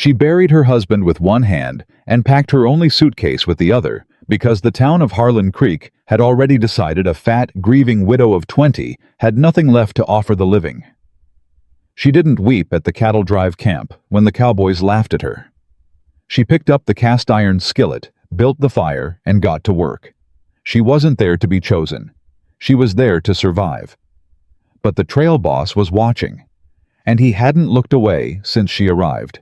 She buried her husband with one hand and packed her only suitcase with the other, because the town of Harlan Creek had already decided a fat, grieving widow of 20 had nothing left to offer the living. She didn't weep at the cattle drive camp when the cowboys laughed at her. She picked up the cast-iron skillet, built the fire, and got to work. She wasn't there to be chosen. She was there to survive. But the trail boss was watching, and he hadn't looked away since she arrived.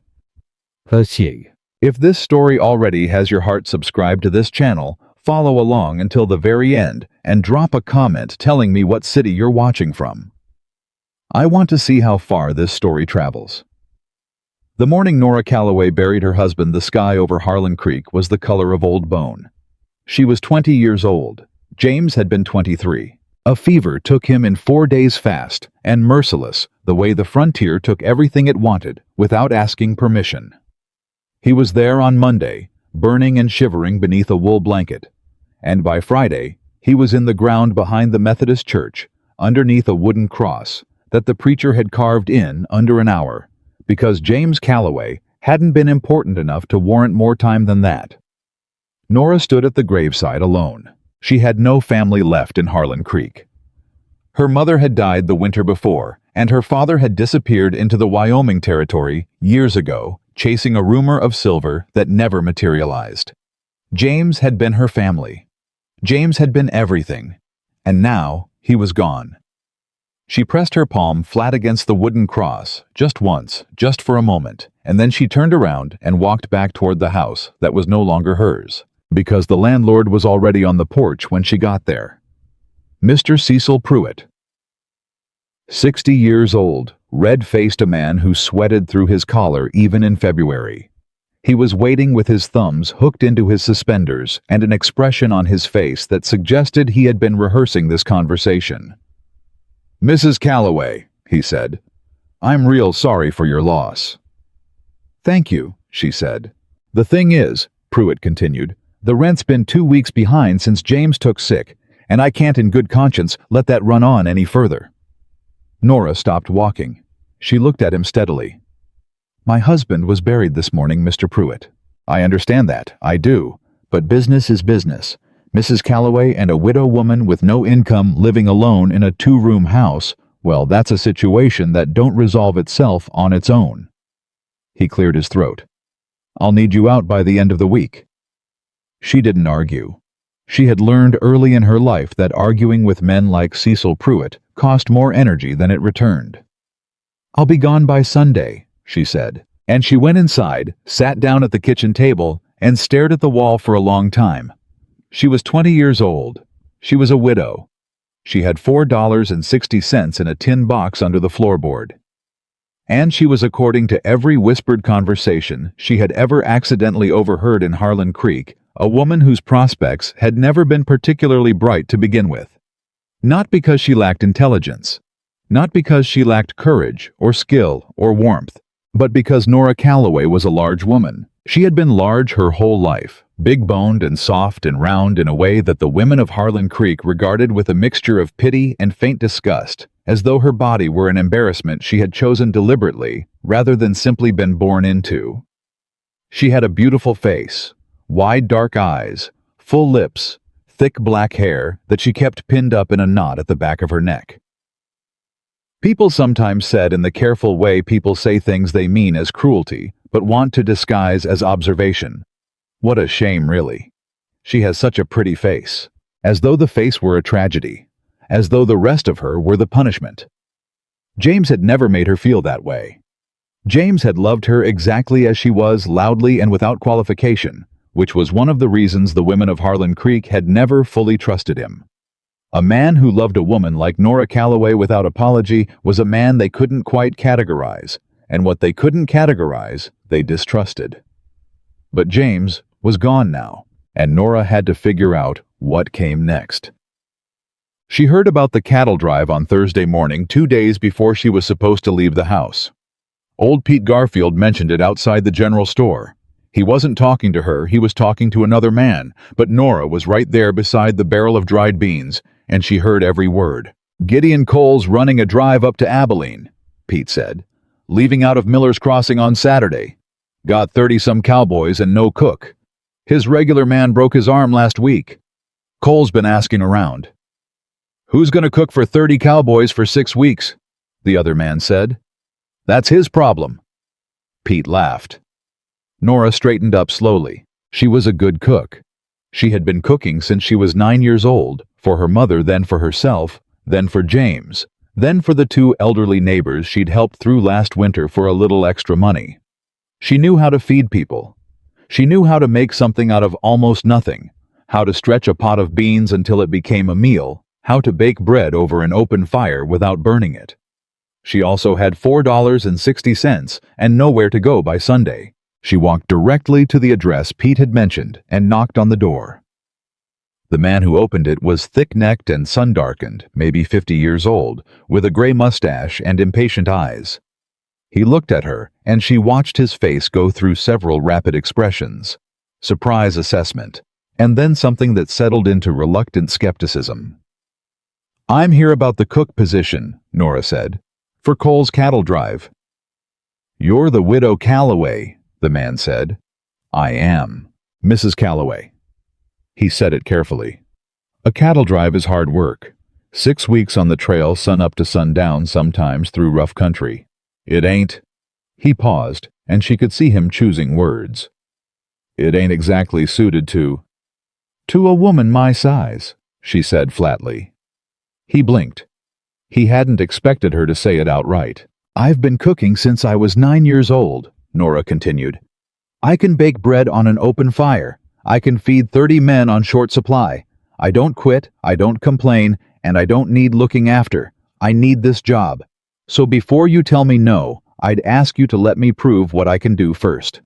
If this story already has your heart subscribed to this channel, follow along until the very end and drop a comment telling me what city you're watching from. I want to see how far this story travels. The morning Nora Calloway buried her husband, the sky over Harlan Creek was the color of old bone. She was 20 years old. James had been 23. A fever took him in 4 days fast and merciless, the way the frontier took everything it wanted without asking permission. He was there on Monday, burning and shivering beneath a wool blanket, and by Friday, he was in the ground behind the Methodist church, underneath a wooden cross that the preacher had carved in under an hour, because James Calloway hadn't been important enough to warrant more time than that. Nora stood at the graveside alone. She had no family left in Harlan Creek. Her mother had died the winter before, and her father had disappeared into the Wyoming Territory years ago, chasing a rumor of silver that never materialized. James had been her family. James had been everything, and now he was gone. She pressed her palm flat against the wooden cross, just once, just for a moment, and then she turned around and walked back toward the house that was no longer hers, because the landlord was already on the porch when she got there. Mr. Cecil Pruitt. 60 years old, red-faced, a man who sweated through his collar even in February. He was waiting with his thumbs hooked into his suspenders and an expression on his face that suggested he had been rehearsing this conversation. "Mrs. Calloway," he said, "I'm real sorry for your loss." "Thank you," she said. "The thing is," Pruitt continued, "the rent's been 2 weeks behind since James took sick, and I can't in good conscience let that run on any further." Nora stopped walking. She looked at him steadily. "My husband was buried this morning, Mr. Pruitt. I understand that, I do, but business is business. Mrs. Calloway and a widow woman with no income living alone in a 2-room house, well, that's a situation that don't resolve itself on its own." He cleared his throat. "I'll need you out by the end of the week." She didn't argue. She had learned early in her life that arguing with men like Cecil Pruitt cost more energy than it returned. "I'll be gone by Sunday," she said, and she went inside, sat down at the kitchen table, and stared at the wall for a long time. She was 20 years old. She was a widow. She had $4.60 in a tin box under the floorboard. And she was, according to every whispered conversation she had ever accidentally overheard in Harlan Creek, a woman whose prospects had never been particularly bright to begin with. Not because she lacked intelligence, not because she lacked courage or skill or warmth, but because Nora Calloway was a large woman. She had been large her whole life, big-boned and soft and round in a way that the women of Harlan Creek regarded with a mixture of pity and faint disgust, as though her body were an embarrassment she had chosen deliberately rather than simply been born into. She had a beautiful face, wide dark eyes, full lips, thick black hair that she kept pinned up in a knot at the back of her neck. People sometimes said, in the careful way people say things they mean as cruelty, but want to disguise as observation, "What a shame, really. She has such a pretty face," as though the face were a tragedy, as though the rest of her were the punishment. James had never made her feel that way. James had loved her exactly as she was, loudly and without qualification, which was one of the reasons the women of Harlan Creek had never fully trusted him. A man who loved a woman like Nora Calloway without apology was a man they couldn't quite categorize, and what they couldn't categorize, they distrusted. But James was gone now, and Nora had to figure out what came next. She heard about the cattle drive on Thursday morning, 2 days before she was supposed to leave the house. Old Pete Garfield mentioned it outside the general store. He wasn't talking to her, he was talking to another man, but Nora was right there beside the barrel of dried beans, and she heard every word. "Gideon Cole's running a drive up to Abilene," Pete said, "leaving out of Miller's Crossing on Saturday. Got 30-some cowboys and no cook. His regular man broke his arm last week. Cole's been asking around. Who's going to cook for 30 cowboys for 6 weeks? The other man said. That's his problem. Pete laughed. Nora straightened up slowly. She was a good cook. She had been cooking since she was 9 years old, for her mother, then for herself, then for James, then for the 2 elderly neighbors she'd helped through last winter for a little extra money. She knew how to feed people. She knew how to make something out of almost nothing, how to stretch a pot of beans until it became a meal, how to bake bread over an open fire without burning it. She also had $4.60 and nowhere to go by Sunday. She walked directly to the address Pete had mentioned and knocked on the door. The man who opened it was thick-necked and sun-darkened, maybe 50 years old, with a gray mustache and impatient eyes. He looked at her, and she watched his face go through several rapid expressions: surprise, assessment, and then something that settled into reluctant skepticism. I'm here about the cook position, Nora said, for Cole's cattle drive. You're the widow Calloway, the man said. I am, Mrs. Calloway. He said it carefully. A cattle drive is hard work. 6 weeks on the trail, sun up to sundown, sometimes through rough country. It ain't. He paused, and she could see him choosing words. It ain't exactly suited to a woman my size, she said flatly. He blinked. He hadn't expected her to say it outright. I've been cooking since I was 9 years old, Nora continued. I can bake bread on an open fire. I can feed 30 men on short supply. I don't quit, I don't complain, and I don't need looking after. I need this job. So before you tell me no, I'd ask you to let me prove what I can do first.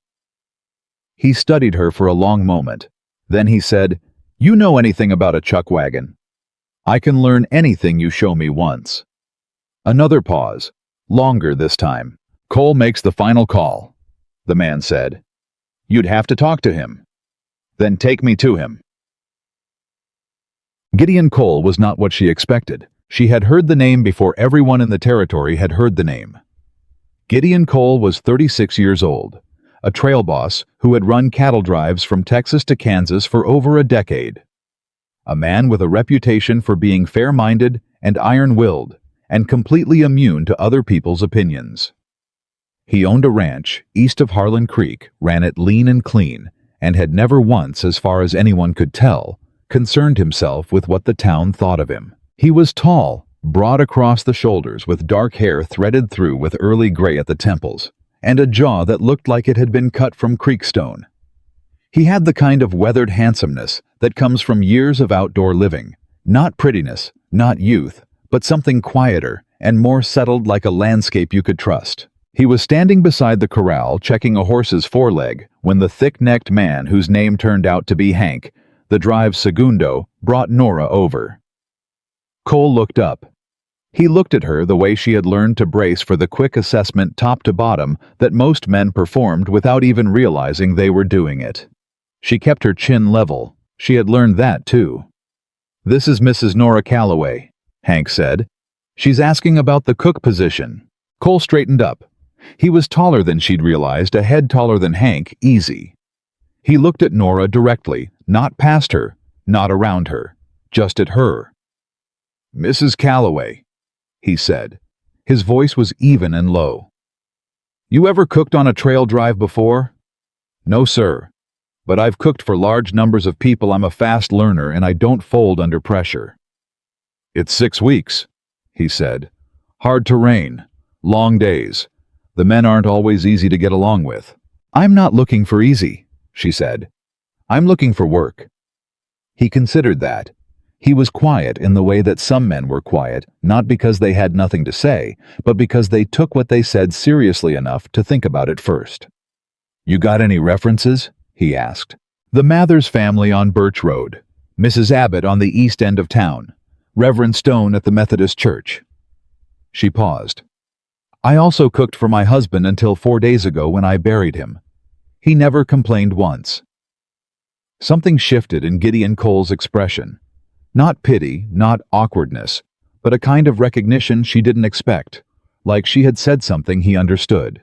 He studied her for a long moment. Then he said, You know anything about a chuck wagon? I can learn anything you show me once. Another pause, longer this time. Cole makes the final call, the man said. You'd have to talk to him. Then take me to him. Gideon Cole was not what she expected. She had heard the name before everyone in the territory had heard the name. Gideon Cole was 36 years old, a trail boss who had run cattle drives from Texas to Kansas for over a decade. A man with a reputation for being fair-minded and iron-willed, and completely immune to other people's opinions. He owned a ranch east of Harlan Creek, ran it lean and clean, and had never once, as far as anyone could tell, concerned himself with what the town thought of him. He was tall, broad across the shoulders, with dark hair threaded through with early gray at the temples, and a jaw that looked like it had been cut from creekstone. He had the kind of weathered handsomeness that comes from years of outdoor living, not prettiness, not youth, but something quieter and more settled, like a landscape you could trust. He was standing beside the corral checking a horse's foreleg when the thick-necked man, whose name turned out to be Hank, the drive's segundo, brought Nora over. Cole looked up. He looked at her the way she had learned to brace for the quick assessment top to bottom that most men performed without even realizing they were doing it. She kept her chin level. She had learned that, too. This is Mrs. Nora Calloway, Hank said. She's asking about the cook position. Cole straightened up. He was taller than she'd realized, a head taller than Hank, easy. He looked at Nora directly, not past her, not around her, just at her. Mrs. Calloway, he said. His voice was even and low. You ever cooked on a trail drive before? No, sir. But I've cooked for large numbers of people. I'm a fast learner and I don't fold under pressure. It's 6 weeks, he said. Hard terrain, long days. The men aren't always easy to get along with. I'm not looking for easy, she said. I'm looking for work. He considered that. He was quiet in the way that some men were quiet, not because they had nothing to say, but because they took what they said seriously enough to think about it first. You got any references? He asked. The Mathers family on Birch Road, Mrs. Abbott on the east end of town, Reverend Stone at the Methodist Church. She paused. I also cooked for my husband until 4 days ago when I buried him. He never complained once. Something shifted in Gideon Cole's expression. Not pity, not awkwardness, but a kind of recognition she didn't expect, like she had said something he understood.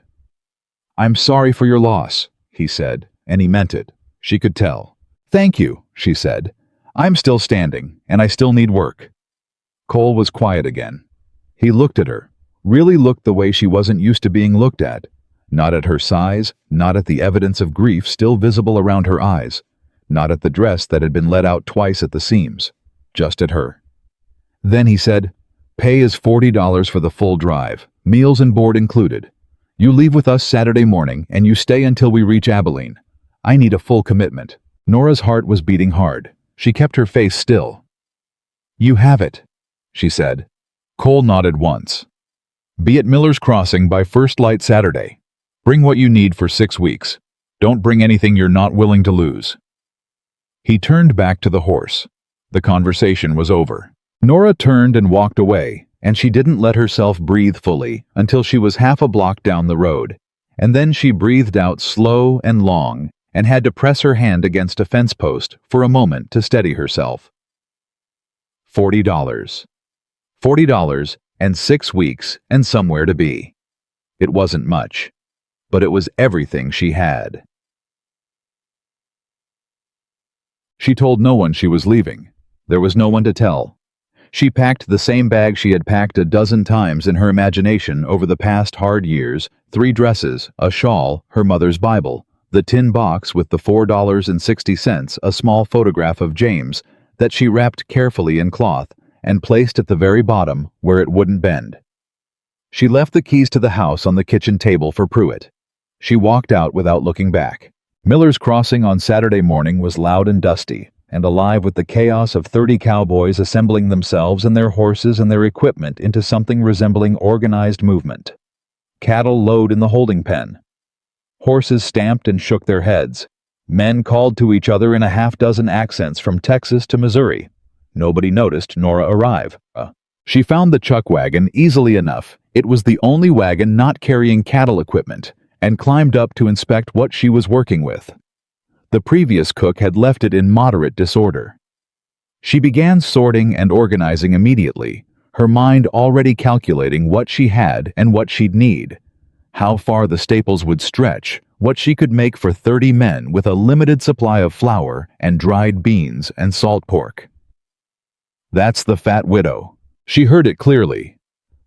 "I'm sorry for your loss," he said, and he meant it. She could tell. "Thank you," she said. "I'm still standing, and I still need work." Cole was quiet again. He looked at her, really looked the way she wasn't used to being looked at. Not at her size, not at the evidence of grief still visible around her eyes, not at the dress that had been let out twice at the seams, just at her. Then he said, "Pay is $40 for the full drive, meals and board included. You leave with us Saturday morning, and you stay until we reach Abilene. I need a full commitment." Nora's heart was beating hard. She kept her face still. "You have it," she said. Cole nodded once. "Be at Miller's Crossing by first light Saturday. Bring what you need for 6 weeks. Don't bring anything you're not willing to lose." He turned back to the horse. The conversation was over. Nora turned and walked away, and she didn't let herself breathe fully until she was half a block down the road, and then she breathed out slow and long and had to press her hand against a fence post for a moment to steady herself. $40. $40 and 6 weeks and somewhere to be. It wasn't much, but it was everything she had. She told no one she was leaving. There was no one to tell. She packed the same bag she had packed a dozen times in her imagination over the past hard years, 3 dresses, a shawl, her mother's Bible, the tin box with the $4.60, a small photograph of James that she wrapped carefully in cloth and placed at the very bottom where it wouldn't bend. She left the keys to the house on the kitchen table for Pruitt. She walked out without looking back. Miller's Crossing on Saturday morning was loud and dusty, and alive with the chaos of 30 cowboys assembling themselves and their horses and their equipment into something resembling organized movement. Cattle lowed in the holding pen. Horses stamped and shook their heads. Men called to each other in a half-dozen accents from Texas to Missouri. Nobody noticed Nora arrive. She found the chuck wagon easily enough. It was the only wagon not carrying cattle equipment, and climbed up to inspect what she was working with. The previous cook had left it in moderate disorder. She began sorting and organizing immediately, her mind already calculating what she had and what she'd need, how far the staples would stretch, what she could make for 30 men with a limited supply of flour and dried beans and salt pork. "That's the fat widow." She heard it clearly.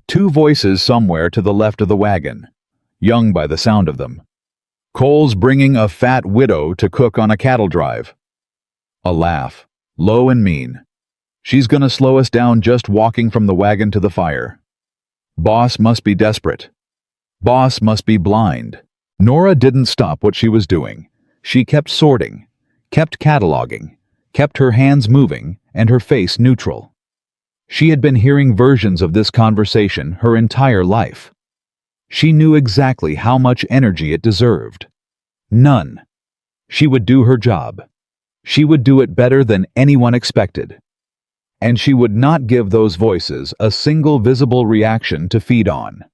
2 voices somewhere to the left of the wagon, young by the sound of them. "Cole's bringing a fat widow to cook on a cattle drive." A laugh, low and mean. "She's gonna slow us down just walking from the wagon to the fire. Boss must be desperate. Boss must be blind." Nora didn't stop what she was doing. She kept sorting, kept cataloging, kept her hands moving and her face neutral. She had been hearing versions of this conversation her entire life. She knew exactly how much energy it deserved. None. She would do her job. She would do it better than anyone expected. And she would not give those voices a single visible reaction to feed on.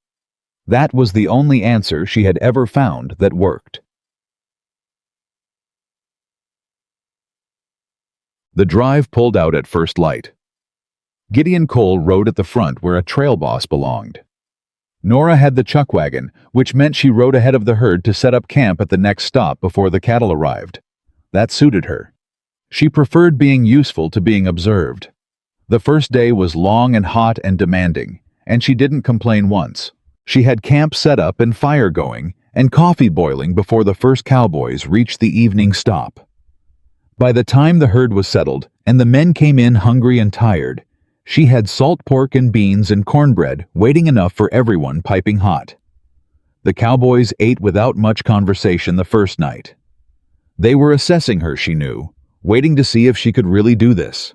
That was the only answer she had ever found that worked. The drive pulled out at first light. Gideon Cole rode at the front where a trail boss belonged. Nora had the chuck wagon, which meant she rode ahead of the herd to set up camp at the next stop before the cattle arrived. That suited her. She preferred being useful to being observed. The first day was long and hot and demanding, and she didn't complain once. She had camp set up and fire going, and coffee boiling before the first cowboys reached the evening stop. By the time the herd was settled, and the men came in hungry and tired, she had salt pork and beans and cornbread waiting enough for everyone piping hot. The cowboys ate without much conversation the first night. They were assessing her, she knew, waiting to see if she could really do this.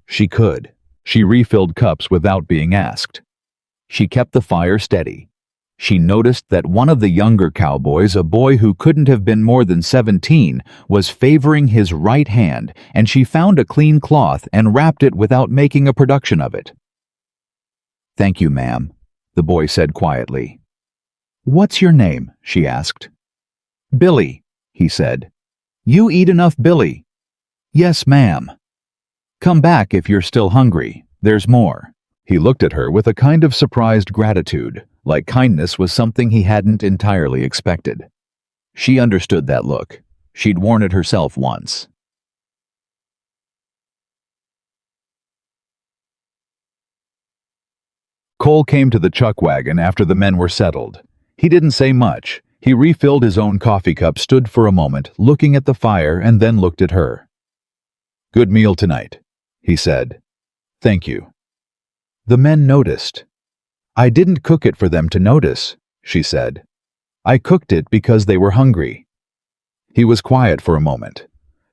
She could. She refilled cups without being asked. She kept the fire steady. She noticed that one of the younger cowboys, a boy who couldn't have been more than 17, was favoring his right hand, and she found a clean cloth and wrapped it without making a production of it. "Thank you, ma'am," the boy said quietly. "What's your name?" she asked. "Billy," he said. "You eat enough, Billy?" "Yes, ma'am." "Come back if you're still hungry. There's more." He looked at her with a kind of surprised gratitude, like kindness was something he hadn't entirely expected. She understood that look. She'd worn it herself once. Cole came to the chuck wagon after the men were settled. He didn't say much. He refilled his own coffee cup, stood for a moment, looking at the fire, and then looked at her. "Good meal tonight," he said. "Thank you." The men noticed. "I didn't cook it for them to notice," she said. "I cooked it because they were hungry." He was quiet for a moment.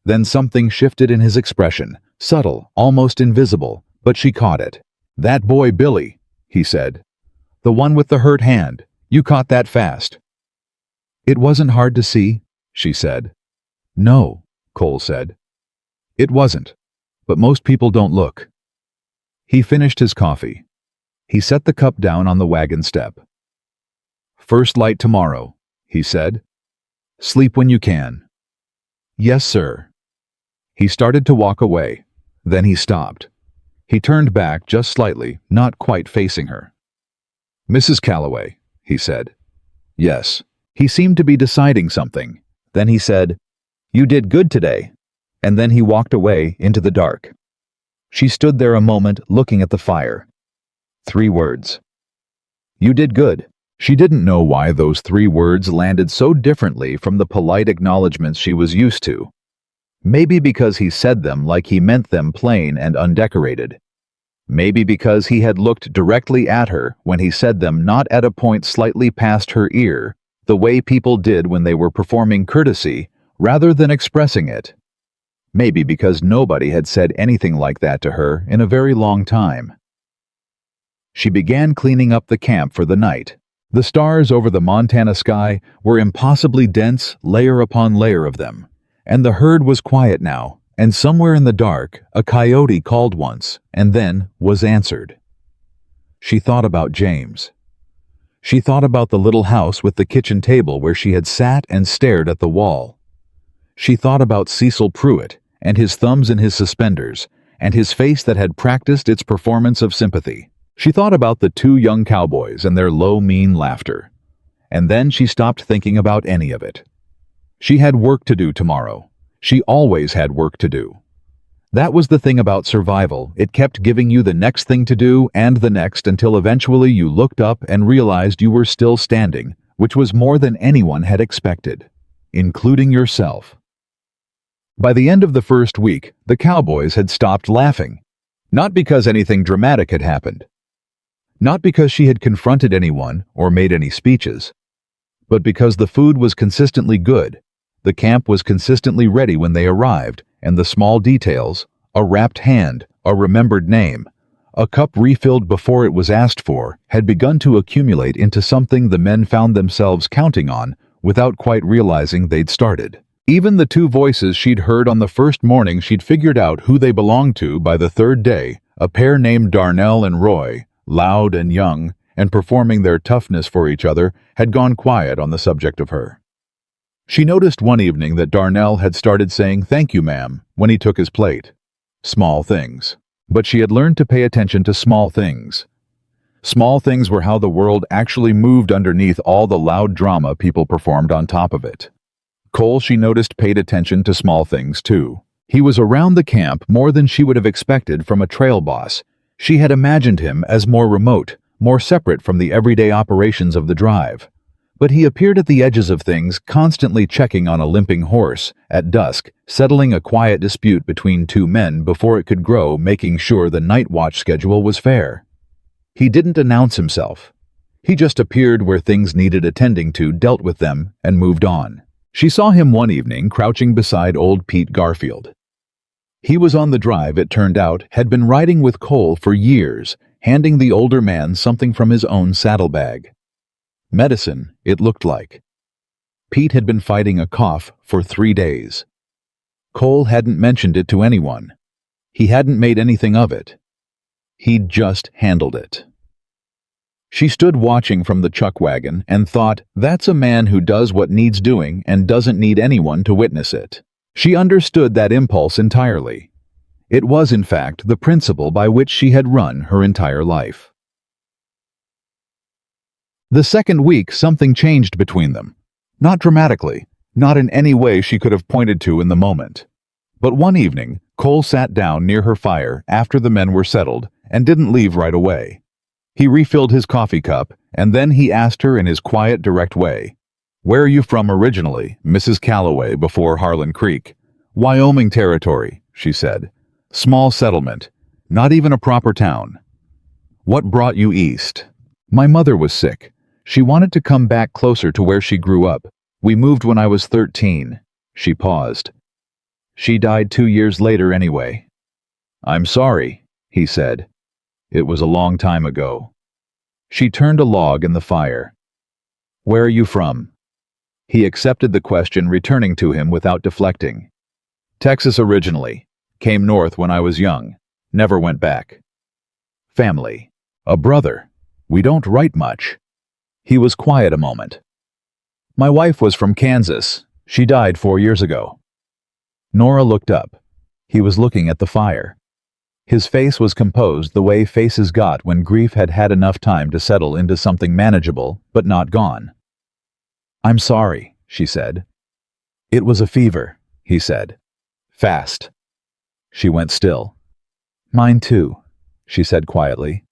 Then something shifted in his expression, subtle, almost invisible, but she caught it. "That boy Billy," he said. "The one with the hurt hand. You caught that fast." "It wasn't hard to see," she said. "No," Cole said. "It wasn't, but most people don't look." He finished his coffee. He set the cup down on the wagon step. "First light tomorrow," he said. "Sleep when you can." "Yes, sir." He started to walk away. Then he stopped. He turned back just slightly, not quite facing her. "Mrs. Calloway," he said. "Yes." He seemed to be deciding something. Then he said, "You did good today." And then he walked away into the dark. She stood there a moment, looking at the fire. 3 words. "You did good." She didn't know why those 3 words landed so differently from the polite acknowledgments she was used to. Maybe because he said them like he meant them, plain and undecorated. Maybe because he had looked directly at her when he said them, not at a point slightly past her ear, the way people did when they were performing courtesy, rather than expressing it. Maybe because nobody had said anything like that to her in a very long time. She began cleaning up the camp for the night. The stars over the Montana sky were impossibly dense, layer upon layer of them, and the herd was quiet now, and somewhere in the dark, a coyote called once, and then was answered. She thought about James. She thought about the little house with the kitchen table where she had sat and stared at the wall. She thought about Cecil Pruitt, and his thumbs in his suspenders, and his face that had practiced its performance of sympathy. She thought about the 2 young cowboys and their low, mean laughter. And then she stopped thinking about any of it. She had work to do tomorrow. She always had work to do. That was the thing about survival. It kept giving you the next thing to do and the next until eventually you looked up and realized you were still standing, which was more than anyone had expected, including yourself. By the end of the first week, the cowboys had stopped laughing. Not because anything dramatic had happened. Not because she had confronted anyone or made any speeches. But because the food was consistently good, the camp was consistently ready when they arrived, and the small details, a wrapped hand, a remembered name, a cup refilled before it was asked for, had begun to accumulate into something the men found themselves counting on without quite realizing they'd started. Even the 2 voices she'd heard on the first morning, she'd figured out who they belonged to by the 3rd day, a pair named Darnell and Roy, loud and young, and performing their toughness for each other, had gone quiet on the subject of her. She noticed one evening that Darnell had started saying "Thank you, ma'am," when he took his plate. Small things. But she had learned to pay attention to small things. Small things were how the world actually moved underneath all the loud drama people performed on top of it. Cole, she noticed, paid attention to small things too. He was around the camp more than she would have expected from a trail boss. She had imagined him as more remote, more separate from the everyday operations of the drive. But he appeared at the edges of things, constantly checking on a limping horse, at dusk, settling a quiet dispute between 2 men before it could grow, making sure the night watch schedule was fair. He didn't announce himself. He just appeared where things needed attending to, dealt with them, and moved on. She saw him one evening crouching beside old Pete Garfield. He was on the drive, it turned out, had been riding with Cole for years, handing the older man something from his own saddlebag. Medicine, it looked like. Pete had been fighting a cough for 3 days. Cole hadn't mentioned it to anyone. He hadn't made anything of it. He'd just handled it. She stood watching from the chuck wagon and thought, that's a man who does what needs doing and doesn't need anyone to witness it. She understood that impulse entirely. It was, in fact, the principle by which she had run her entire life. The second week, something changed between them. Not dramatically, not in any way she could have pointed to in the moment. But one evening, Cole sat down near her fire after the men were settled and didn't leave right away. He refilled his coffee cup, and then he asked her in his quiet, direct way, "Where are you from originally, Mrs. Calloway, before Harlan Creek?" "Wyoming Territory," she said. "Small settlement. Not even a proper town." "What brought you east?" "My mother was sick. She wanted to come back closer to where she grew up. We moved when I was 13. She paused. "She died 2 years later anyway." "I'm sorry," he said. "It was a long time ago." She turned a log in the fire. "Where are you from?" He accepted the question, returning to him without deflecting. "Texas originally. Came north when I was young. Never went back." "Family?" "A brother. We don't write much." He was quiet a moment. "My wife was from Kansas. She died 4 years ago." Nora looked up. He was looking at the fire. His face was composed the way faces got when grief had had enough time to settle into something manageable, but not gone. "I'm sorry," she said. "It was a fever," he said. "Fast." She went still. "Mine too," she said quietly.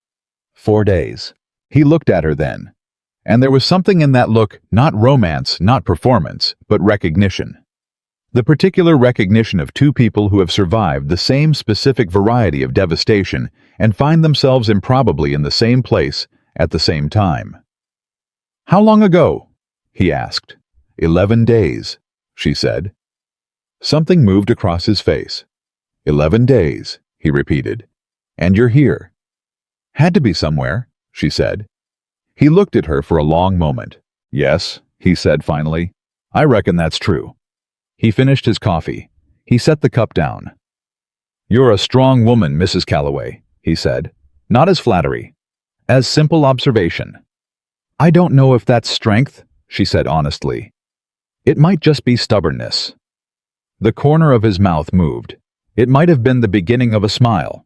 4 days. He looked at her then. And there was something in that look, not romance, not performance, but recognition. The particular recognition of two people who have survived the same specific variety of devastation and find themselves improbably in the same place at the same time. "How long ago?" he asked. 11 days, she said. Something moved across his face. 11 days, he repeated. "And you're here." "Had to be somewhere," she said. He looked at her for a long moment. "Yes," he said finally. "I reckon that's true." He finished his coffee. He set the cup down. "You're a strong woman, Mrs. Calloway," he said. Not as flattery, as simple observation. "I don't know if that's strength," she said honestly. "It might just be stubbornness." The corner of his mouth moved. It might have been the beginning of a smile.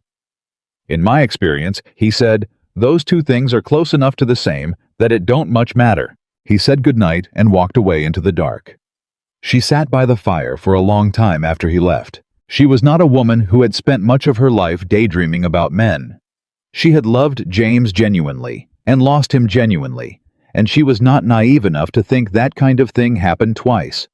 "In my experience," he said, "those two things are close enough to the same that it don't much matter." He said goodnight and walked away into the dark. She sat by the fire for a long time after he left. She was not a woman who had spent much of her life daydreaming about men. She had loved James genuinely and lost him genuinely, and she was not naive enough to think that kind of thing happened twice.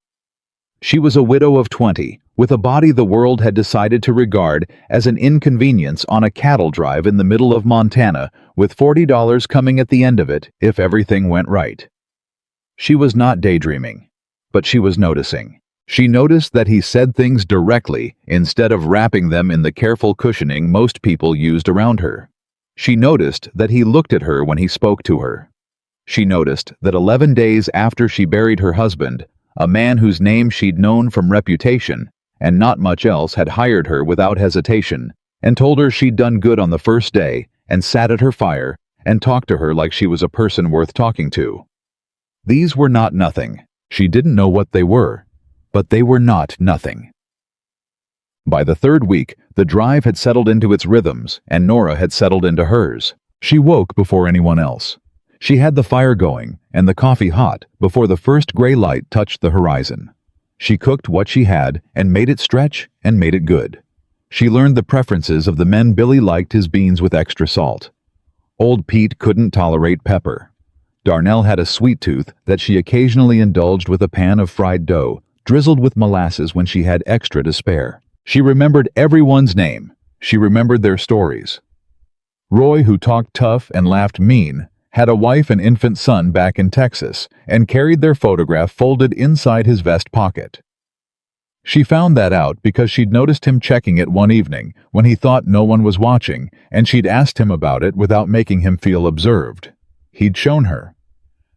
She was a widow of 20, with a body the world had decided to regard as an inconvenience on a cattle drive in the middle of Montana, with $40 coming at the end of it if everything went right. She was not daydreaming, but she was noticing. She noticed that he said things directly instead of wrapping them in the careful cushioning most people used around her. She noticed that he looked at her when he spoke to her. She noticed that 11 days after she buried her husband, a man whose name she'd known from reputation and not much else had hired her without hesitation and told her she'd done good on the first day and sat at her fire and talked to her like she was a person worth talking to. These were not nothing. She didn't know what they were, but they were not nothing. By the third week, the drive had settled into its rhythms, and Nora had settled into hers. She woke before anyone else. She had the fire going and the coffee hot before the first gray light touched the horizon. She cooked what she had and made it stretch and made it good. She learned the preferences of the men. Billy liked his beans with extra salt. Old Pete couldn't tolerate pepper. Darnell had a sweet tooth that she occasionally indulged with a pan of fried dough, drizzled with molasses when she had extra to spare. She remembered everyone's name. She remembered their stories. Roy, who talked tough and laughed mean, had a wife and infant son back in Texas and carried their photograph folded inside his vest pocket. She found that out because she'd noticed him checking it one evening when he thought no one was watching, and she'd asked him about it without making him feel observed. He'd shown her.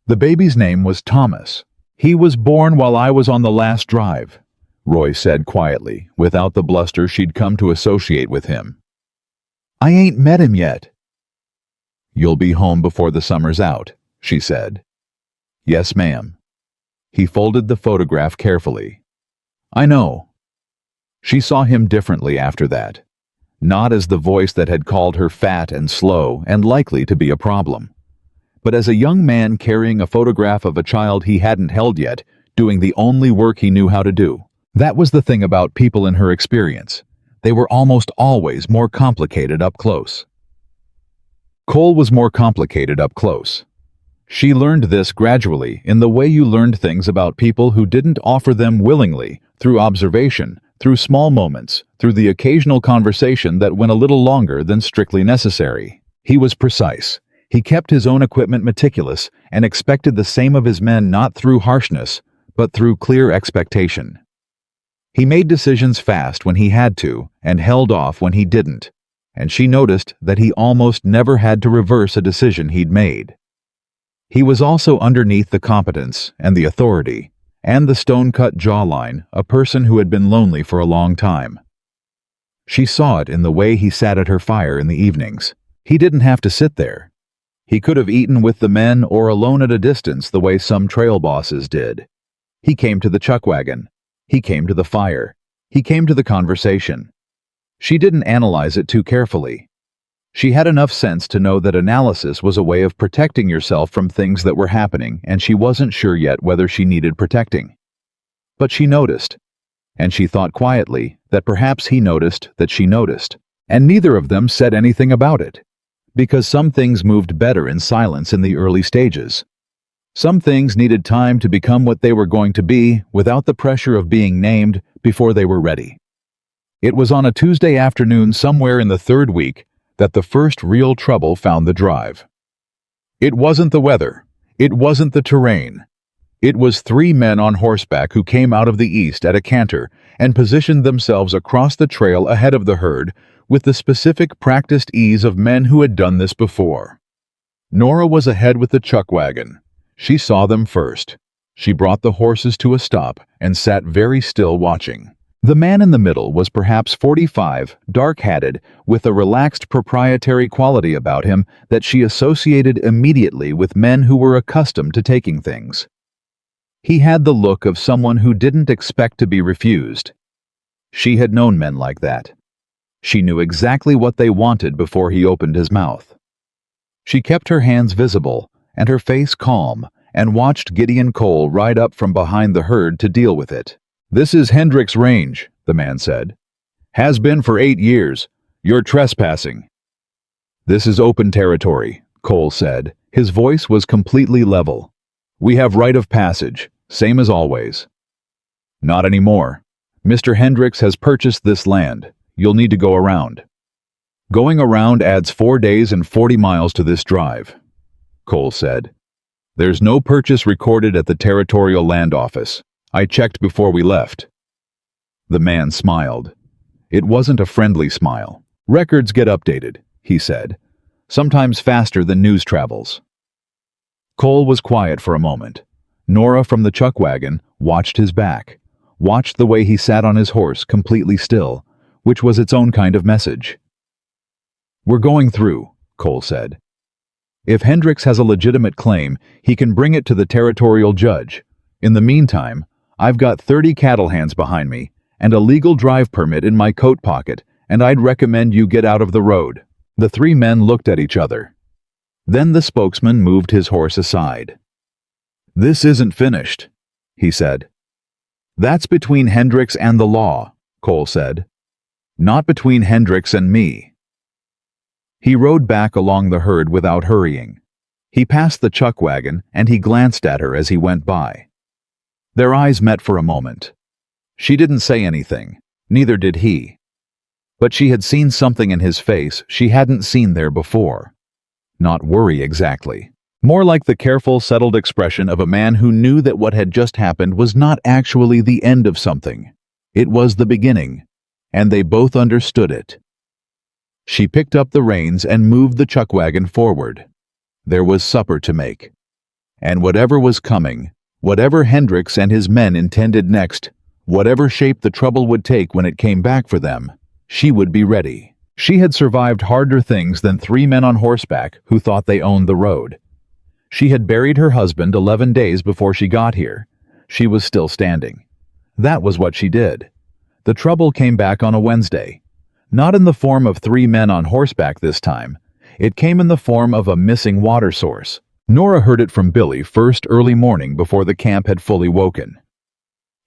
The baby's name was Thomas. "He was born while I was on the last drive," Roy said quietly, without the bluster she'd come to associate with him. "I ain't met him yet." "You'll be home before the summer's out," she said. "Yes, ma'am." He folded the photograph carefully. "I know." She saw him differently after that. Not as the voice that had called her fat and slow and likely to be a problem, but as a young man carrying a photograph of a child he hadn't held yet, doing the only work he knew how to do. That was the thing about people in her experience. They were almost always more complicated up close. Cole was more complicated up close. She learned this gradually in the way you learned things about people who didn't offer them willingly, through observation, through small moments, through the occasional conversation that went a little longer than strictly necessary. He was precise. He kept his own equipment meticulous and expected the same of his men, not through harshness, but through clear expectation. He made decisions fast when he had to and held off when he didn't, and she noticed that he almost never had to reverse a decision he'd made. He was also underneath the competence and the authority and the stone-cut jawline, a person who had been lonely for a long time. She saw it in the way he sat at her fire in the evenings. He didn't have to sit there. He could have eaten with the men or alone at a distance the way some trail bosses did. He came to the chuck wagon. He came to the fire. He came to the conversation. She didn't analyze it too carefully. She had enough sense to know that analysis was a way of protecting yourself from things that were happening, and she wasn't sure yet whether she needed protecting. But she noticed, and she thought quietly that perhaps he noticed that she noticed, and neither of them said anything about it, because some things moved better in silence in the early stages. Some things needed time to become what they were going to be without the pressure of being named before they were ready. It was on a Tuesday afternoon somewhere in the third week that the first real trouble found the drive. It wasn't the weather. It wasn't the terrain. It was 3 men on horseback who came out of the east at a canter and positioned themselves across the trail ahead of the herd with the specific practiced ease of men who had done this before. Nora was ahead with the chuck wagon. She saw them first. She brought the horses to a stop and sat very still watching. The man in the middle was perhaps 45, dark-hatted, with a relaxed proprietary quality about him that she associated immediately with men who were accustomed to taking things. He had the look of someone who didn't expect to be refused. She had known men like that. She knew exactly what they wanted before he opened his mouth. She kept her hands visible and her face calm and watched Gideon Cole ride up from behind the herd to deal with it. "This is Hendrick's range," the man said. "Has been for 8 years. You're trespassing." "This is open territory," Cole said. His voice was completely level. "We have right of passage, same as always." "Not anymore. Mr. Hendricks has purchased this land. You'll need to go around." "Going around adds 4 days and 40 miles to this drive," Cole said. "There's no purchase recorded at the Territorial Land Office. I checked before we left." The man smiled. It wasn't a friendly smile. "Records get updated," he said, "sometimes faster than news travels." Cole was quiet for a moment. Nora from the chuck wagon watched his back, watched the way he sat on his horse completely still, which was its own kind of message. "We're going through," Cole said. "If Hendricks has a legitimate claim, he can bring it to the territorial judge. In the meantime, I've got 30 cattle hands behind me and a legal drive permit in my coat pocket, and I'd recommend you get out of the road." The 3 men looked at each other. Then the spokesman moved his horse aside. "This isn't finished," he said. "That's between Hendricks and the law," Cole said. "Not between Hendricks and me." He rode back along the herd without hurrying. He passed the chuck wagon and he glanced at her as he went by. Their eyes met for a moment. She didn't say anything, neither did he. But she had seen something in his face she hadn't seen there before. Not worry exactly. More like the careful, settled expression of a man who knew that what had just happened was not actually the end of something. It was the beginning, and they both understood it. She picked up the reins and moved the chuck wagon forward. There was supper to make. And whatever was coming, whatever Hendricks and his men intended next, whatever shape the trouble would take when it came back for them, she would be ready. She had survived harder things than 3 men on horseback who thought they owned the road. She had buried her husband 11 days before she got here. She was still standing. That was what she did. The trouble came back on a Wednesday. Not in the form of 3 men on horseback this time. It came in the form of a missing water source, Nora heard it from Billy first early morning before the camp had fully woken.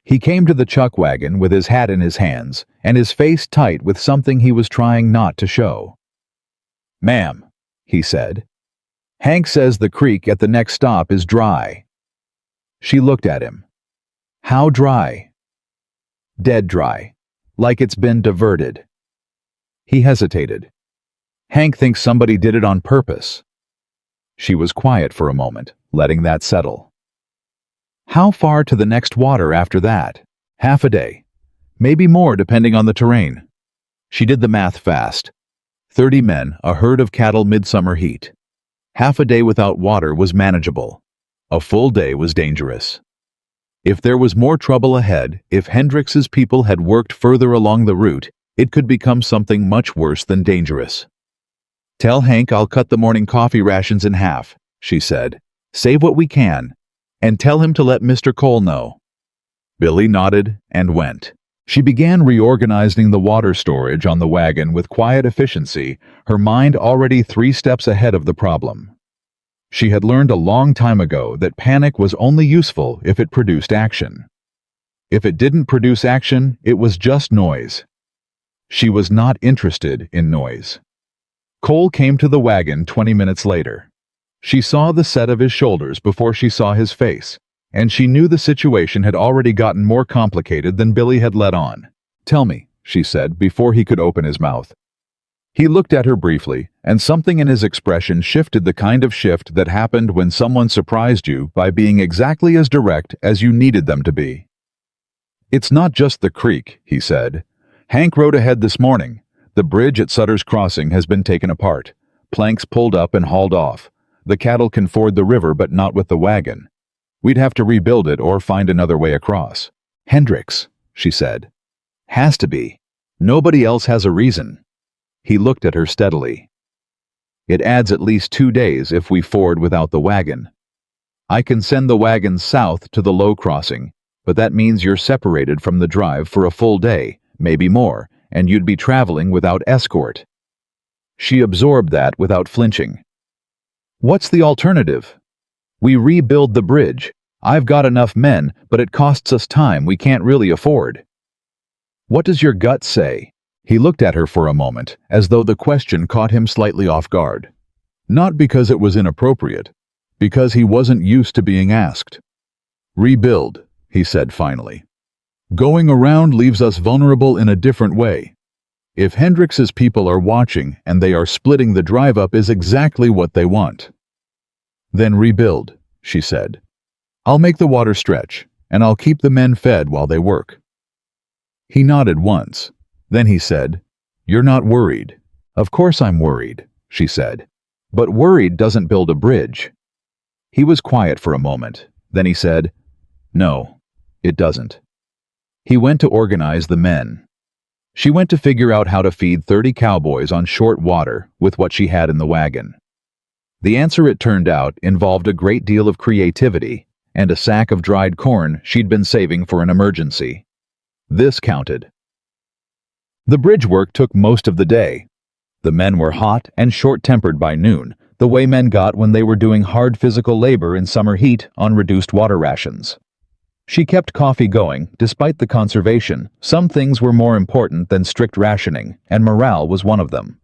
He came to the chuck wagon with his hat in his hands and his face tight with something he was trying not to show. "Ma'am," he said, "Hank says the creek at the next stop is dry." She looked at him. "How dry?" "Dead dry. Like it's been diverted." He hesitated. "Hank thinks somebody did it on purpose." She was quiet for a moment, letting that settle. "How far to the next water after that?" "Half a day. Maybe more depending on the terrain." She did the math fast. 30 men, a herd of cattle midsummer heat. Half a day without water was manageable. A full day was dangerous. If there was more trouble ahead, if Hendrix's people had worked further along the route, it could become something much worse than dangerous. "Tell Hank I'll cut the morning coffee rations in half," she said. "Save what we can. And tell him to let Mr. Cole know." Billy nodded and went. She began reorganizing the water storage on the wagon with quiet efficiency, her mind already 3 steps ahead of the problem. She had learned a long time ago that panic was only useful if it produced action. If it didn't produce action, it was just noise. She was not interested in noise. Cole came to the wagon 20 minutes later. She saw the set of his shoulders before she saw his face, and she knew the situation had already gotten more complicated than Billy had let on. "Tell me," she said before he could open his mouth. He looked at her briefly, and something in his expression shifted, the kind of shift that happened when someone surprised you by being exactly as direct as you needed them to be. "It's not just the creek," he said. "Hank rode ahead this morning. The bridge at Sutter's Crossing has been taken apart. Planks pulled up and hauled off. The cattle can ford the river, but not with the wagon. We'd have to rebuild it or find another way across." "Hendrix," she said. "Has to be. Nobody else has a reason." He looked at her steadily. "It adds at least 2 days if we ford without the wagon. I can send the wagon south to the low crossing, but that means you're separated from the drive for a full day, maybe more, and you'd be traveling without escort." She absorbed that without flinching. "What's the alternative?" "We rebuild the bridge. I've got enough men, but it costs us time we can't really afford." "What does your gut say?" He looked at her for a moment, as though the question caught him slightly off guard. Not because it was inappropriate, because he wasn't used to being asked. "Rebuild," he said finally. "Going around leaves us vulnerable in a different way. If Hendrix's people are watching and they are splitting, the drive up is exactly what they want." "Then rebuild," she said. "I'll make the water stretch, and I'll keep the men fed while they work." He nodded once. Then he said, "You're not worried." "Of course I'm worried," she said. "But worried doesn't build a bridge." He was quiet for a moment. Then he said, "No, it doesn't." He went to organize the men. She went to figure out how to feed 30 cowboys on short water with what she had in the wagon. The answer, it turned out, involved a great deal of creativity and a sack of dried corn she'd been saving for an emergency. This counted. The bridge work took most of the day. The men were hot and short-tempered by noon, the way men got when they were doing hard physical labor in summer heat on reduced water rations. She kept coffee going, despite the conservation. Some things were more important than strict rationing, and morale was one of them.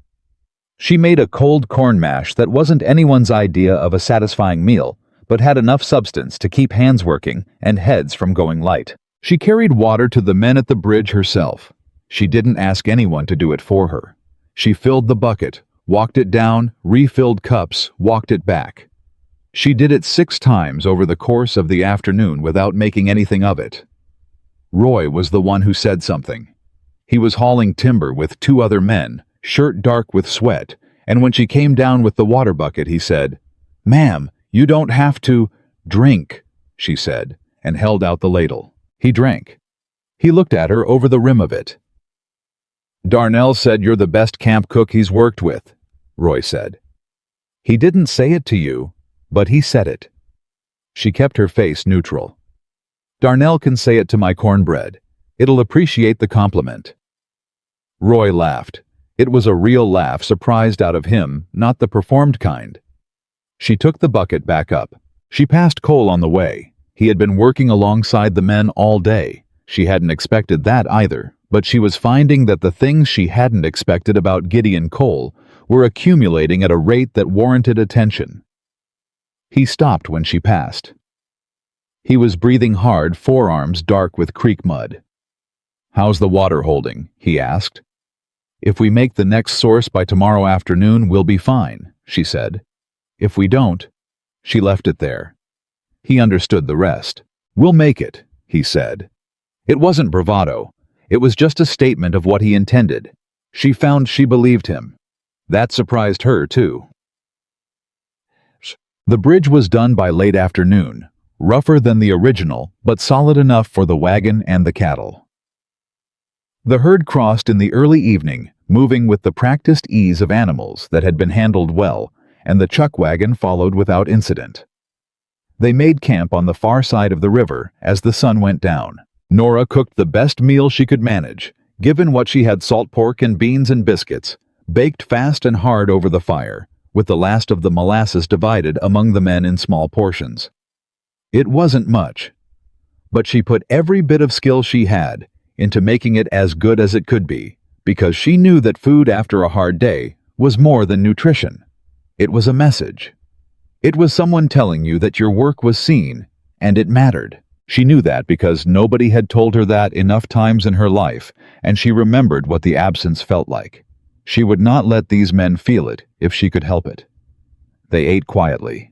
She made a cold corn mash that wasn't anyone's idea of a satisfying meal, but had enough substance to keep hands working and heads from going light. She carried water to the men at the bridge herself. She didn't ask anyone to do it for her. She filled the bucket, walked it down, refilled cups, walked it back. She did it 6 times over the course of the afternoon without making anything of it. Roy was the one who said something. He was hauling timber with 2 other men, shirt dark with sweat, and when she came down with the water bucket, he said, "Ma'am, you don't have to—" "Drink," she said, and held out the ladle. He drank. He looked at her over the rim of it. "Darnell said you're the best camp cook he's worked with," Roy said. "He didn't say it to you, but he said it." She kept her face neutral. "Darnell can say it to my cornbread. It'll appreciate the compliment." Roy laughed. It was a real laugh, surprised out of him, not the performed kind. She took the bucket back up. She passed Cole on the way. He had been working alongside the men all day. She hadn't expected that either, but she was finding that the things she hadn't expected about Gideon Cole were accumulating at a rate that warranted attention. He stopped when she passed. He was breathing hard, forearms dark with creek mud. "How's the water holding?" he asked. "If we make the next source by tomorrow afternoon, we'll be fine," she said. "If we don't," she left it there. He understood the rest. "We'll make it," he said. It wasn't bravado. It was just a statement of what he intended. She found she believed him. That surprised her, too. The bridge was done by late afternoon, rougher than the original, but solid enough for the wagon and the cattle. The herd crossed in the early evening, moving with the practiced ease of animals that had been handled well, and the chuck wagon followed without incident. They made camp on the far side of the river as the sun went down. Nora cooked the best meal she could manage, given what she had: salt pork and beans and biscuits, baked fast and hard over the fire, with the last of the molasses divided among the men in small portions. It wasn't much, but she put every bit of skill she had into making it as good as it could be, because she knew that food after a hard day was more than nutrition. It was a message. It was someone telling you that your work was seen, and it mattered. She knew that because nobody had told her that enough times in her life, and she remembered what the absence felt like. She would not let these men feel it if she could help it. They ate quietly.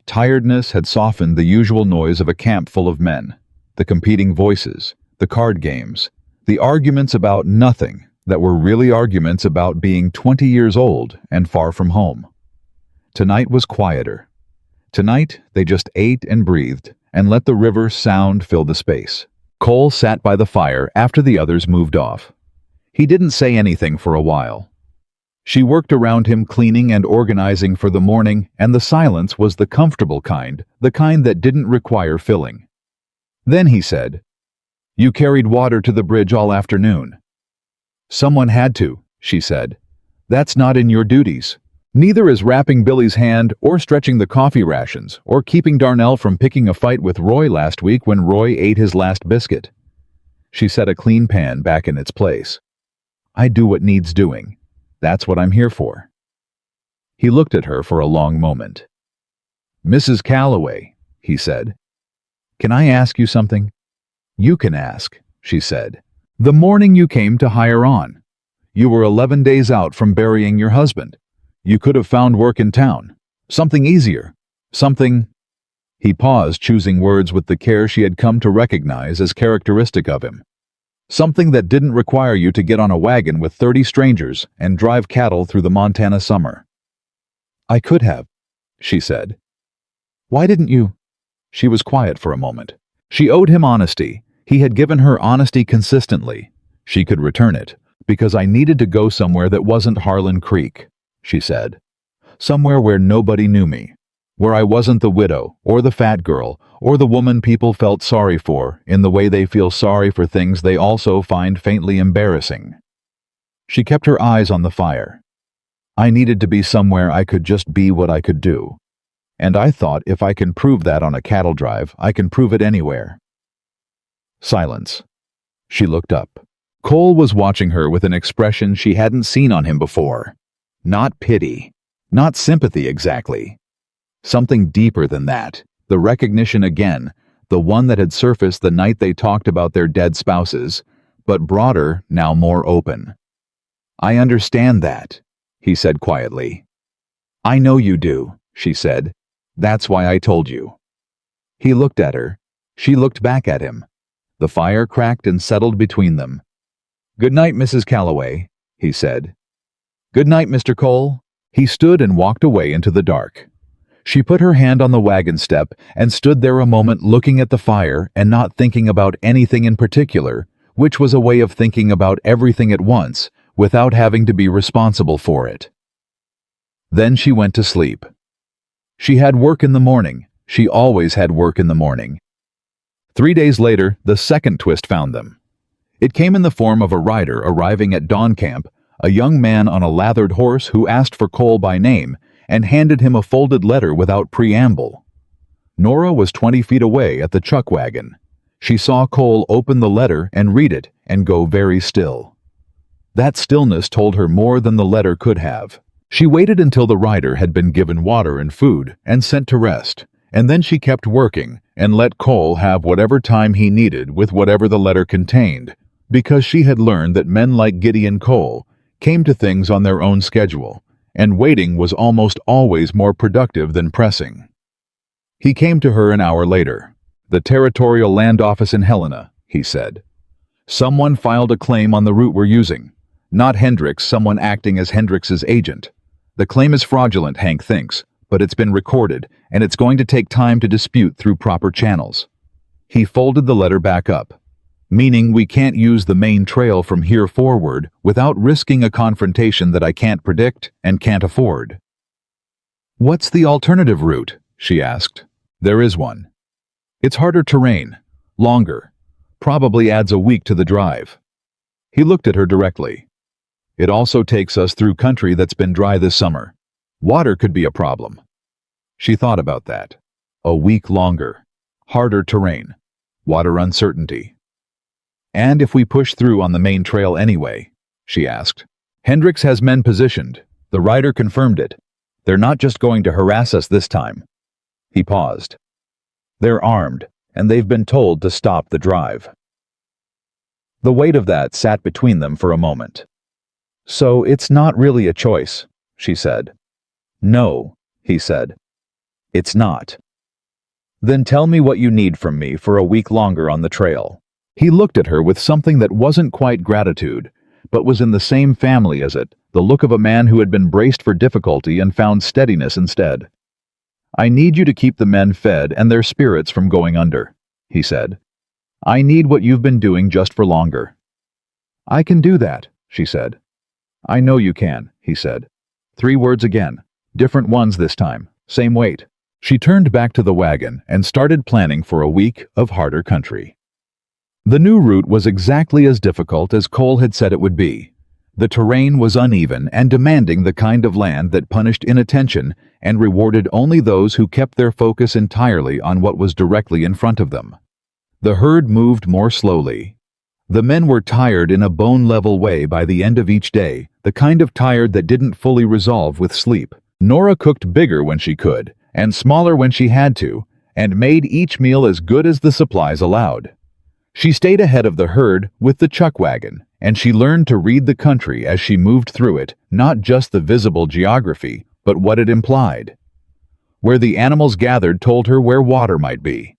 Tiredness had softened the usual noise of a camp full of men, the competing voices, the card games, the arguments about nothing that were really arguments about being 20 years old and far from home. Tonight was quieter. Tonight they just ate and breathed and let the river sound fill the space. Cole sat by the fire after the others moved off. He didn't say anything for a while. She worked around him, cleaning and organizing for the morning, and the silence was the comfortable kind, the kind that didn't require filling. Then he said, "You carried water to the bridge all afternoon." "Someone had to," she said. "That's not in your duties. Neither is wrapping Billy's hand or stretching the coffee rations or keeping Darnell from picking a fight with Roy last week when Roy ate his last biscuit." She set a clean pan back in its place. "I do what needs doing. That's what I'm here for." He looked at her for a long moment. "Mrs. Calloway," he said, "can I ask you something?" "You can ask," she said. "The morning you came to hire on, you were 11 days out from burying your husband. You could have found work in town. Something easier. Something—" He paused, choosing words with the care she had come to recognize as characteristic of him. "Something that didn't require you to get on a wagon with 30 strangers and drive cattle through the Montana summer." "I could have," she said. "Why didn't you?" She was quiet for a moment. She owed him honesty. He had given her honesty consistently. She could return it, "because I needed to go somewhere that wasn't Harlan Creek," she said. "Somewhere where nobody knew me, where I wasn't the widow or the fat girl or the woman people felt sorry for in the way they feel sorry for things they also find faintly embarrassing." She kept her eyes on the fire. "I needed to be somewhere I could just be what I could do. And I thought if I can prove that on a cattle drive, I can prove it anywhere." Silence. She looked up. Cole was watching her with an expression she hadn't seen on him before. Not pity. Not sympathy exactly. Something deeper than that. The recognition again, the one that had surfaced the night they talked about their dead spouses, but broader, now more open. "I understand that," he said quietly. "I know you do," she said. "That's why I told you." He looked at her. She looked back at him. The fire cracked and settled between them. "Good night, Mrs. Calloway," he said. "Good night, Mr. Cole." He stood and walked away into the dark. She put her hand on the wagon step and stood there a moment looking at the fire and not thinking about anything in particular, which was a way of thinking about everything at once without having to be responsible for it. Then she went to sleep. She had work in the morning. She always had work in the morning. 3 days later, the second twist found them. It came in the form of a rider arriving at dawn camp, a young man on a lathered horse who asked for Cole by name and handed him a folded letter without preamble. Nora was 20 feet away at the chuck wagon. She saw Cole open the letter and read it and go very still. That stillness told her more than the letter could have. She waited until the rider had been given water and food and sent to rest, and then she kept working and let Cole have whatever time he needed with whatever the letter contained, because she had learned that men like Gideon Cole came to things on their own schedule, and waiting was almost always more productive than pressing. He came to her an hour later. "The Territorial Land Office in Helena," he said. "Someone filed a claim on the route we're using. Not Hendricks, someone acting as Hendricks's agent. The claim is fraudulent, Hank thinks, but it's been recorded, and it's going to take time to dispute through proper channels." He folded the letter back up. "Meaning we can't use the main trail from here forward without risking a confrontation that I can't predict and can't afford." "What's the alternative route?" she asked. "There is one. It's harder terrain, longer, probably adds a week to the drive." He looked at her directly. "It also takes us through country that's been dry this summer. Water could be a problem." She thought about that. A week longer, harder terrain, water uncertainty. "And if we push through on the main trail anyway?" she asked. "Hendricks has men positioned. The rider confirmed it. They're not just going to harass us this time." He paused. "They're armed, and they've been told to stop the drive." The weight of that sat between them for a moment. "So it's not really a choice," she said. "No," he said. "It's not." "Then tell me what you need from me for a week longer on the trail." He looked at her with something that wasn't quite gratitude, but was in the same family as it, the look of a man who had been braced for difficulty and found steadiness instead. "I need you to keep the men fed and their spirits from going under," he said. "I need what you've been doing just for longer." "I can do that," she said. "I know you can," he said. 3 words again, different ones this time, same weight. She turned back to the wagon and started planning for a week of harder country. The new route was exactly as difficult as Cole had said it would be. The terrain was uneven and demanding the kind of land that punished inattention and rewarded only those who kept their focus entirely on what was directly in front of them. The herd moved more slowly. The men were tired in a bone-level way by the end of each day, the kind of tired that didn't fully resolve with sleep. Nora cooked bigger when she could, and smaller when she had to, and made each meal as good as the supplies allowed. She stayed ahead of the herd with the chuck wagon, and she learned to read the country as she moved through it, not just the visible geography, but what it implied. Where the animals gathered told her where water might be.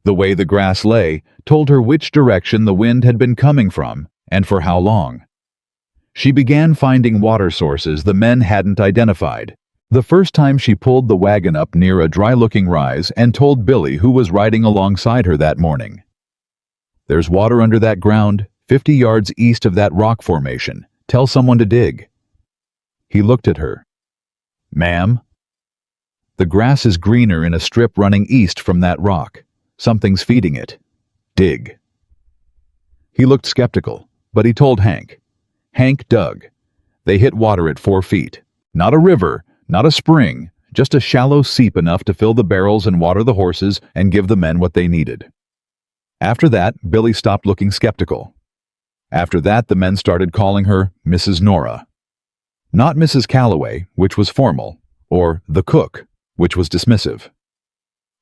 The way the grass lay told her which direction the wind had been coming from and for how long. She began finding water sources the men hadn't identified. The first time she pulled the wagon up near a dry-looking rise and told Billy, who was riding alongside her that morning, "There's water under that ground, 50 yards east of that rock formation. Tell someone to dig." He looked at her. "Ma'am?" "The grass is greener in a strip running east from that rock. Something's feeding it. Dig." He looked skeptical, but he told Hank. Hank dug. They hit water at 4 feet. Not a river, not a spring, just a shallow seep enough to fill the barrels and water the horses and give the men what they needed. After that, Billy stopped looking skeptical. After that, the men started calling her Mrs. Nora. Not Mrs. Calloway, which was formal, or the cook, which was dismissive.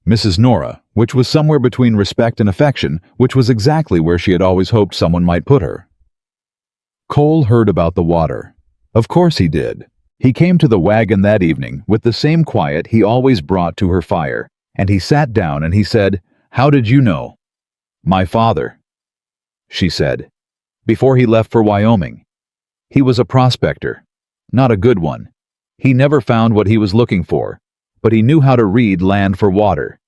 Mrs. Nora, which was somewhere between respect and affection, which was exactly where she had always hoped someone might put her. Cole heard about the water. Of course he did. He came to the wagon that evening with the same quiet he always brought to her fire, and he sat down and he said, "How did you know?" "My father," she said, "before he left for Wyoming. He was a prospector. Not a good one. He never found what he was looking for, but he knew how to read land for water.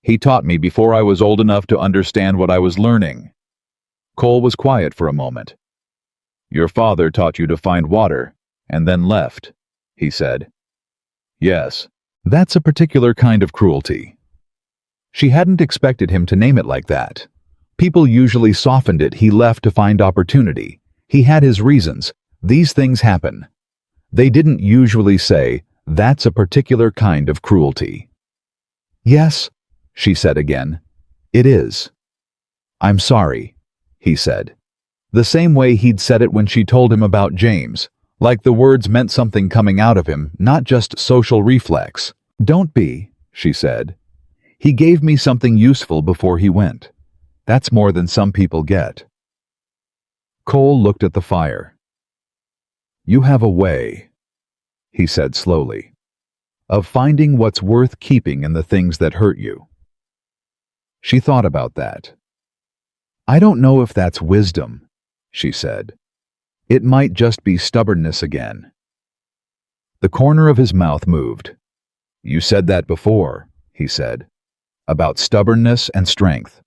He taught me before I was old enough to understand what I was learning." Cole was quiet for a moment. "Your father taught you to find water, and then left," he said. "Yes, that's a particular kind of cruelty." She hadn't expected him to name it like that. People usually softened it. He left to find opportunity. He had his reasons. These things happen. They didn't usually say, That's a particular kind of cruelty. Yes, she said again. It is. I'm sorry, he said. The same way he'd said it when she told him about James, like the words meant something coming out of him, not just social reflex. Don't be, she said. He gave me something useful before he went. That's more than some people get. Cole looked at the fire. You have a way, he said slowly, of finding what's worth keeping in the things that hurt you. She thought about that. I don't know if that's wisdom, she said. It might just be stubbornness again. The corner of his mouth moved. You said that before, he said, about stubbornness and strength.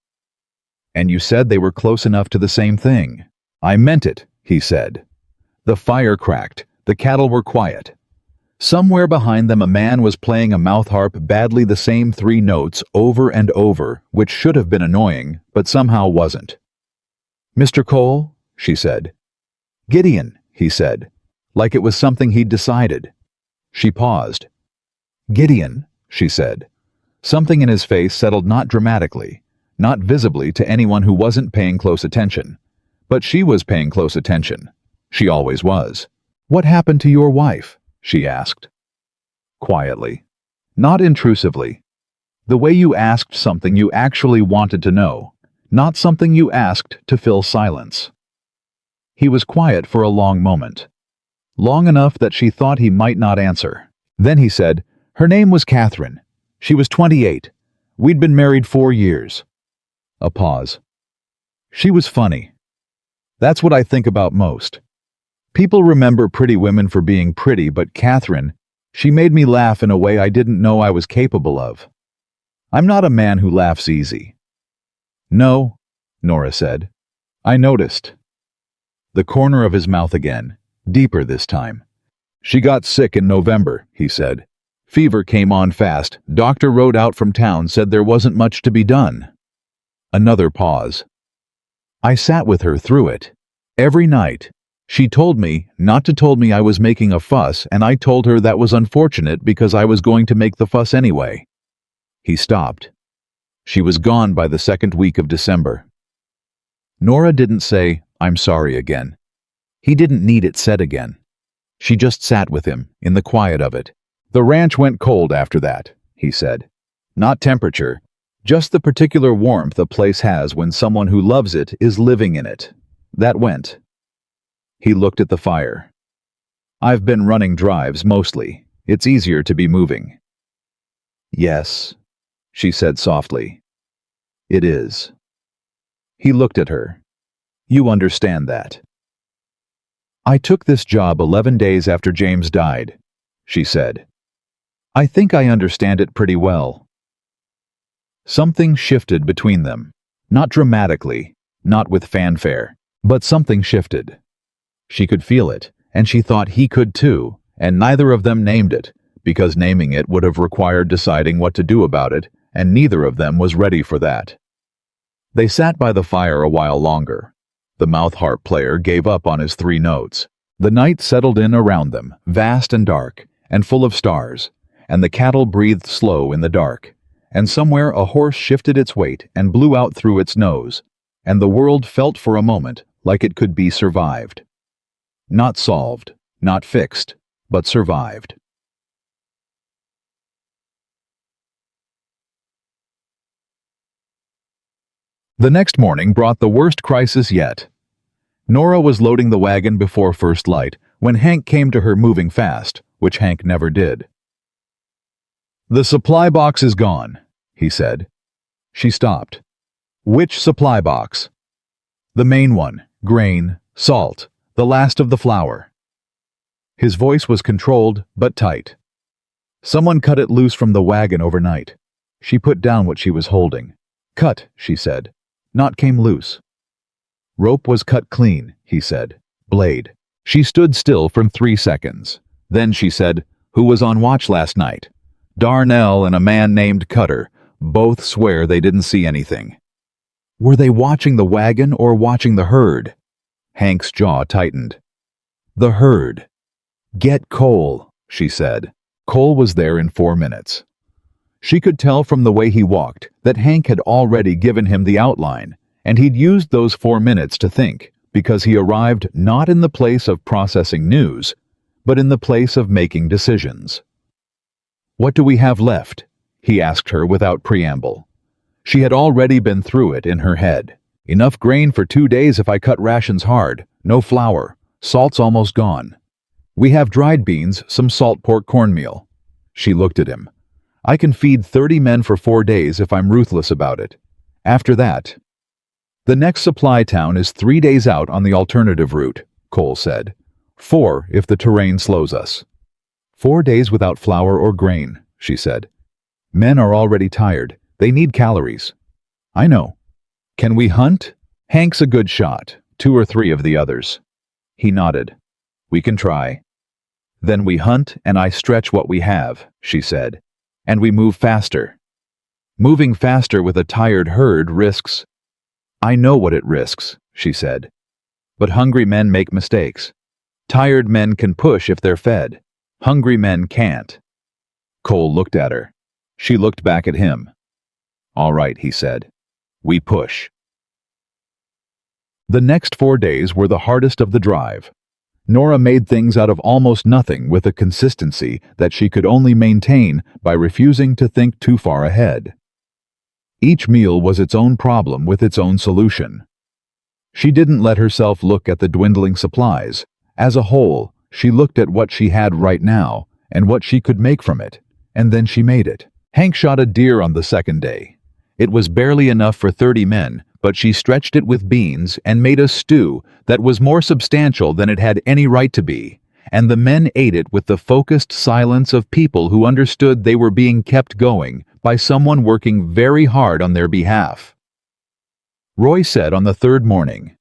And you said they were close enough to the same thing. I meant it, he said. The fire cracked. The cattle were quiet. Somewhere behind them a man was playing a mouth harp badly the same 3 notes over and over, which should have been annoying, but somehow wasn't. Mr. Cole, she said. Gideon, he said, like it was something he'd decided. She paused. Gideon, she said. Something in his face settled not dramatically, not visibly to anyone who wasn't paying close attention. But she was paying close attention. She always was. What happened to your wife? She asked. Quietly. Not intrusively. The way you asked something you actually wanted to know, not something you asked to fill silence. He was quiet for a long moment. Long enough that she thought he might not answer. Then he said, Her name was Catherine. She was 28. We'd been married 4 years. A pause. She was funny. That's what I think about most. People remember pretty women for being pretty, but Catherine, she made me laugh in a way I didn't know I was capable of. I'm not a man who laughs easy. No, Nora said. I noticed. The corner of his mouth again, deeper this time. She got sick in November, he said. Fever came on fast. Doctor rode out from town, said there wasn't much to be done. Another pause. I sat with her through it. Every night. She told me not to told me I was making a fuss, and I told her that was unfortunate because I was going to make the fuss anyway. He stopped. She was gone by the 2nd week of December. Nora didn't say, I'm sorry again. He didn't need it said again. She just sat with him, in the quiet of it. The ranch went cold after that, he said. Not temperature, just the particular warmth a place has when someone who loves it is living in it. That went. He looked at the fire. I've been running drives mostly. It's easier to be moving. Yes, she said softly. It is. He looked at her. You understand that. I took this job 11 days after James died, she said. I think I understand it pretty well. Something shifted between them. Not dramatically, not with fanfare, but something shifted. She could feel it, and she thought he could too, and neither of them named it, because naming it would have required deciding what to do about it, and neither of them was ready for that. They sat by the fire a while longer. The mouth harp player gave up on his 3 notes. The night settled in around them, vast and dark, and full of stars, and the cattle breathed slow in the dark, and somewhere a horse shifted its weight and blew out through its nose, and the world felt for a moment like it could be survived. Not solved, not fixed, but survived. The next morning brought the worst crisis yet. Nora was loading the wagon before first light when Hank came to her moving fast, which Hank never did. The supply box is gone, he said. She stopped. Which supply box? The main one, grain, salt, the last of the flour. His voice was controlled but tight. Someone cut it loose from the wagon overnight. She put down what she was holding. Cut, she said. Knot came loose. Rope was cut clean, he said. Blade. She stood still for 3 seconds. Then she said, Who was on watch last night? Darnell and a man named Cutter. Both swear they didn't see anything. Were they watching the wagon or watching the herd? Hank's jaw tightened. The herd. Get Cole, she said. Cole was there in 4 minutes. She could tell from the way he walked that Hank had already given him the outline, and he'd used those 4 minutes to think, because he arrived not in the place of processing news, but in the place of making decisions. "What do we have left?" he asked her without preamble. She had already been through it in her head. "Enough grain for 2 days if I cut rations hard. No flour. Salt's almost gone. We have dried beans, some salt pork cornmeal." She looked at him. "I can feed 30 men for 4 days if I'm ruthless about it. After that—" "The next supply town is 3 days out on the alternative route," Cole said. 4 if the terrain slows us." 4 days without flour or grain," she said. "Men are already tired. They need calories." "I know." "Can we hunt?" "Hank's a good shot. 2 or 3 of the others." He nodded. "We can try." "Then we hunt and I stretch what we have," she said. "And we move faster." "Moving faster with a tired herd risks—" "I know what it risks," she said. "But hungry men make mistakes. Tired men can push if they're fed. Hungry men can't." Cole looked at her. She looked back at him. "All right," he said. "We push." The next 4 days were the hardest of the drive. Nora made things out of almost nothing with a consistency that she could only maintain by refusing to think too far ahead. Each meal was its own problem with its own solution. She didn't let herself look at the dwindling supplies. As a whole, she looked at what she had right now and what she could make from it, and then she made it. Hank shot a deer on the second day. It was barely enough for 30 men, but she stretched it with beans and made a stew that was more substantial than it had any right to be, and the men ate it with the focused silence of people who understood they were being kept going by someone working very hard on their behalf. Roy said on the 3rd morning,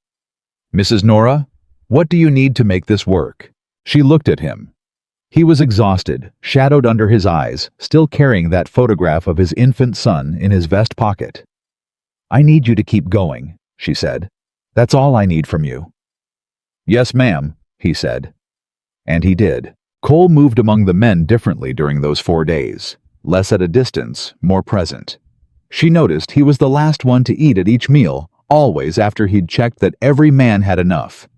"Mrs. Nora, what do you need to make this work?" She looked at him. He was exhausted, shadowed under his eyes, still carrying that photograph of his infant son in his vest pocket. "I need you to keep going," she said. "That's all I need from you." "Yes, ma'am," he said. And he did. Cole moved among the men differently during those 4 days, less at a distance, more present. She noticed he was the last one to eat at each meal, always after he'd checked that every man had enough.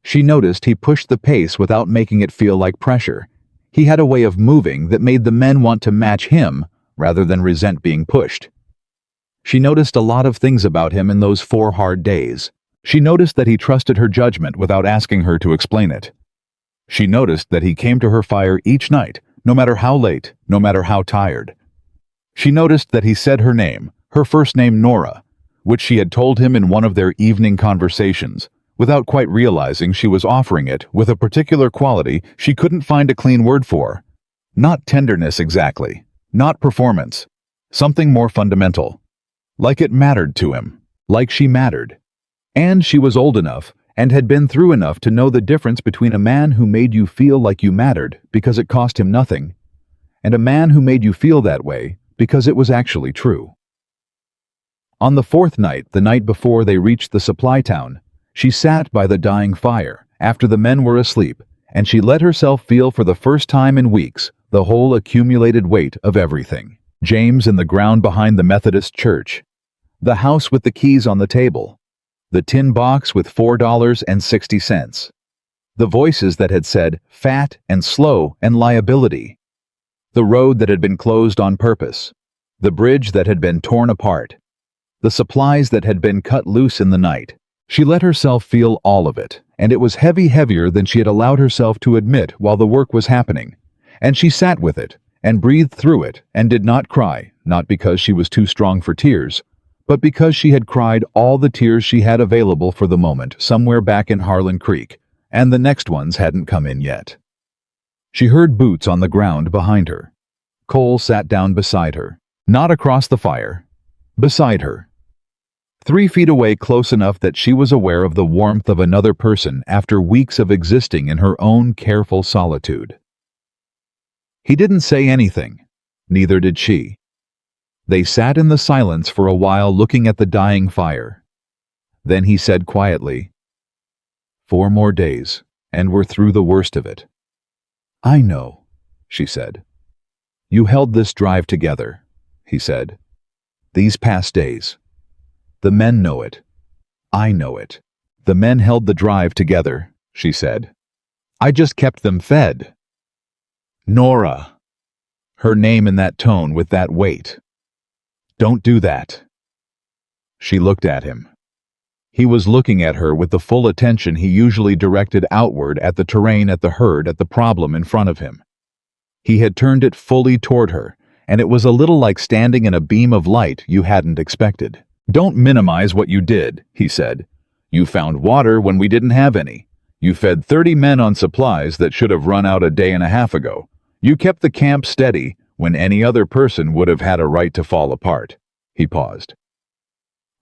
She noticed he pushed the pace without making it feel like pressure. He had a way of moving that made the men want to match him rather than resent being pushed. She noticed a lot of things about him in those 4 hard days. She noticed that he trusted her judgment without asking her to explain it. She noticed that he came to her fire each night, no matter how late, no matter how tired. She noticed that he said her name, her first name Nora, which she had told him in one of their evening conversations, without quite realizing she was offering it with a particular quality she couldn't find a clean word for. Not tenderness exactly, not performance, something more fundamental. Like it mattered to him, like she mattered. And she was old enough and had been through enough to know the difference between a man who made you feel like you mattered because it cost him nothing, and a man who made you feel that way because it was actually true. On the 4th night, the night before they reached the supply town, she sat by the dying fire after the men were asleep, and she let herself feel for the first time in weeks the whole accumulated weight of everything. James in the ground behind the Methodist church, the house with the keys on the table, the tin box with $4.60, the voices that had said fat and slow and liability, the road that had been closed on purpose, the bridge that had been torn apart, the supplies that had been cut loose in the night. She let herself feel all of it, and it was heavier than she had allowed herself to admit while the work was happening. And she sat with it, and breathed through it, and did not cry, not because she was too strong for tears, but because she had cried all the tears she had available for the moment somewhere back in Harlan Creek, and the next ones hadn't come in yet. She heard boots on the ground behind her. Cole sat down beside her, not across the fire, beside her. 3 feet away, close enough that she was aware of the warmth of another person after weeks of existing in her own careful solitude. He didn't say anything, neither did she. They sat in the silence for a while looking at the dying fire. Then he said quietly, 4 more days, and we're through the worst of it. "I know," she said. You held this drive together, he said. These past days. The men know it. I know it. The men held the drive together, she said. I just kept them fed. Nora. Her name in that tone with that weight. Don't do that. She looked at him. He was looking at her with the full attention he usually directed outward at the terrain, at the herd, at the problem in front of him. He had turned it fully toward her, and it was a little like standing in a beam of light you hadn't expected. Don't minimize what you did, he said. You found water when we didn't have any. You fed 30 men on supplies that should have run out a day and a half ago. You kept the camp steady when any other person would have had a right to fall apart. He paused.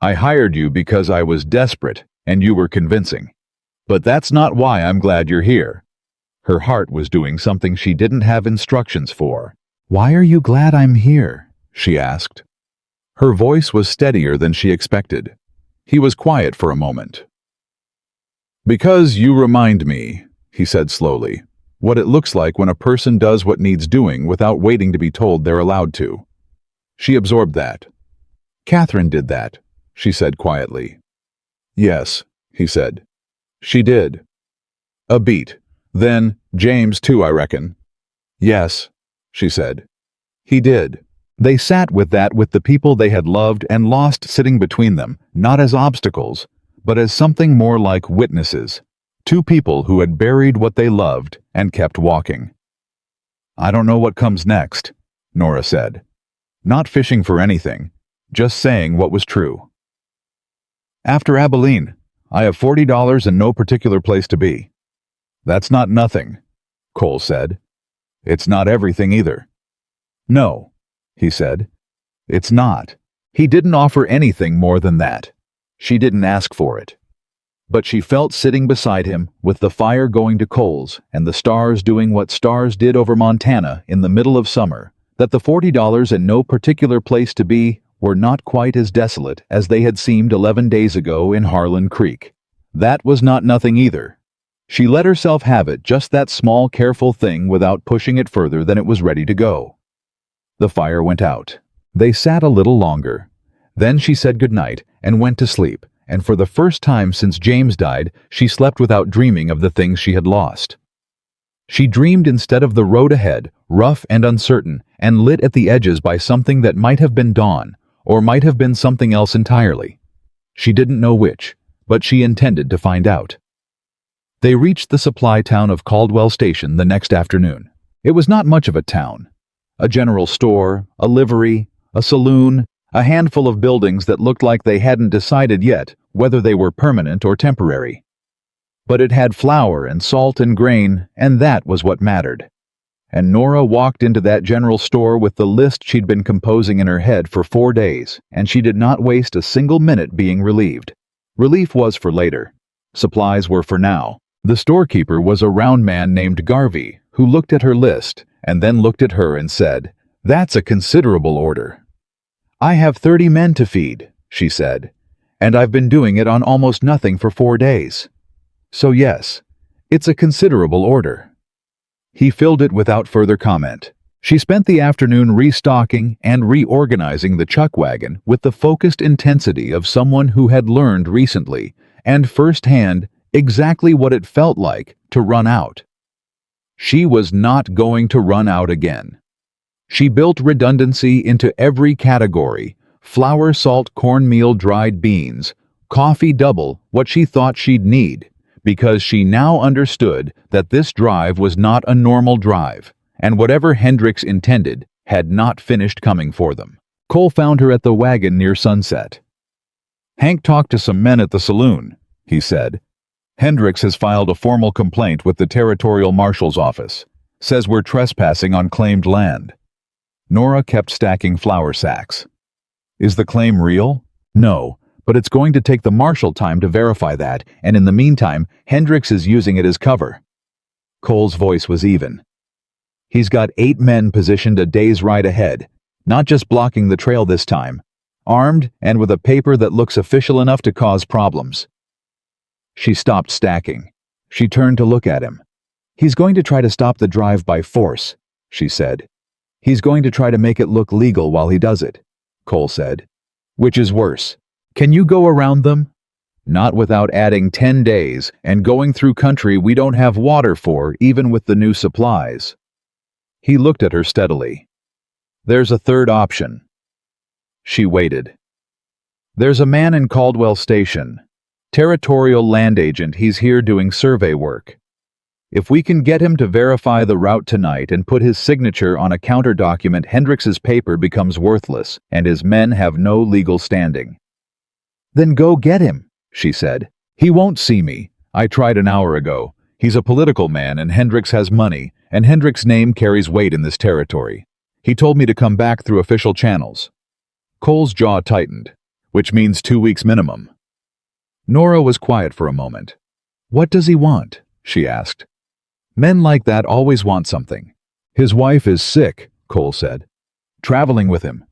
I hired you because I was desperate, and you were convincing. But that's not why I'm glad you're here. Her heart was doing something she didn't have instructions for. Why are you glad I'm here? She asked. Her voice was steadier than she expected. He was quiet for a moment. Because you remind me, he said slowly, what it looks like when a person does what needs doing without waiting to be told they're allowed to. She absorbed that. Catherine did that, she said quietly. Yes, he said. She did. A beat. Then, James too, I reckon. Yes, she said. He did. They sat with that, with the people they had loved and lost sitting between them, not as obstacles, but as something more like witnesses. Two people who had buried what they loved and kept walking. I don't know what comes next, Nora said. Not fishing for anything, just saying what was true. After Abilene, I have $40 and no particular place to be. That's not nothing, Cole said. It's not everything either. No, he said. It's not. He didn't offer anything more than that. She didn't ask for it. But she felt sitting beside him, with the fire going to coals and the stars doing what stars did over Montana in the middle of summer, that the $40 and no particular place to be were not quite as desolate as they had seemed 11 days ago in Harlan Creek. That was not nothing either. She let herself have it, just that small, careful thing, without pushing it further than it was ready to go. The fire went out. They sat a little longer. Then she said goodnight and went to sleep, and for the first time since James died, she slept without dreaming of the things she had lost. She dreamed instead of the road ahead, rough and uncertain, and lit at the edges by something that might have been dawn, or might have been something else entirely. She didn't know which, but she intended to find out. They reached the supply town of Caldwell Station the next afternoon. It was not much of a town. A general store, a livery, a saloon, a handful of buildings that looked like they hadn't decided yet whether they were permanent or temporary. But it had flour and salt and grain, and that was what mattered. And Nora walked into that general store with the list she'd been composing in her head for 4 days, and she did not waste a single minute being relieved. Relief was for later. Supplies were for now. The storekeeper was a round man named Garvey, who looked at her list and then looked at her and said, "That's a considerable order." "I have 30 men to feed," she said, "and I've been doing it on almost nothing for 4 days. So yes, it's a considerable order." He filled it without further comment. She spent the afternoon restocking and reorganizing the chuck wagon with the focused intensity of someone who had learned recently and firsthand exactly what it felt like to run out. She was not going to run out again. She built redundancy into every category: flour, salt, cornmeal, dried beans, coffee, double what she thought she'd need, because she now understood that this drive was not a normal drive, and whatever Hendricks intended had not finished coming for them. Cole found her at the wagon near sunset. "Hank talked to some men at the saloon," he said. "Hendricks has filed a formal complaint with the Territorial Marshal's office. Says we're trespassing on claimed land." Nora kept stacking flour sacks. "Is the claim real?" "No, but it's going to take the marshal time to verify that, and in the meantime, Hendricks is using it as cover." Cole's voice was even. "He's got 8 men positioned a day's ride ahead, not just blocking the trail this time, armed and with a paper that looks official enough to cause problems." She stopped stacking. She turned to look at him. "He's going to try to stop the drive by force," she said. He's going to try to make it look legal while he does it, Cole said. Which is worse? Can you go around them? Not without adding 10 days and going through country we don't have water for, even with the new supplies. He looked at her steadily. There's a third option. She waited. There's a man in Caldwell Station. Territorial land agent, he's here doing survey work. If we can get him to verify the route tonight and put his signature on a counter document, Hendrix's paper becomes worthless and his men have no legal standing. Then go get him, she said. He won't see me. I tried an hour ago. He's a political man and Hendrix has money, and Hendrix's name carries weight in this territory. He told me to come back through official channels. Cole's jaw tightened, which means 2 weeks minimum. Nora was quiet for a moment. What does he want? She asked. Men like that always want something. His wife is sick, Cole said. Traveling with him.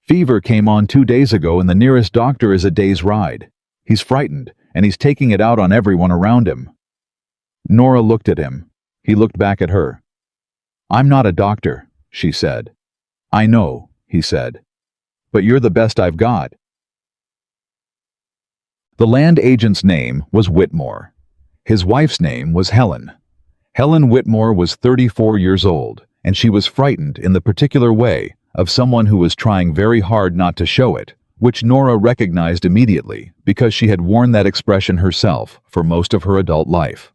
Fever came on 2 days ago and the nearest doctor is a day's ride. He's frightened, and he's taking it out on everyone around him. Nora looked at him. He looked back at her. I'm not a doctor, she said. I know, he said. But you're the best I've got. The land agent's name was Whitmore. His wife's name was Helen. Helen Whitmore was 34 years old, and she was frightened in the particular way of someone who was trying very hard not to show it, which Nora recognized immediately because she had worn that expression herself for most of her adult life.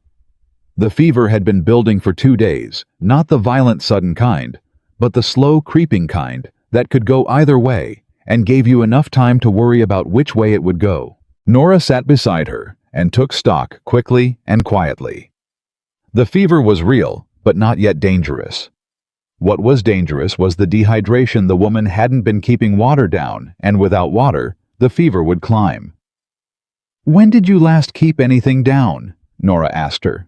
The fever had been building for 2 days, not the violent sudden kind, but the slow creeping kind that could go either way and gave you enough time to worry about which way it would go. Nora sat beside her and took stock quickly and quietly. The fever was real, but not yet dangerous. What was dangerous was the dehydration. The woman hadn't been keeping water down, and without water, the fever would climb. When did you last keep anything down? Nora asked her.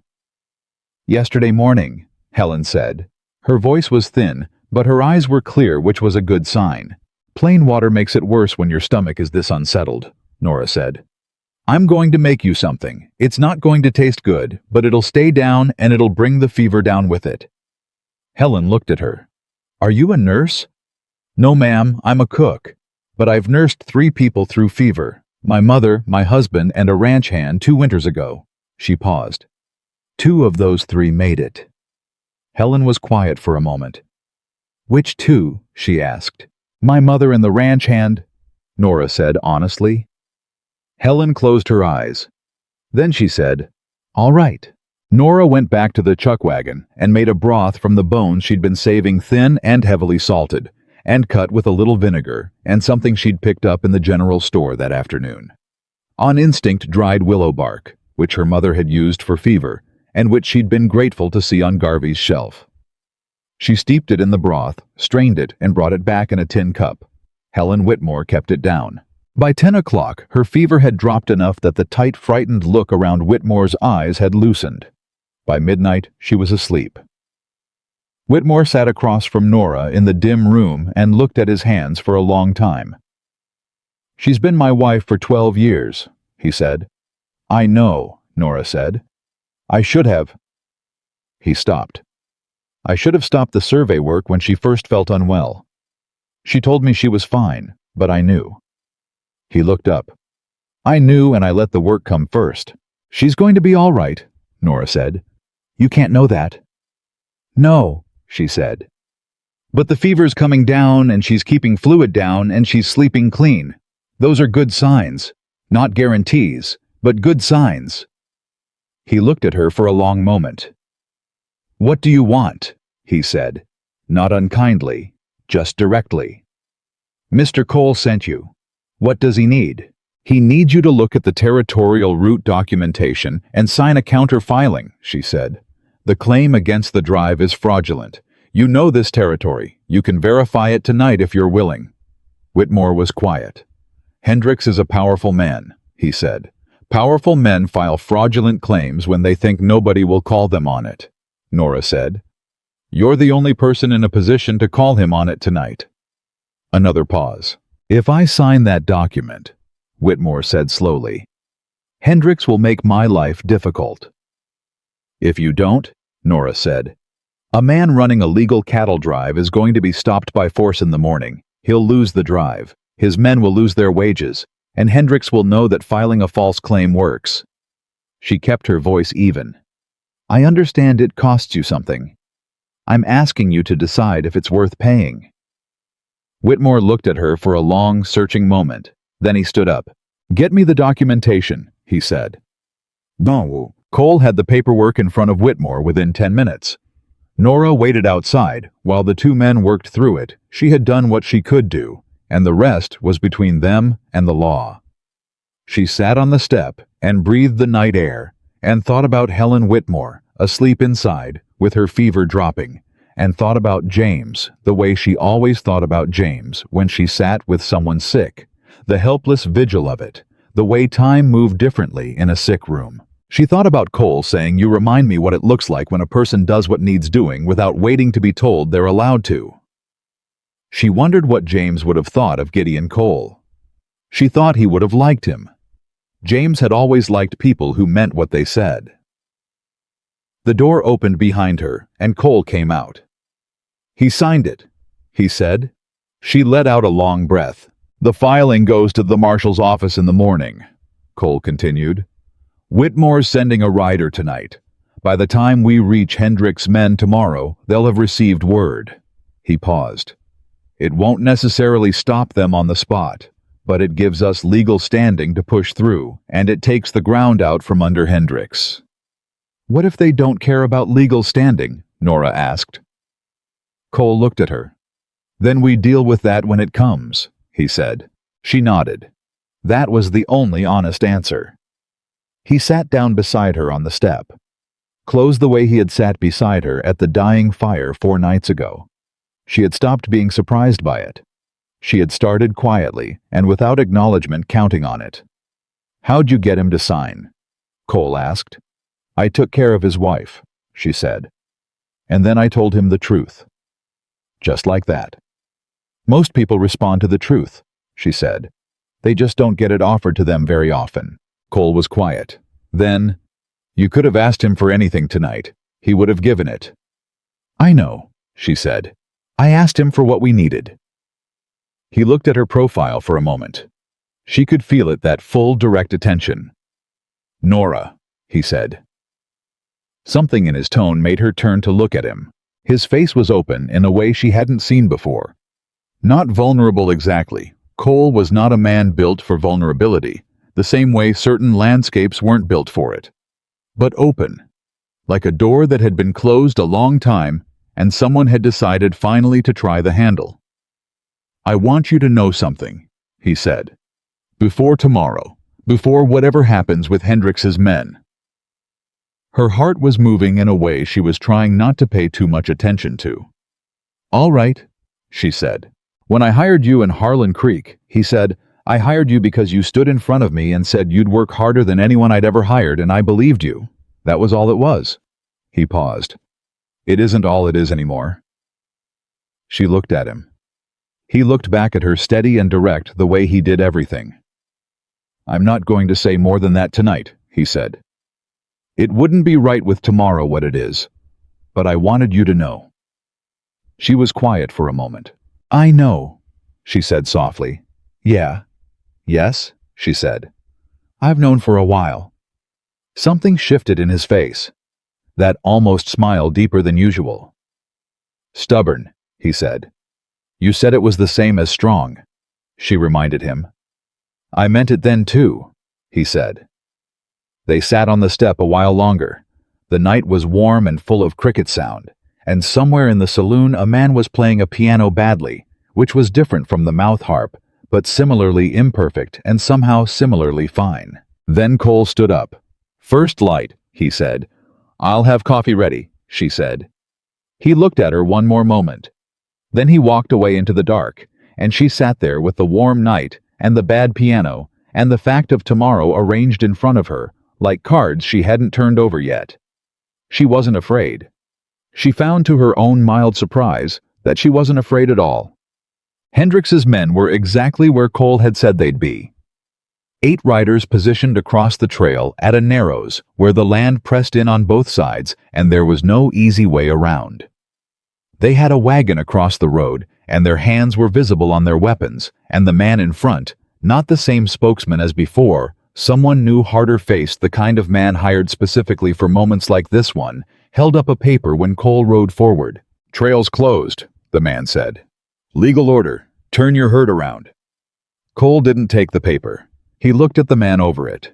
Yesterday morning, Helen said. Her voice was thin, but her eyes were clear, which was a good sign. Plain water makes it worse when your stomach is this unsettled, Nora said. I'm going to make you something. It's not going to taste good, but it'll stay down and it'll bring the fever down with it. Helen looked at her. Are you a nurse? No, ma'am, I'm a cook. But I've nursed 3 people through fever. My mother, my husband, and a ranch hand 2 winters ago. She paused. 2 of those 3 made it. Helen was quiet for a moment. Which 2? She asked. My mother and the ranch hand, Nora said honestly. Helen closed her eyes. Then she said, All right. Nora went back to the chuck wagon and made a broth from the bones she'd been saving, thin and heavily salted, and cut with a little vinegar and something she'd picked up in the general store that afternoon. On instinct, dried willow bark, which her mother had used for fever, and which she'd been grateful to see on Garvey's shelf. She steeped it in the broth, strained it, and brought it back in a tin cup. Helen Whitmore kept it down. By 10 o'clock, her fever had dropped enough that the tight, frightened look around Whitmore's eyes had loosened. By midnight, she was asleep. Whitmore sat across from Nora in the dim room and looked at his hands for a long time. She's been my wife for 12 years, he said. I know, Nora said. I should have. He stopped. I should have stopped the survey work when she first felt unwell. She told me she was fine, but I knew. He looked up. I knew, and I let the work come first. She's going to be all right, Nora said. You can't know that. No, she said. But the fever's coming down, and she's keeping fluid down, and she's sleeping clean. Those are good signs. Not guarantees, but good signs. He looked at her for a long moment. What do you want? He said. Not unkindly, just directly. Mr. Cole sent you. What does he need? He needs you to look at the territorial route documentation and sign a counter-filing, she said. The claim against the drive is fraudulent. You know this territory. You can verify it tonight if you're willing. Whitmore was quiet. Hendrix is a powerful man, he said. Powerful men file fraudulent claims when they think nobody will call them on it, Nora said. You're the only person in a position to call him on it tonight. Another pause. If I sign that document, Whitmore said slowly, Hendrix will make my life difficult. If you don't, Nora said, A man running a legal cattle drive is going to be stopped by force in the morning. He'll lose the drive. His men will lose their wages, and Hendricks will know that filing a false claim works. She kept her voice even. I understand it costs you something. I'm asking you to decide if it's worth paying. Whitmore looked at her for a long, searching moment. Then he stood up. Get me the documentation, he said. No. Cole had the paperwork in front of Whitmore within 10 minutes. Nora waited outside while the two men worked through it. She had done what she could do, and the rest was between them and the law. She sat on the step and breathed the night air and thought about Helen Whitmore, asleep inside, with her fever dropping, and thought about James the way she always thought about James when she sat with someone sick, the helpless vigil of it, the way time moved differently in a sick room. She thought about Cole saying, "You remind me what it looks like when a person does what needs doing without waiting to be told they're allowed to." She wondered what James would have thought of Gideon Cole. She thought he would have liked him. James had always liked people who meant what they said. The door opened behind her, and Cole came out. "He signed it," he said. She let out a long breath. "The filing goes to the marshal's office in the morning," Cole continued. "Whitmore's sending a rider tonight. By the time we reach Hendricks' men tomorrow, they'll have received word." He paused. "It won't necessarily stop them on the spot, but it gives us legal standing to push through, and it takes the ground out from under Hendricks." "What if they don't care about legal standing?" Nora asked. Cole looked at her. "Then we deal with that when it comes," he said. She nodded. That was the only honest answer. He sat down beside her on the step, closed the way he had sat beside her at the dying fire 4 nights ago. She had stopped being surprised by it. She had started quietly and without acknowledgement, counting on it. "How'd you get him to sign?" Cole asked. "I took care of his wife," she said. "And then I told him the truth." Just like that. "Most people respond to the truth," she said. "They just don't get it offered to them very often." Cole was quiet. Then, "You could have asked him for anything tonight. He would have given it." "I know," she said. "I asked him for what we needed." He looked at her profile for a moment. She could feel it, that full, direct attention. "Nora," he said. Something in his tone made her turn to look at him. His face was open in a way she hadn't seen before. Not vulnerable exactly. Cole was not a man built for vulnerability, the same way certain landscapes weren't built for it. But open, like a door that had been closed a long time and someone had decided finally to try the handle. "I want you to know something," he said. "Before tomorrow, before whatever happens with Hendricks' men." Her heart was moving in a way she was trying not to pay too much attention to. "All right," she said. "When I hired you in Harlan Creek," he said, "I hired you because you stood in front of me and said you'd work harder than anyone I'd ever hired, and I believed you. That was all it was." He paused. "It isn't all it is anymore." She looked at him. He looked back at her, steady and direct, the way he did everything. "I'm not going to say more than that tonight," he said. "It wouldn't be right with tomorrow what it is, but I wanted you to know." She was quiet for a moment. "I know," she said softly. "Yeah. Yes," she said. "I've known for a while." Something shifted in his face, that almost smile deeper than usual. "Stubborn," he said. "You said it was the same as strong," she reminded him. "I meant it then too," he said. They sat on the step a while longer. The night was warm and full of cricket sound, and somewhere in the saloon a man was playing a piano badly, which was different from the mouth harp, but similarly imperfect and somehow similarly fine. Then Cole stood up. "First light," he said. "I'll have coffee ready," she said. He looked at her one more moment. Then he walked away into the dark, and she sat there with the warm night and the bad piano and the fact of tomorrow arranged in front of her, like cards she hadn't turned over yet. She wasn't afraid. She found to her own mild surprise that she wasn't afraid at all. Hendricks' men were exactly where Cole had said they'd be. 8 riders positioned across the trail at a narrows where the land pressed in on both sides and there was no easy way around. They had a wagon across the road, and their hands were visible on their weapons, and the man in front, not the same spokesman as before, someone new, harder-faced, the kind of man hired specifically for moments like this one, held up a paper when Cole rode forward. "Trail's closed," the man said. "Legal order. Turn your herd around." Cole didn't take the paper. He looked at the man over it.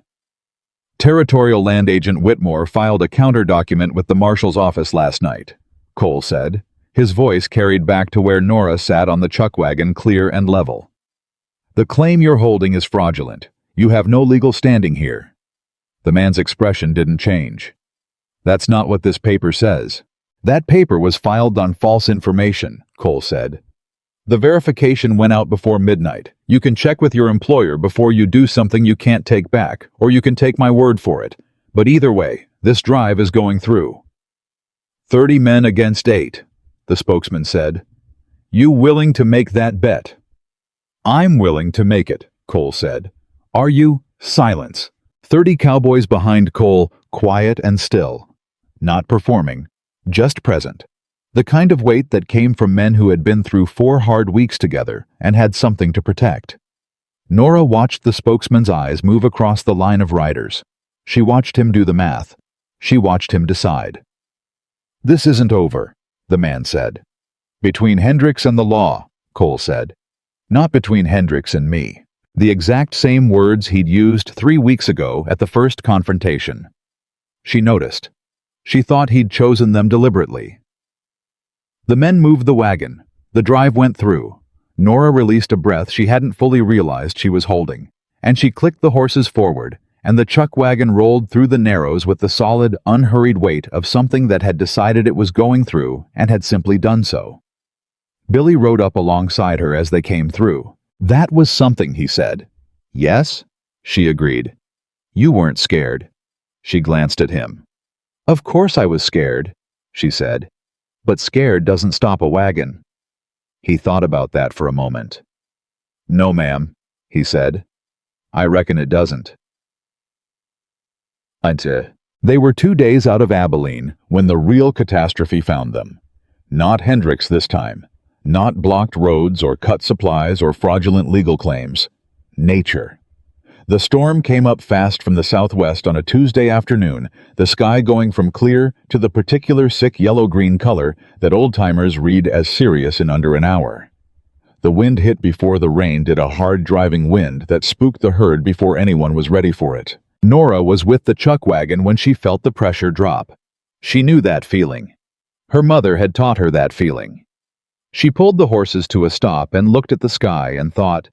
"Territorial Land Agent Whitmore filed a counter-document with the marshal's office last night," Cole said. His voice carried back to where Nora sat on the chuck wagon, clear and level. "The claim you're holding is fraudulent. You have no legal standing here." The man's expression didn't change. "That's not what this paper says." "That paper was filed on false information," Cole said. "The verification went out before midnight. You can check with your employer before you do something you can't take back, or you can take my word for it. But either way, this drive is going through." 30 men against 8, the spokesman said. "You willing to make that bet?" "I'm willing to make it," Cole said. "Are you?" Silence. 30 cowboys behind Cole, quiet and still. Not performing, just present. The kind of weight that came from men who had been through 4 hard weeks together and had something to protect. Nora watched the spokesman's eyes move across the line of riders. She watched him do the math. She watched him decide. "This isn't over," the man said. "Between Hendricks and the law," Cole said. "Not between Hendricks and me." The exact same words he'd used 3 weeks ago at the first confrontation. She noticed. She thought he'd chosen them deliberately. The men moved the wagon. The drive went through. Nora released a breath she hadn't fully realized she was holding, and she clicked the horses forward, and the chuck wagon rolled through the narrows with the solid, unhurried weight of something that had decided it was going through and had simply done so. Billy rode up alongside her as they came through. "That was something," he said. "Yes?" she agreed. "You weren't scared." She glanced at him. "Of course I was scared," she said. "But scared doesn't stop a wagon." He thought about that for a moment. "No, ma'am," he said. "I reckon it doesn't." They were 2 days out of Abilene when the real catastrophe found them. Not Hendricks this time. Not blocked roads or cut supplies or fraudulent legal claims. Nature. The storm came up fast from the southwest on a Tuesday afternoon, the sky going from clear to the particular sick yellow-green color that old-timers read as serious in under an hour. The wind hit before the rain did, a hard-driving wind that spooked the herd before anyone was ready for it. Nora was with the chuck wagon when she felt the pressure drop. She knew that feeling. Her mother had taught her that feeling. She pulled the horses to a stop and looked at the sky and thought,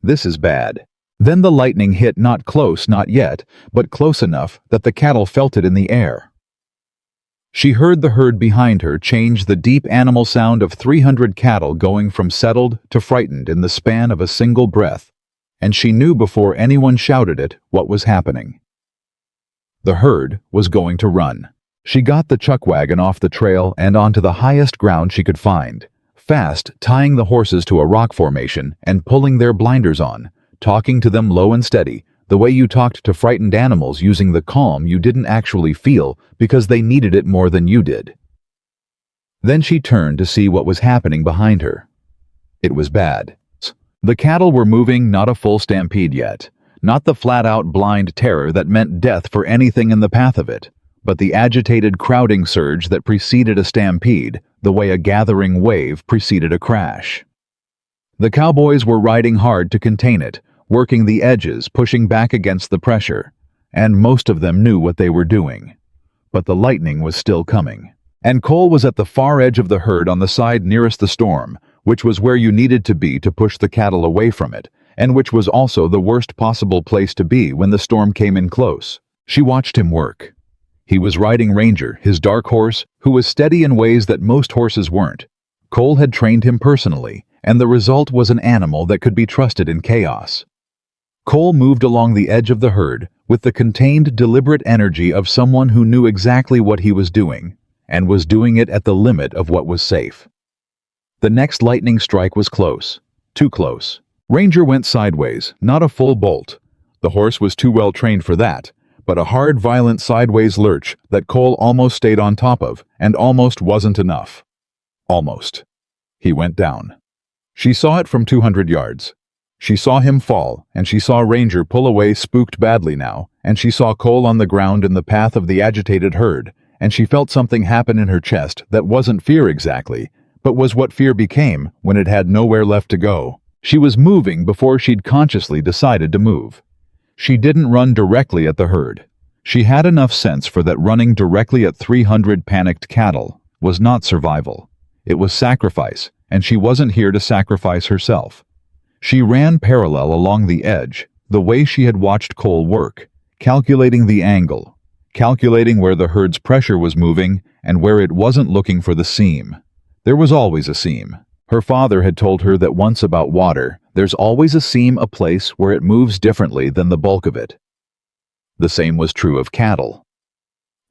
"This is bad." Then the lightning hit, not close, not yet, but close enough that the cattle felt it in the air. She heard the herd behind her change, the deep animal sound of 300 cattle going from settled to frightened in the span of a single breath, and she knew before anyone shouted it what was happening. The herd was going to run. She got the chuck wagon off the trail and onto the highest ground she could find, fast tying the horses to a rock formation and pulling their blinders on, talking to them low and steady, the way you talked to frightened animals, using the calm you didn't actually feel because they needed it more than you did. Then she turned to see what was happening behind her. It was bad. The cattle were moving, not a full stampede yet, not the flat-out blind terror that meant death for anything in the path of it, but the agitated crowding surge that preceded a stampede, the way a gathering wave preceded a crash. The cowboys were riding hard to contain it, working the edges, pushing back against the pressure, and most of them knew what they were doing. But the lightning was still coming. And Cole was at the far edge of the herd on the side nearest the storm, which was where you needed to be to push the cattle away from it, and which was also the worst possible place to be when the storm came in close. She watched him work. He was riding Ranger, his dark horse, who was steady in ways that most horses weren't. Cole had trained him personally, and the result was an animal that could be trusted in chaos. Cole moved along the edge of the herd with the contained, deliberate energy of someone who knew exactly what he was doing, and was doing it at the limit of what was safe. The next lightning strike was close, too close. Ranger went sideways, not a full bolt. The horse was too well trained for that, but a hard, violent sideways lurch that Cole almost stayed on top of, and almost wasn't enough. Almost. He went down. She saw it from 200 yards. She saw him fall, and she saw Ranger pull away spooked badly now, and she saw Cole on the ground in the path of the agitated herd, and she felt something happen in her chest that wasn't fear exactly, but was what fear became when it had nowhere left to go. She was moving before she'd consciously decided to move. She didn't run directly at the herd. She had enough sense for that running directly at 300 panicked cattle was not survival. It was sacrifice, and she wasn't here to sacrifice herself. She ran parallel along the edge, the way she had watched Cole work, calculating the angle, calculating where the herd's pressure was moving and where it wasn't looking for the seam. There was always a seam. Her father had told her that once about water, there's always a seam, a place where it moves differently than the bulk of it. The same was true of cattle.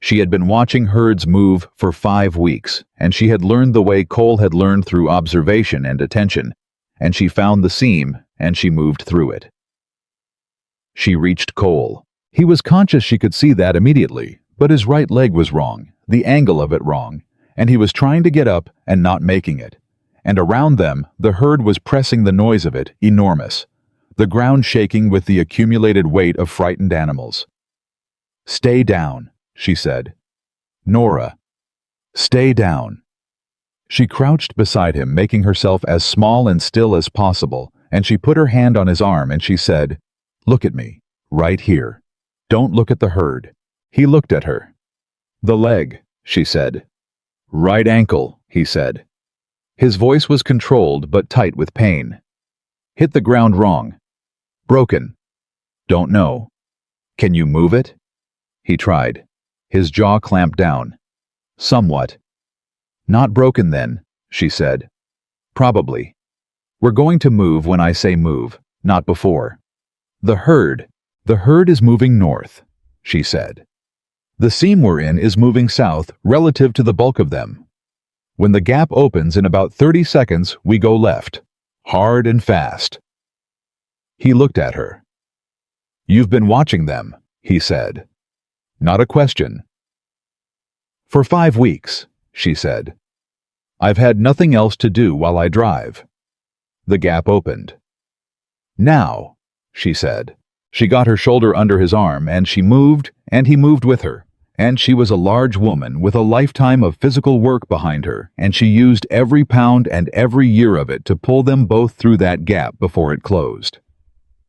She had been watching herds move for 5 weeks, and she had learned the way Cole had learned through observation and attention, and she found the seam, and she moved through it. She reached Cole. He was conscious she could see that immediately, but his right leg was wrong, the angle of it wrong, and he was trying to get up and not making it. And around them, the herd was pressing the noise of it, enormous, the ground shaking with the accumulated weight of frightened animals. "Stay down," she said. "Nora, stay down." She crouched beside him, making herself as small and still as possible, and she put her hand on his arm and she said, "Look at me, right here. Don't look at the herd." He looked at her. "The leg," she said. "Right ankle," he said. His voice was controlled but tight with pain. "Hit the ground wrong. Broken. Don't know. Can you move it?" He tried. His jaw clamped down. "Somewhat." "Not broken then," she said. "Probably. We're going to move when I say move, not before." The herd is moving north," she said. "The seam we're in is moving south relative to the bulk of them. When the gap opens in about 30 seconds, we go left, hard and fast." He looked at her. "You've been watching them," he said. Not a question. "For 5 weeks," she said. "I've had nothing else to do while I drive." The gap opened. "Now," she said. She got her shoulder under his arm, and she moved, and he moved with her. And she was a large woman with a lifetime of physical work behind her, and she used every pound and every year of it to pull them both through that gap before it closed.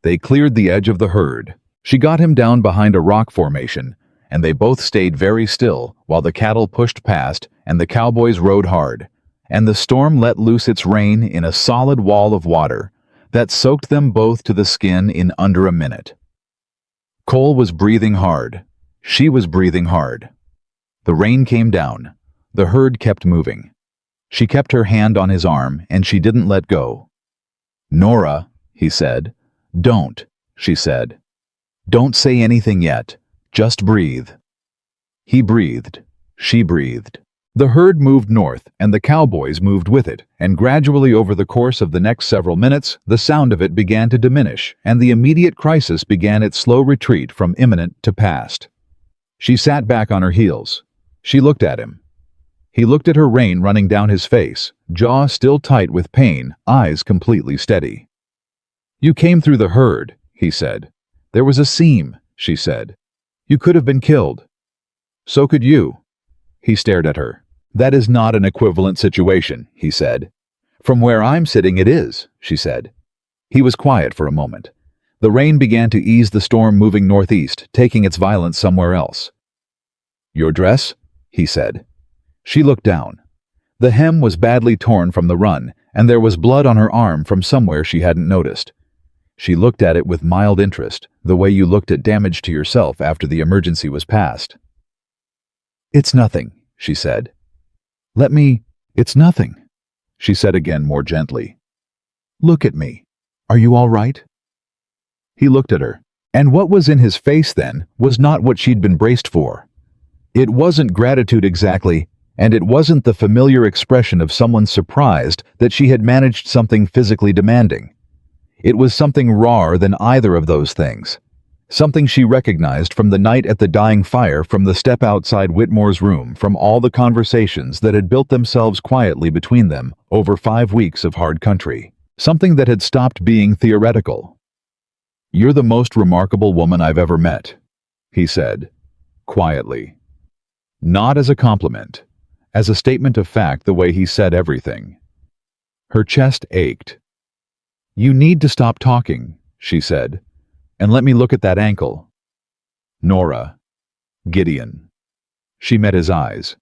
They cleared the edge of the herd. She got him down behind a rock formation, and they both stayed very still while the cattle pushed past and the cowboys rode hard, and the storm let loose its rain in a solid wall of water that soaked them both to the skin in under a minute. Cole was breathing hard. She was breathing hard. The rain came down. The herd kept moving. She kept her hand on his arm, and she didn't let go. "Nora," he said. "Don't," she said. "Don't say anything yet. Just breathe." He breathed. She breathed. The herd moved north, and the cowboys moved with it, and gradually over the course of the next several minutes, the sound of it began to diminish, and the immediate crisis began its slow retreat from imminent to past. She sat back on her heels. She looked at him. He looked at her, rain running down his face, jaw still tight with pain, eyes completely steady. "You came through the herd," he said. "There was a seam," she said. "You could have been killed." "So could you." He stared at her. "That is not an equivalent situation," he said. "From where I'm sitting it is," she said. He was quiet for a moment. The rain began to ease, the storm moving northeast, taking its violence somewhere else. "Your dress?" he said. She looked down. The hem was badly torn from the run, and there was blood on her arm from somewhere she hadn't noticed. She looked at it with mild interest, the way you looked at damage to yourself after the emergency was past. "It's nothing," she said. It's nothing," she said again more gently. "Look at me. Are you all right?" He looked at her, and what was in his face then was not what she'd been braced for. It wasn't gratitude exactly, and it wasn't the familiar expression of someone surprised that she had managed something physically demanding. It was something rawer than either of those things. Something she recognized from the night at the dying fire, from the step outside Whitmore's room, from all the conversations that had built themselves quietly between them over 5 weeks of hard country. Something that had stopped being theoretical. "You're the most remarkable woman I've ever met," he said, quietly. Not as a compliment, as a statement of fact, the way he said everything. Her chest ached. "You need to stop talking," she said, "and let me look at that ankle." "Nora." "Gideon." She met his eyes.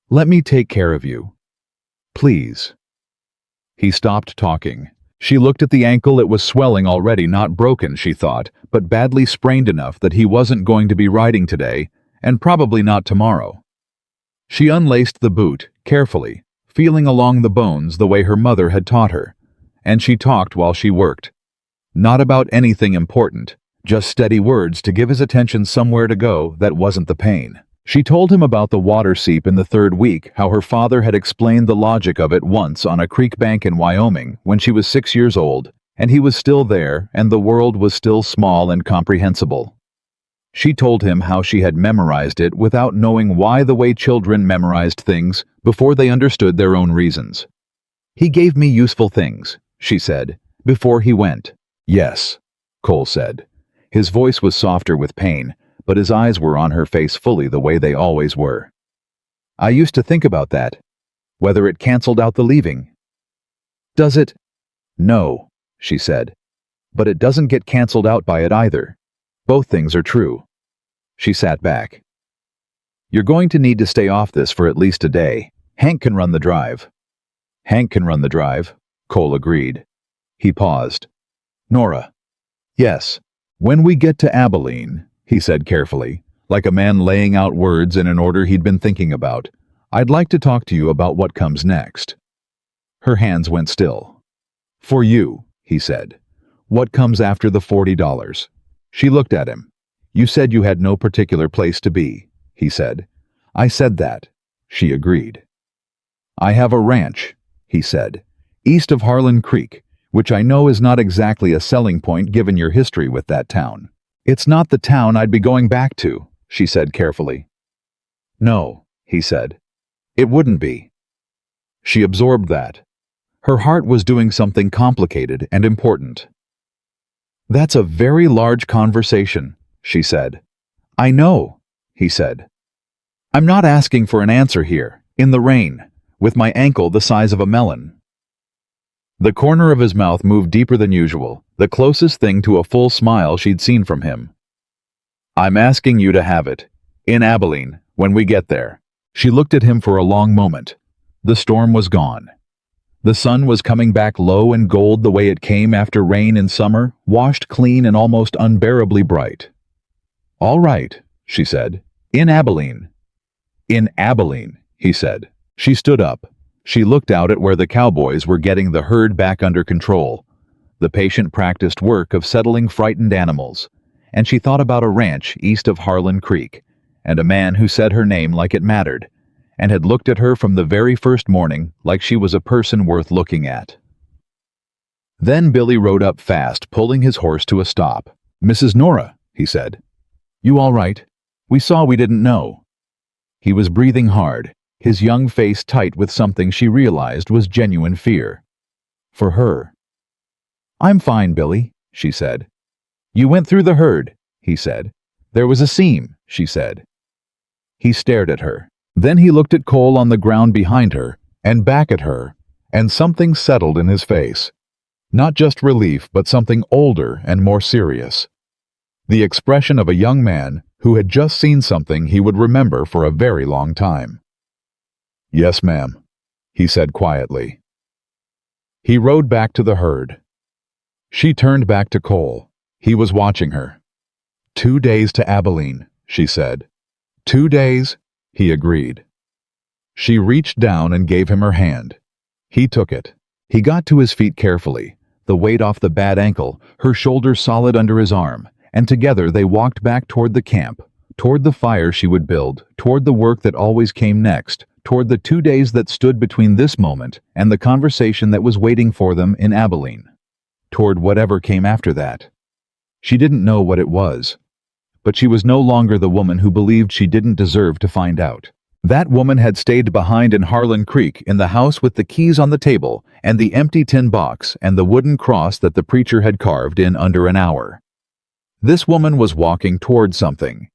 "Let me take care of you. Please." He stopped talking. She looked at the ankle. It was swelling already, not broken, she thought, but badly sprained enough that he wasn't going to be riding today, and probably not tomorrow. She unlaced the boot, carefully, feeling along the bones the way her mother had taught her, and she talked while she worked. Not about anything important, just steady words to give his attention somewhere to go that wasn't the pain. She told him about the water seep in the 3rd week, how her father had explained the logic of it once on a creek bank in Wyoming when she was 6 years old, and he was still there, and the world was still small and comprehensible. She told him how she had memorized it without knowing why, the way children memorized things before they understood their own reasons. "He gave me useful things," she said, before he went. "Yes," Cole said. His voice was softer with pain, but his eyes were on her face fully the way they always were. "I used to think about that, whether it canceled out the leaving." "Does it?" "No," she said. "But it doesn't get canceled out by it either. Both things are true." She sat back. "You're going to need to stay off this for at least a day. Hank can run the drive." "Hank can run the drive," Cole agreed. He paused. "Nora." "Yes. When we get to Abilene," he said carefully, like a man laying out words in an order he'd been thinking about, "I'd like to talk to you about what comes next." Her hands went still. "For you," he said. "What comes after the $40? She looked at him. "You said you had no particular place to be," he said. "I said that," she agreed. "I have a ranch," he said, "east of Harlan Creek, which I know is not exactly a selling point given your history with that town." "It's not the town I'd be going back to," she said carefully. "No," he said. "It wouldn't be." She absorbed that. Her heart was doing something complicated and important. "That's a very large conversation," she said. "I know," he said. "I'm not asking for an answer here, in the rain, with my ankle the size of a melon." The corner of his mouth moved deeper than usual, the closest thing to a full smile she'd seen from him. "I'm asking you to have it, in Abilene, when we get there." She looked at him for a long moment. The storm was gone. The sun was coming back low and gold the way it came after rain in summer, washed clean and almost unbearably bright. "All right," she said. "In Abilene." "In Abilene," he said. She stood up. She looked out at where the cowboys were getting the herd back under control, the patient practiced work of settling frightened animals, and she thought about a ranch east of Harlan Creek, and a man who said her name like it mattered, and had looked at her from the very first morning like she was a person worth looking at. Then Billy rode up fast, pulling his horse to a stop. "Mrs. Nora," he said. "You all right? We saw we didn't know." He was breathing hard, his young face tight with something she realized was genuine fear. For her. "I'm fine, Billy," she said. "You went through the herd," he said. "There was a seam," she said. He stared at her. Then he looked at Cole on the ground behind her, and back at her, and something settled in his face. Not just relief, but something older and more serious. The expression of a young man who had just seen something he would remember for a very long time. "Yes, ma'am," he said quietly. He rode back to the herd. She turned back to Cole. He was watching her. 2 days to Abilene," she said. 2 days, he agreed. She reached down and gave him her hand. He took it. He got to his feet carefully, the weight off the bad ankle, her shoulder solid under his arm, and together they walked back toward the camp, toward the fire she would build, toward the work that always came next, toward the 2 days that stood between this moment and the conversation that was waiting for them in Abilene, toward whatever came after that. She didn't know what it was. But she was no longer the woman who believed she didn't deserve to find out. That woman had stayed behind in Harlan Creek in the house with the keys on the table and the empty tin box and the wooden cross that the preacher had carved in under an hour. This woman was walking toward something.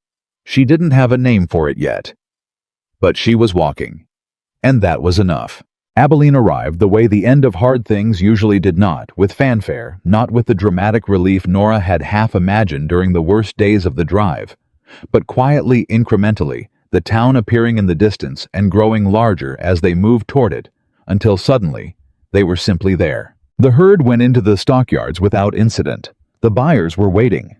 She didn't have a name for it yet. But she was walking. And that was enough. Abilene arrived the way the end of hard things usually did not, with fanfare, not with the dramatic relief Nora had half imagined during the worst days of the drive, but quietly, incrementally, the town appearing in the distance and growing larger as they moved toward it, until suddenly, they were simply there. The herd went into the stockyards without incident. The buyers were waiting.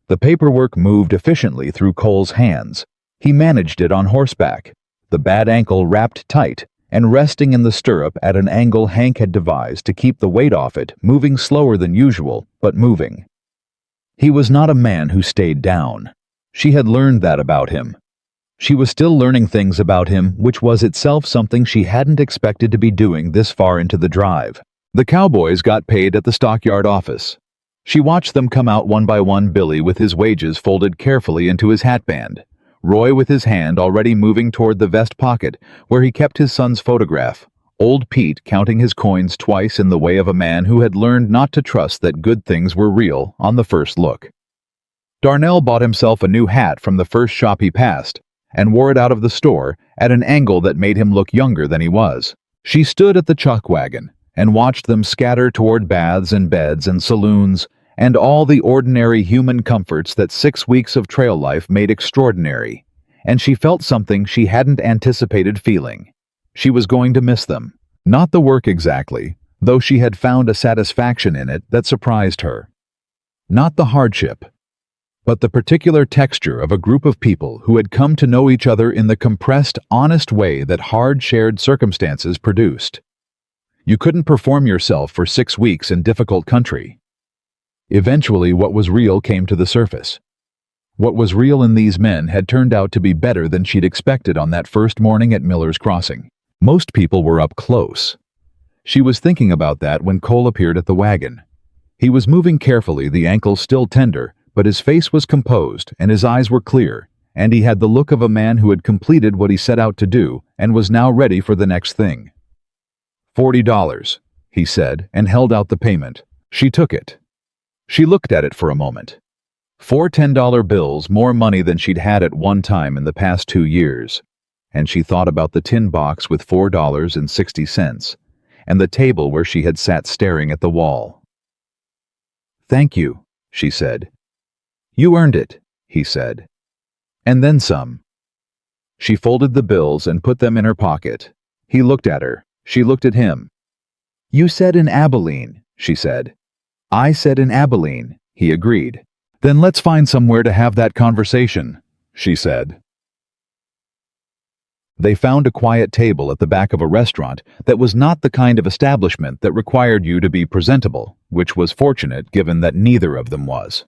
The paperwork moved efficiently through Cole's hands. He managed it on horseback, the bad ankle wrapped tight, and resting in the stirrup at an angle Hank had devised to keep the weight off it, moving slower than usual, but moving. He was not a man who stayed down. She had learned that about him. She was still learning things about him, which was itself something she hadn't expected to be doing this far into the drive. The cowboys got paid at the stockyard office. She watched them come out one by one, Billy with his wages folded carefully into his hatband, Roy with his hand already moving toward the vest pocket where he kept his son's photograph, old Pete counting his coins twice in the way of a man who had learned not to trust that good things were real on the first look. Darnell bought himself a new hat from the first shop he passed and wore it out of the store at an angle that made him look younger than he was. She stood at the chuck wagon and watched them scatter toward baths and beds and saloons and all the ordinary human comforts that 6 weeks of trail life made extraordinary, and she felt something she hadn't anticipated feeling. She was going to miss them. Not the work exactly, though she had found a satisfaction in it that surprised her. Not the hardship, but the particular texture of a group of people who had come to know each other in the compressed, honest way that hard shared circumstances produced. You couldn't perform yourself for 6 weeks in difficult country. Eventually, what was real came to the surface. What was real in these men had turned out to be better than she'd expected on that first morning at Miller's Crossing. Most people were up close. She was thinking about that when Cole appeared at the wagon. He was moving carefully, the ankle still tender, but his face was composed and his eyes were clear, and he had the look of a man who had completed what he set out to do and was now ready for the next thing. $40, he said, and held out the payment. She took it. She looked at it for a moment. 4 $10 bills, more money than she'd had at one time in the past 2 years. And she thought about the tin box with $4.60, and the table where she had sat staring at the wall. "Thank you," she said. "You earned it," he said. "And then some." She folded the bills and put them in her pocket. He looked at her. She looked at him. "You said in Abilene," she said. "I said in Abilene," he agreed. "Then let's find somewhere to have that conversation," she said. They found a quiet table at the back of a restaurant that was not the kind of establishment that required you to be presentable, which was fortunate given that neither of them was.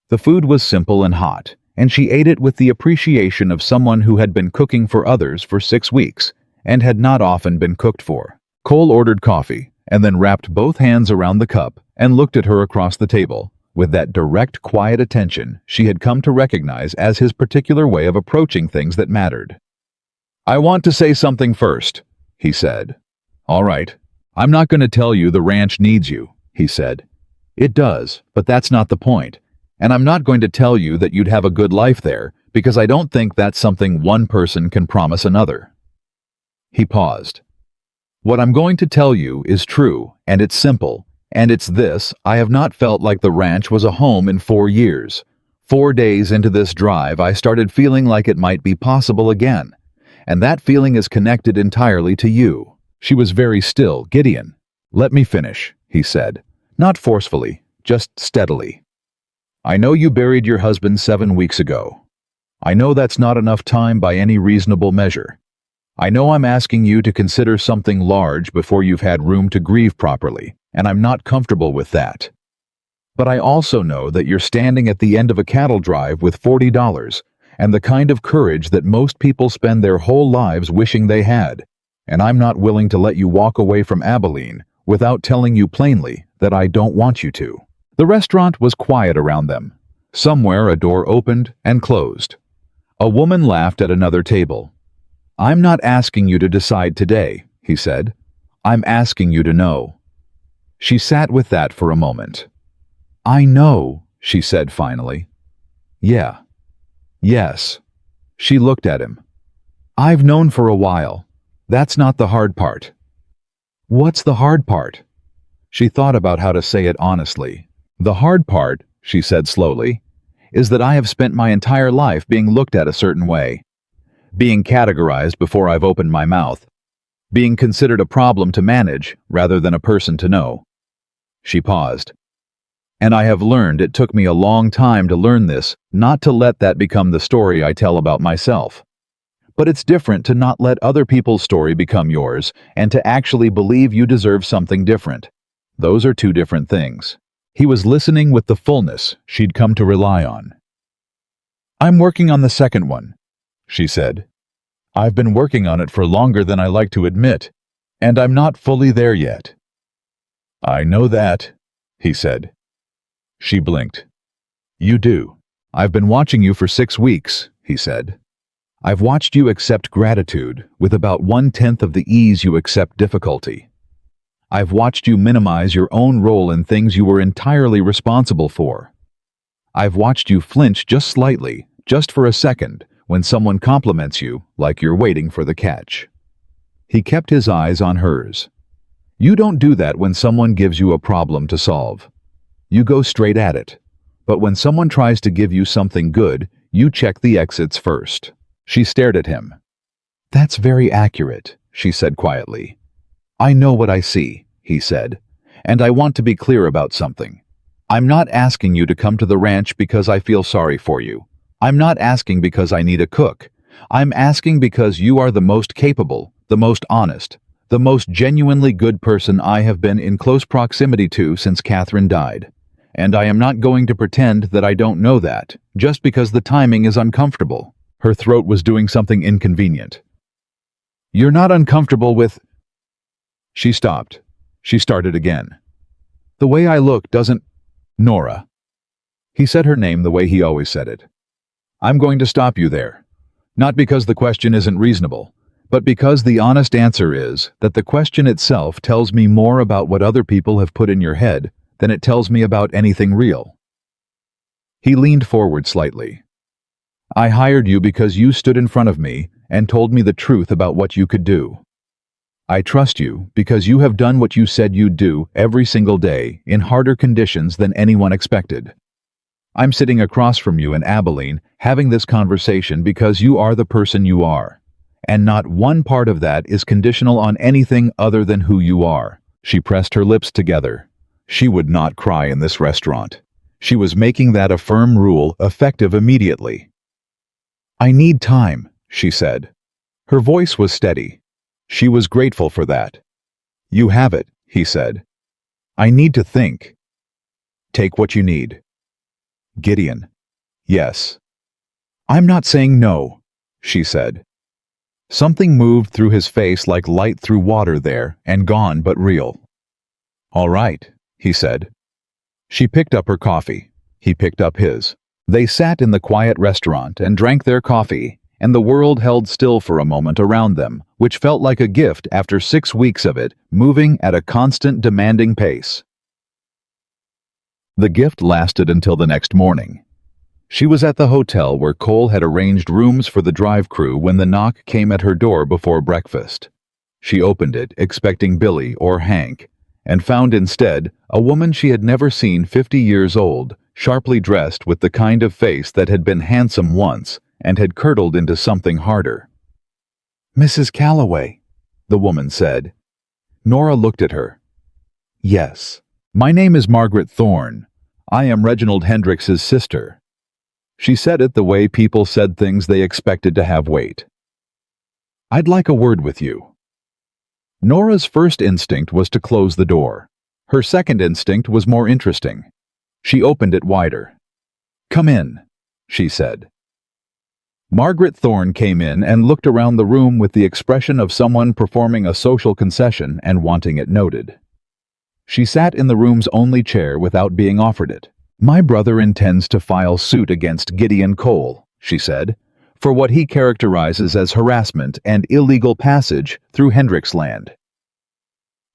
The food was simple and hot, and she ate it with the appreciation of someone who had been cooking for others for 6 weeks and had not often been cooked for. Cole ordered coffee and then wrapped both hands around the cup and looked at her across the table with that direct, quiet attention she had come to recognize as his particular way of approaching things that mattered. "I want to say something first," he said. "All right. I'm not going to tell you the ranch needs you," he said. "It does, but that's not the point. And I'm not going to tell you that you'd have a good life there, because I don't think that's something one person can promise another." He paused. "What I'm going to tell you is true, and it's simple, and it's this: I have not felt like the ranch was a home in 4 years. 4 days into this drive, I started feeling like it might be possible again, and that feeling is connected entirely to you." She was very still. "Gideon, let me finish," he said, not forcefully, just steadily. "I know you buried your husband 7 weeks ago. I know that's not enough time by any reasonable measure. I know I'm asking you to consider something large before you've had room to grieve properly, and I'm not comfortable with that. But I also know that you're standing at the end of a cattle drive with $40, and the kind of courage that most people spend their whole lives wishing they had, and I'm not willing to let you walk away from Abilene without telling you plainly that I don't want you to." The restaurant was quiet around them. Somewhere a door opened and closed. A woman laughed at another table. "I'm not asking you to decide today," he said. "I'm asking you to know." She sat with that for a moment. "I know," she said finally. "Yeah. Yes." She looked at him. "I've known for a while. That's not the hard part." "What's the hard part?" She thought about how to say it honestly. "The hard part," she said slowly, "is that I have spent my entire life being looked at a certain way, being categorized before I've opened my mouth, being considered a problem to manage rather than a person to know." She paused. "And I have learned, it took me a long time to learn this, not to let that become the story I tell about myself. But it's different to not let other people's story become yours and to actually believe you deserve something different. Those are two different things." He was listening with the fullness she'd come to rely on. "I'm working on the second one," she said. "I've been working on it for longer than I like to admit, and I'm not fully there yet." "I know that," he said. She blinked. "You do. I've been watching you for 6 weeks," he said. "I've watched you accept gratitude with about 1/10 of the ease you accept difficulty. I've watched you minimize your own role in things you were entirely responsible for. I've watched you flinch just slightly, just for a second, when someone compliments you like you're waiting for the catch." He kept his eyes on hers. "You don't do that when someone gives you a problem to solve. You go straight at it. But when someone tries to give you something good, you check the exits first." She stared at him. "That's very accurate," she said quietly. "I know what I see," he said, "and I want to be clear about something. I'm not asking you to come to the ranch because I feel sorry for you. I'm not asking because I need a cook. I'm asking because you are the most capable, the most honest, the most genuinely good person I have been in close proximity to since Catherine died. And I am not going to pretend that I don't know that, just because the timing is uncomfortable." Her throat was doing something inconvenient. "You're not uncomfortable with—" She stopped. She started again. "The way I look doesn't—" "Nora." He said her name the way he always said it. "I'm going to stop you there. Not because the question isn't reasonable, but because the honest answer is that the question itself tells me more about what other people have put in your head than it tells me about anything real." He leaned forward slightly. "I hired you because you stood in front of me and told me the truth about what you could do. I trust you because you have done what you said you'd do every single day in harder conditions than anyone expected. I'm sitting across from you in Abilene having this conversation because you are the person you are, and not one part of that is conditional on anything other than who you are." She pressed her lips together. She would not cry in this restaurant. She was making that a firm rule effective immediately. "I need time," she said. Her voice was steady. She was grateful for that. "You have it," he said. "I need to think." "Take what you need." "Gideon." "Yes." "I'm not saying no," she said. Something moved through his face like light through water there, and gone but real. "All right," he said. She picked up her coffee. He picked up his. They sat in the quiet restaurant and drank their coffee, and the world held still for a moment around them, which felt like a gift after 6 weeks of it, moving at a constant, demanding pace. The gift lasted until the next morning. She was at the hotel where Cole had arranged rooms for the drive crew when the knock came at her door before breakfast. She opened it, expecting Billy or Hank, and found instead a woman she had never seen 50 years old, sharply dressed with the kind of face that had been handsome once and had curdled into something harder. "Mrs. Calloway," the woman said. Nora looked at her. "Yes. My name is Margaret Thorne. I am Reginald Hendricks's sister." She said it the way people said things they expected to have weight. "I'd like a word with you." Nora's first instinct was to close the door. Her second instinct was more interesting. She opened it wider. "Come in," she said. Margaret Thorne came in and looked around the room with the expression of someone performing a social concession and wanting it noted. She sat in the room's only chair without being offered it. "My brother intends to file suit against Gideon Cole," she said, "for what he characterizes as harassment and illegal passage through Hendricks land."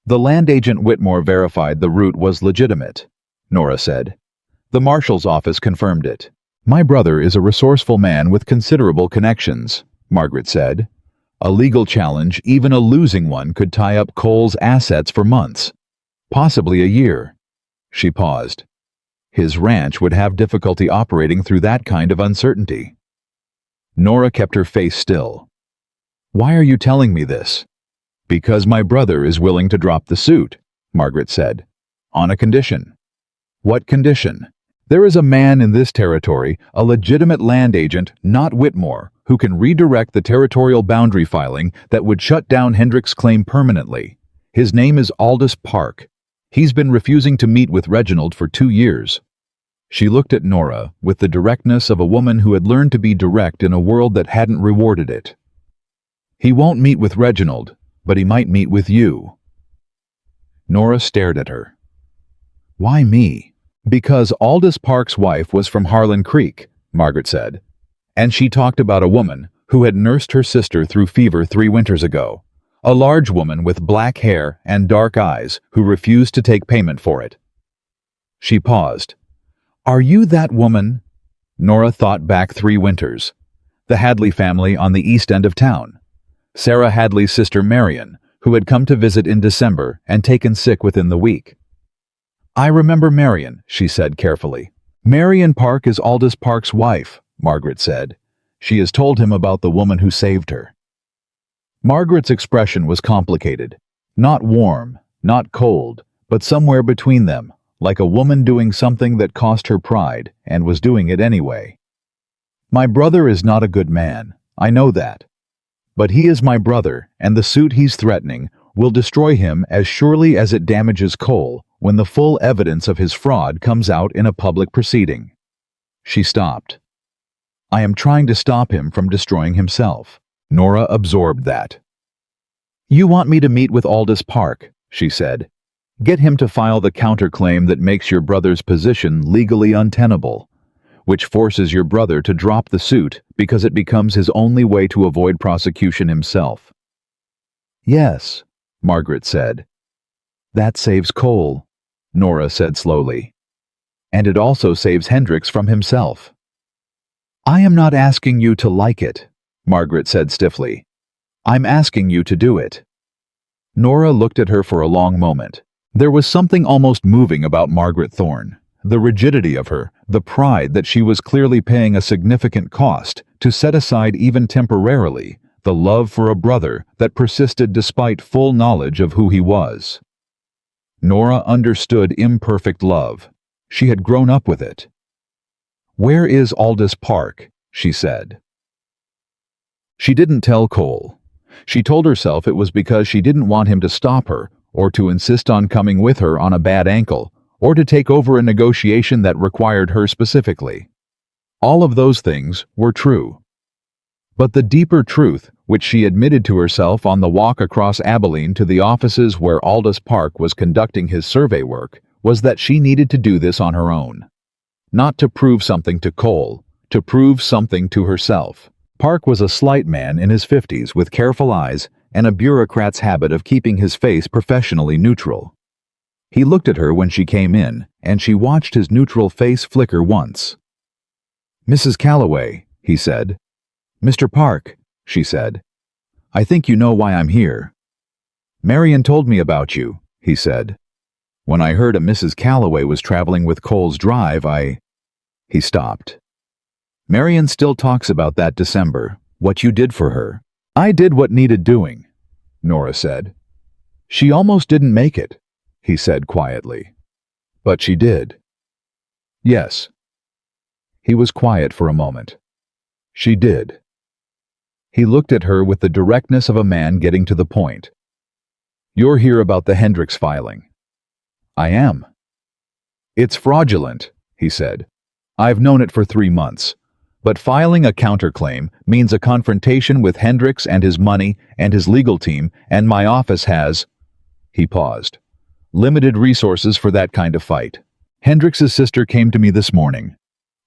The land agent Whitmore verified the route was legitimate, Nora said. The marshal's office confirmed it. "My brother is a resourceful man with considerable connections," Margaret said. "A legal challenge, even a losing one, could tie up Cole's assets for months, possibly a year." She paused. His ranch would have difficulty operating through that kind of uncertainty. Nora kept her face still. "Why are you telling me this?" "Because my brother is willing to drop the suit," Margaret said. "On a condition." "What condition?" "There is a man in this territory, a legitimate land agent, not Whitmore, who can redirect the territorial boundary filing that would shut down Hendricks' claim permanently. His name is Aldous Park. He's been refusing to meet with Reginald for 2 years. She looked at Nora with the directness of a woman who had learned to be direct in a world that hadn't rewarded it. "He won't meet with Reginald, but he might meet with you." Nora stared at her. "Why me?" "Because Aldous Park's wife was from Harlan Creek," Margaret said. "And she talked about a woman who had nursed her sister through fever 3 winters ago. A large woman with black hair and dark eyes who refused to take payment for it." She paused. "Are you that woman?" Nora thought back 3 winters. The Hadley family on the east end of town. Sarah Hadley's sister Marion, who had come to visit in December and taken sick within the week. "I remember Marion," she said carefully. "Marion Park is Aldous Park's wife," Margaret said. "She has told him about the woman who saved her." Margaret's expression was complicated. Not warm, not cold, but somewhere between them, like a woman doing something that cost her pride and was doing it anyway. "My brother is not a good man, I know that. But he is my brother, and the suit he's threatening will destroy him as surely as it damages Cole when the full evidence of his fraud comes out in a public proceeding." She stopped. "I am trying to stop him from destroying himself." Nora absorbed that. "You want me to meet with Aldous Park," she said. "Get him to file the counterclaim that makes your brother's position legally untenable, which forces your brother to drop the suit because it becomes his only way to avoid prosecution himself." "Yes," Margaret said. "That saves Cole," Nora said slowly. "And it also saves Hendricks from himself." "I am not asking you to like it," Margaret said stiffly. "I'm asking you to do it." Nora looked at her for a long moment. There was something almost moving about Margaret Thorne, the rigidity of her, the pride that she was clearly paying a significant cost to set aside even temporarily the love for a brother that persisted despite full knowledge of who he was. Nora understood imperfect love. She had grown up with it. "Where is Aldous Park?" she said. She didn't tell Cole. She told herself it was because she didn't want him to stop her, or to insist on coming with her on a bad ankle, or to take over a negotiation that required her specifically. All of those things were true. But the deeper truth, which she admitted to herself on the walk across Abilene to the offices where Aldous Park was conducting his survey work, was that she needed to do this on her own. Not to prove something to Cole, to prove something to herself. Park was a slight man in his 50s with careful eyes and a bureaucrat's habit of keeping his face professionally neutral. He looked at her when she came in, and she watched his neutral face flicker once. "Mrs. Calloway," he said. "Mr. Park," she said. "I think you know why I'm here." "Marion told me about you," he said. "When I heard a Mrs. Calloway was traveling with Cole's drive, He stopped. "Marion still talks about that December, what you did for her." "I did what needed doing," Nora said. "She almost didn't make it," he said quietly. "But she did." "Yes." He was quiet for a moment. "She did." He looked at her with the directness of a man getting to the point. "You're here about the Hendricks filing." "I am." "It's fraudulent," he said. "I've known it for 3 months. But filing a counterclaim means a confrontation with Hendricks and his money and his legal team, and my office has—" He paused. Limited resources for that kind of fight. Hendrix's sister came to me this morning,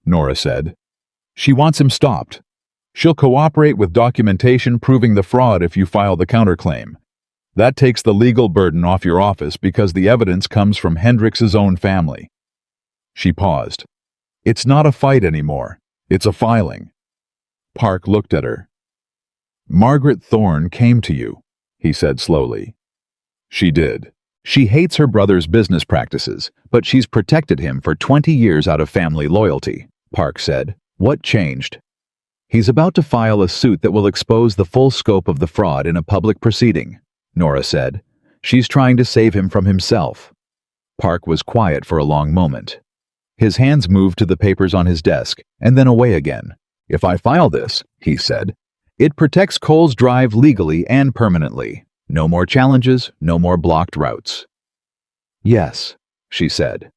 Nora said. She wants him stopped. She'll cooperate with documentation proving the fraud if you file the counterclaim. That takes the legal burden off your office because the evidence comes from Hendrix's own family. She paused. It's not a fight anymore. It's a filing. Park looked at her. Margaret Thorne came to you, he said slowly. She did. She hates her brother's business practices, but she's protected him for 20 years out of family loyalty, Park said. What changed? He's about to file a suit that will expose the full scope of the fraud in a public proceeding, Nora said. She's trying to save him from himself. Park was quiet for a long moment. His hands moved to the papers on his desk, and then away again. If I file this, he said, it protects Cole's drive legally and permanently. No more challenges, no more blocked routes. Yes, she said.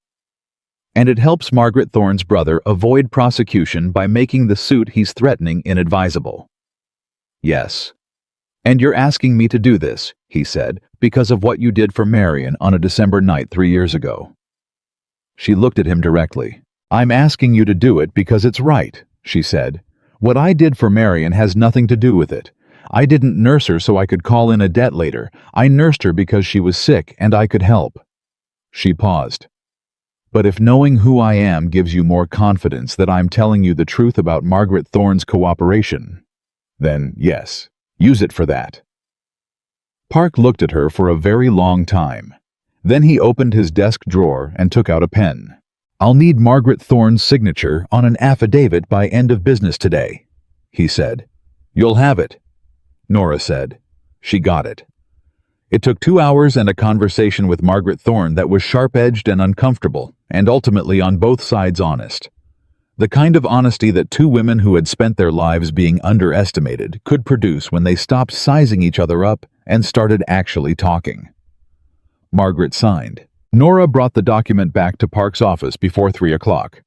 And it helps Margaret Thorne's brother avoid prosecution by making the suit he's threatening inadvisable. Yes. And you're asking me to do this, he said, because of what you did for Marion on a December night 3 years ago. She looked at him directly. I'm asking you to do it because it's right, she said. What I did for Marion has nothing to do with it. I didn't nurse her so I could call in a debt later. I nursed her because she was sick and I could help. She paused. But if knowing who I am gives you more confidence that I'm telling you the truth about Margaret Thorne's cooperation, then yes, use it for that. Park looked at her for a very long time. Then he opened his desk drawer and took out a pen. I'll need Margaret Thorne's signature on an affidavit by end of business today, he said. You'll have it, Nora said. She got it. It took 2 hours and a conversation with Margaret Thorne that was sharp-edged and uncomfortable, and ultimately on both sides honest. The kind of honesty that two women who had spent their lives being underestimated could produce when they stopped sizing each other up and started actually talking. Margaret signed. Nora brought the document back to Park's office before 3 o'clock.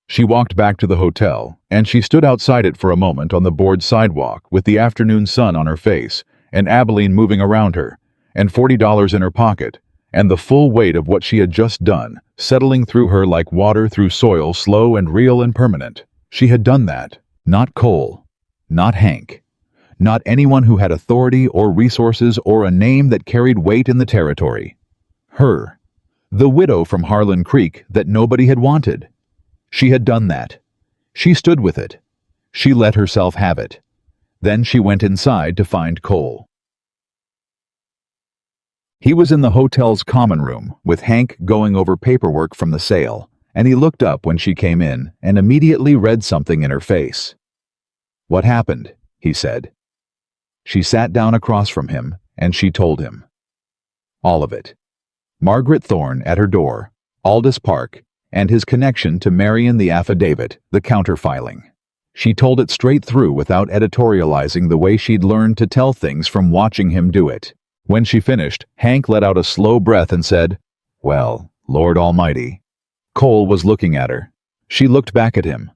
She walked back to the hotel, and she stood outside it for a moment on the board sidewalk with the afternoon sun on her face, and Abilene moving around her, and $40 in her pocket, and the full weight of what she had just done, settling through her like water through soil, slow and real and permanent. She had done that. Not Cole. Not Hank. Not anyone who had authority or resources or a name that carried weight in the territory. Her. The widow from Harlan Creek that nobody had wanted. She had done that. She stood with it. She let herself have it. Then she went inside to find Cole. He was in the hotel's common room, with Hank going over paperwork from the sale, and he looked up when she came in and immediately read something in her face. What happened? He said. She sat down across from him, and she told him. All of it. Margaret Thorne at her door, Aldous Park, and his connection to Marion the affidavit, the counterfiling. She told it straight through without editorializing the way she'd learned to tell things from watching him do it. When she finished, Hank let out a slow breath and said, Well, Lord Almighty. Cole was looking at her. She looked back at him.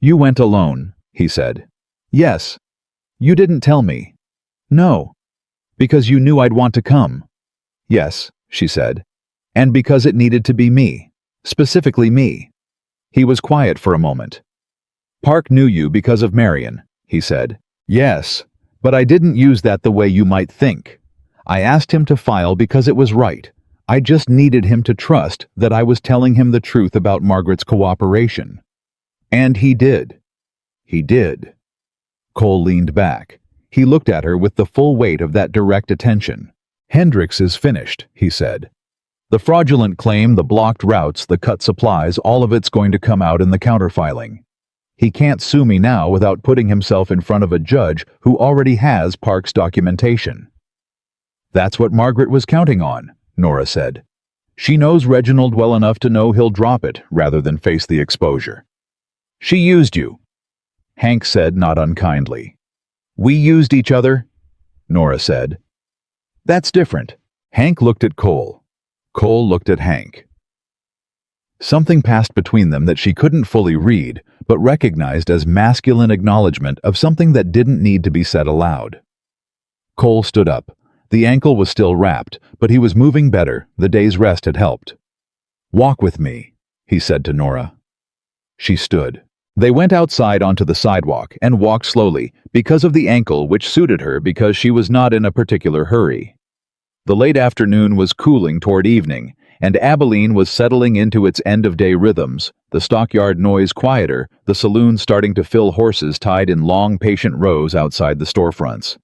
You went alone, he said. Yes. You didn't tell me. No. Because you knew I'd want to come. Yes, she said. And because it needed to be me. Specifically me. He was quiet for a moment. Park knew you because of Marion, he said. Yes, but I didn't use that the way you might think. I asked him to file because it was right. I just needed him to trust that I was telling him the truth about Margaret's cooperation. And he did. He did. Cole leaned back. He looked at her with the full weight of that direct attention. Hendrix is finished, he said. The fraudulent claim, the blocked routes, the cut supplies, all of it's going to come out in the counterfiling. He can't sue me now without putting himself in front of a judge who already has Park's documentation. That's what Margaret was counting on, Nora said. She knows Reginald well enough to know he'll drop it rather than face the exposure. She used you, Hank said, not unkindly. We used each other, Nora said. That's different. Hank looked at Cole. Cole looked at Hank. Something passed between them that she couldn't fully read, but recognized as masculine acknowledgement of something that didn't need to be said aloud. Cole stood up. The ankle was still wrapped, but he was moving better. The day's rest had helped. "Walk with me," he said to Nora. She stood. They went outside onto the sidewalk and walked slowly because of the ankle, which suited her because she was not in a particular hurry. The late afternoon was cooling toward evening, and Abilene was settling into its end-of-day rhythms, the stockyard noise quieter, the saloon starting to fill horses tied in long, patient rows outside the storefronts.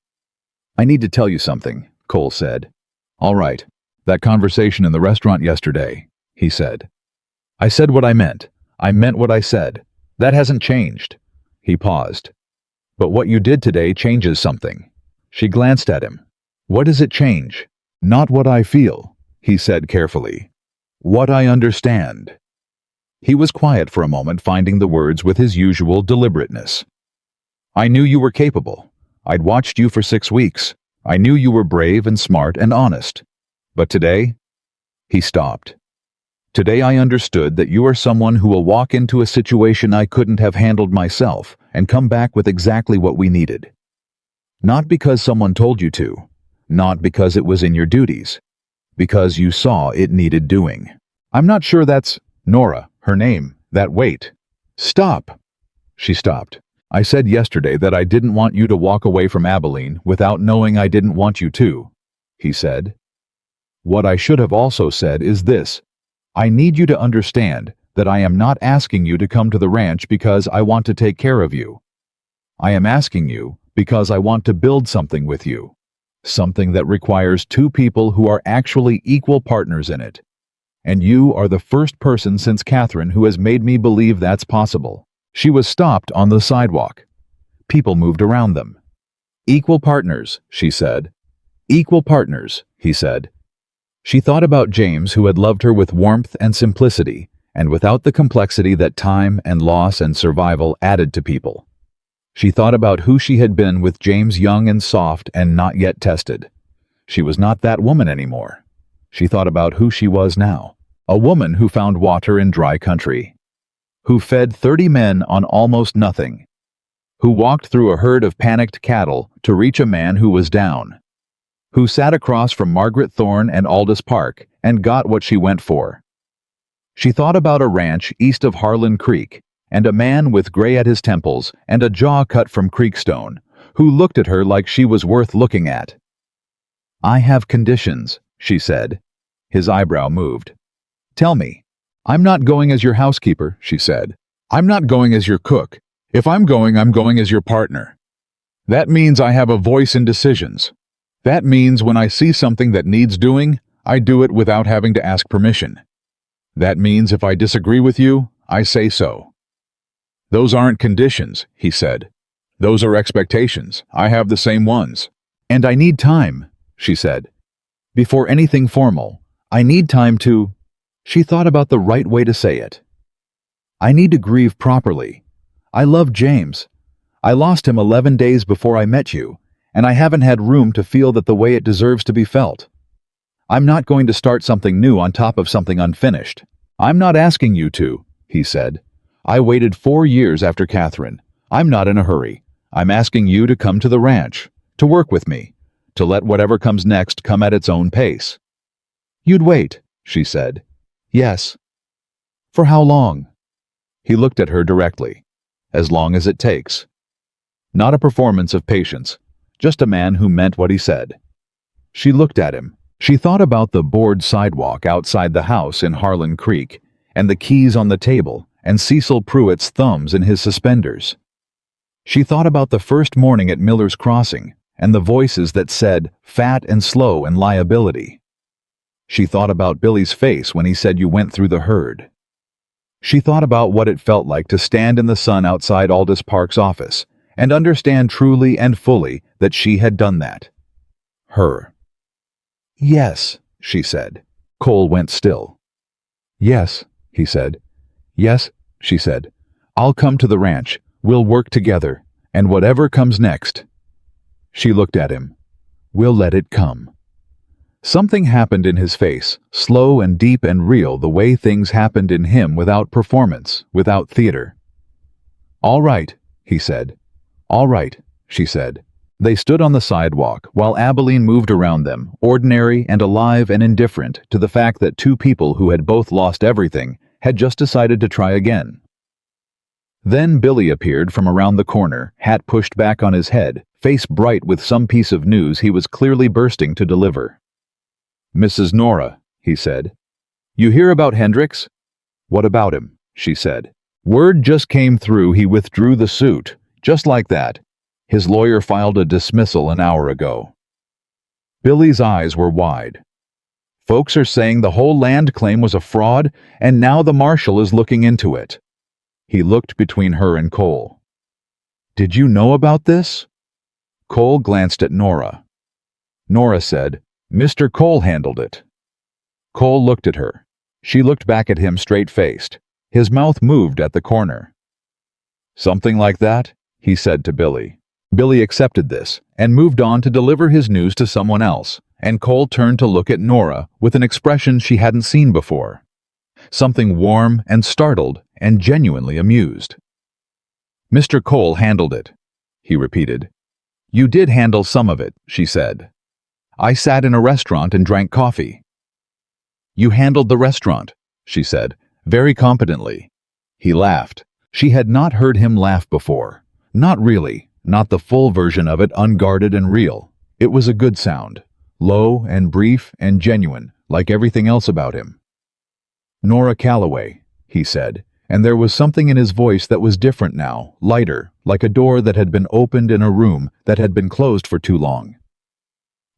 "I need to tell you something," Cole said. "All right. That conversation in the restaurant yesterday," he said. "I said what I meant. I meant what I said. That hasn't changed." He paused. "But what you did today changes something." She glanced at him. "What does it change?" "Not what I feel," he said carefully. "What I understand." He was quiet for a moment, finding the words with his usual deliberateness. "I knew you were capable. I'd watched you for 6 weeks. I knew you were brave and smart and honest. But today?" He stopped. "Today I understood that you are someone who will walk into a situation I couldn't have handled myself and come back with exactly what we needed. Not because someone told you to, not because it was in your duties, because you saw it needed doing. I'm not sure that's Nora, her name, that wait. Stop." She stopped. "I said yesterday that I didn't want you to walk away from Abilene without knowing I didn't want you to," he said. "What I should have also said is this. I need you to understand that I am not asking you to come to the ranch because I want to take care of you. I am asking you because I want to build something with you. Something that requires 2 people who are actually equal partners in it. And you are the first person since Catherine who has made me believe that's possible." She was stopped on the sidewalk. People moved around them. "Equal partners," she said. "Equal partners," he said. She thought about James, who had loved her with warmth and simplicity, and without the complexity that time and loss and survival added to people. She thought about who she had been with James, young and soft and not yet tested. She was not that woman anymore. She thought about who she was now, a woman who found water in dry country, who fed 30 men on almost nothing, who walked through a herd of panicked cattle to reach a man who was down, who sat across from Margaret Thorne and Aldous Park and got what she went for. She thought about a ranch east of Harlan Creek, and a man with gray at his temples and a jaw cut from creekstone, who looked at her like she was worth looking at. "I have conditions," she said. His eyebrow moved. "Tell me." "I'm not going as your housekeeper," she said. "I'm not going as your cook. If I'm going as your partner. That means I have a voice in decisions. That means when I see something that needs doing, I do it without having to ask permission. That means if I disagree with you, I say so." "Those aren't conditions," he said. "Those are expectations. I have the same ones." "And I need time," she said. "Before anything formal, I need time to..." She thought about the right way to say it. "I need to grieve properly. I love James. I lost him 11 days before I met you, and I haven't had room to feel that the way it deserves to be felt. I'm not going to start something new on top of something unfinished." "I'm not asking you to," he said. "I waited 4 years after Catherine. I'm not in a hurry. I'm asking you to come to the ranch, to work with me, to let whatever comes next come at its own pace." "You'd wait," she said. "Yes." "For how long?" He looked at her directly. "As long as it takes." Not a performance of patience, just a man who meant what he said. She looked at him. She thought about the board sidewalk outside the house in Harlan Creek, and the keys on the table, and Cecil Pruitt's thumbs in his suspenders. She thought about the first morning at Miller's Crossing, and the voices that said, "fat and slow and liability." She thought about Billy's face when he said you went through the herd. She thought about what it felt like to stand in the sun outside Aldous Park's office, and understand truly and fully that she had done that. Her. "Yes," she said. Cole went still. "Yes," he said. "Yes," she said. "I'll come to the ranch. We'll work together. And whatever comes next." She looked at him. "We'll let it come." Something happened in his face, slow and deep and real, the way things happened in him without performance, without theater. "All right," he said. "All right," she said. They stood on the sidewalk while Abilene moved around them, ordinary and alive and indifferent to the fact that two people who had both lost everything had just decided to try again. Then Billy appeared from around the corner, hat pushed back on his head, face bright with some piece of news he was clearly bursting to deliver. "Mrs. Nora," he said. "You hear about Hendricks?" "What about him?" she said. "Word just came through he withdrew the suit, just like that. His lawyer filed a dismissal an hour ago." Billy's eyes were wide. "Folks are saying the whole land claim was a fraud, and now the marshal is looking into it." He looked between her and Cole. "Did you know about this?" Cole glanced at Nora. Nora said, "Mr. Cole handled it." Cole looked at her. She looked back at him straight-faced. His mouth moved at the corner. "Something like that?" he said to Billy. Billy accepted this and moved on to deliver his news to someone else, and Cole turned to look at Nora with an expression she hadn't seen before. Something warm and startled and genuinely amused. "Mr. Cole handled it," he repeated. "You did handle some of it," she said. "I sat in a restaurant and drank coffee." "You handled the restaurant," she said, very competently. He laughed. She had not heard him laugh before. Not really. Not the full version of it, unguarded and real. It was a good sound, low and brief and genuine, like everything else about him. "Nora Calloway," he said, and there was something in his voice that was different now, lighter, like a door that had been opened in a room that had been closed for too long.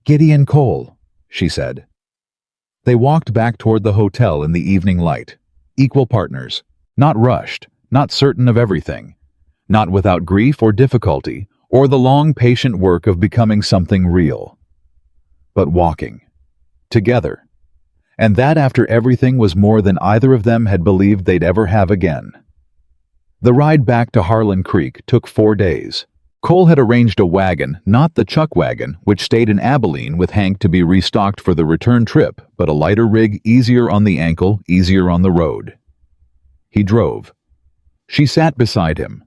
"Gideon Cole," she said. They walked back toward the hotel in the evening light. Equal partners, not rushed, not certain of everything. Not without grief or difficulty, or the long, patient work of becoming something real. But walking. Together. And that after everything was more than either of them had believed they'd ever have again. The ride back to Harlan Creek took 4 days. Cole had arranged a wagon, not the chuck wagon, which stayed in Abilene with Hank to be restocked for the return trip, but a lighter rig, easier on the ankle, easier on the road. He drove. She sat beside him.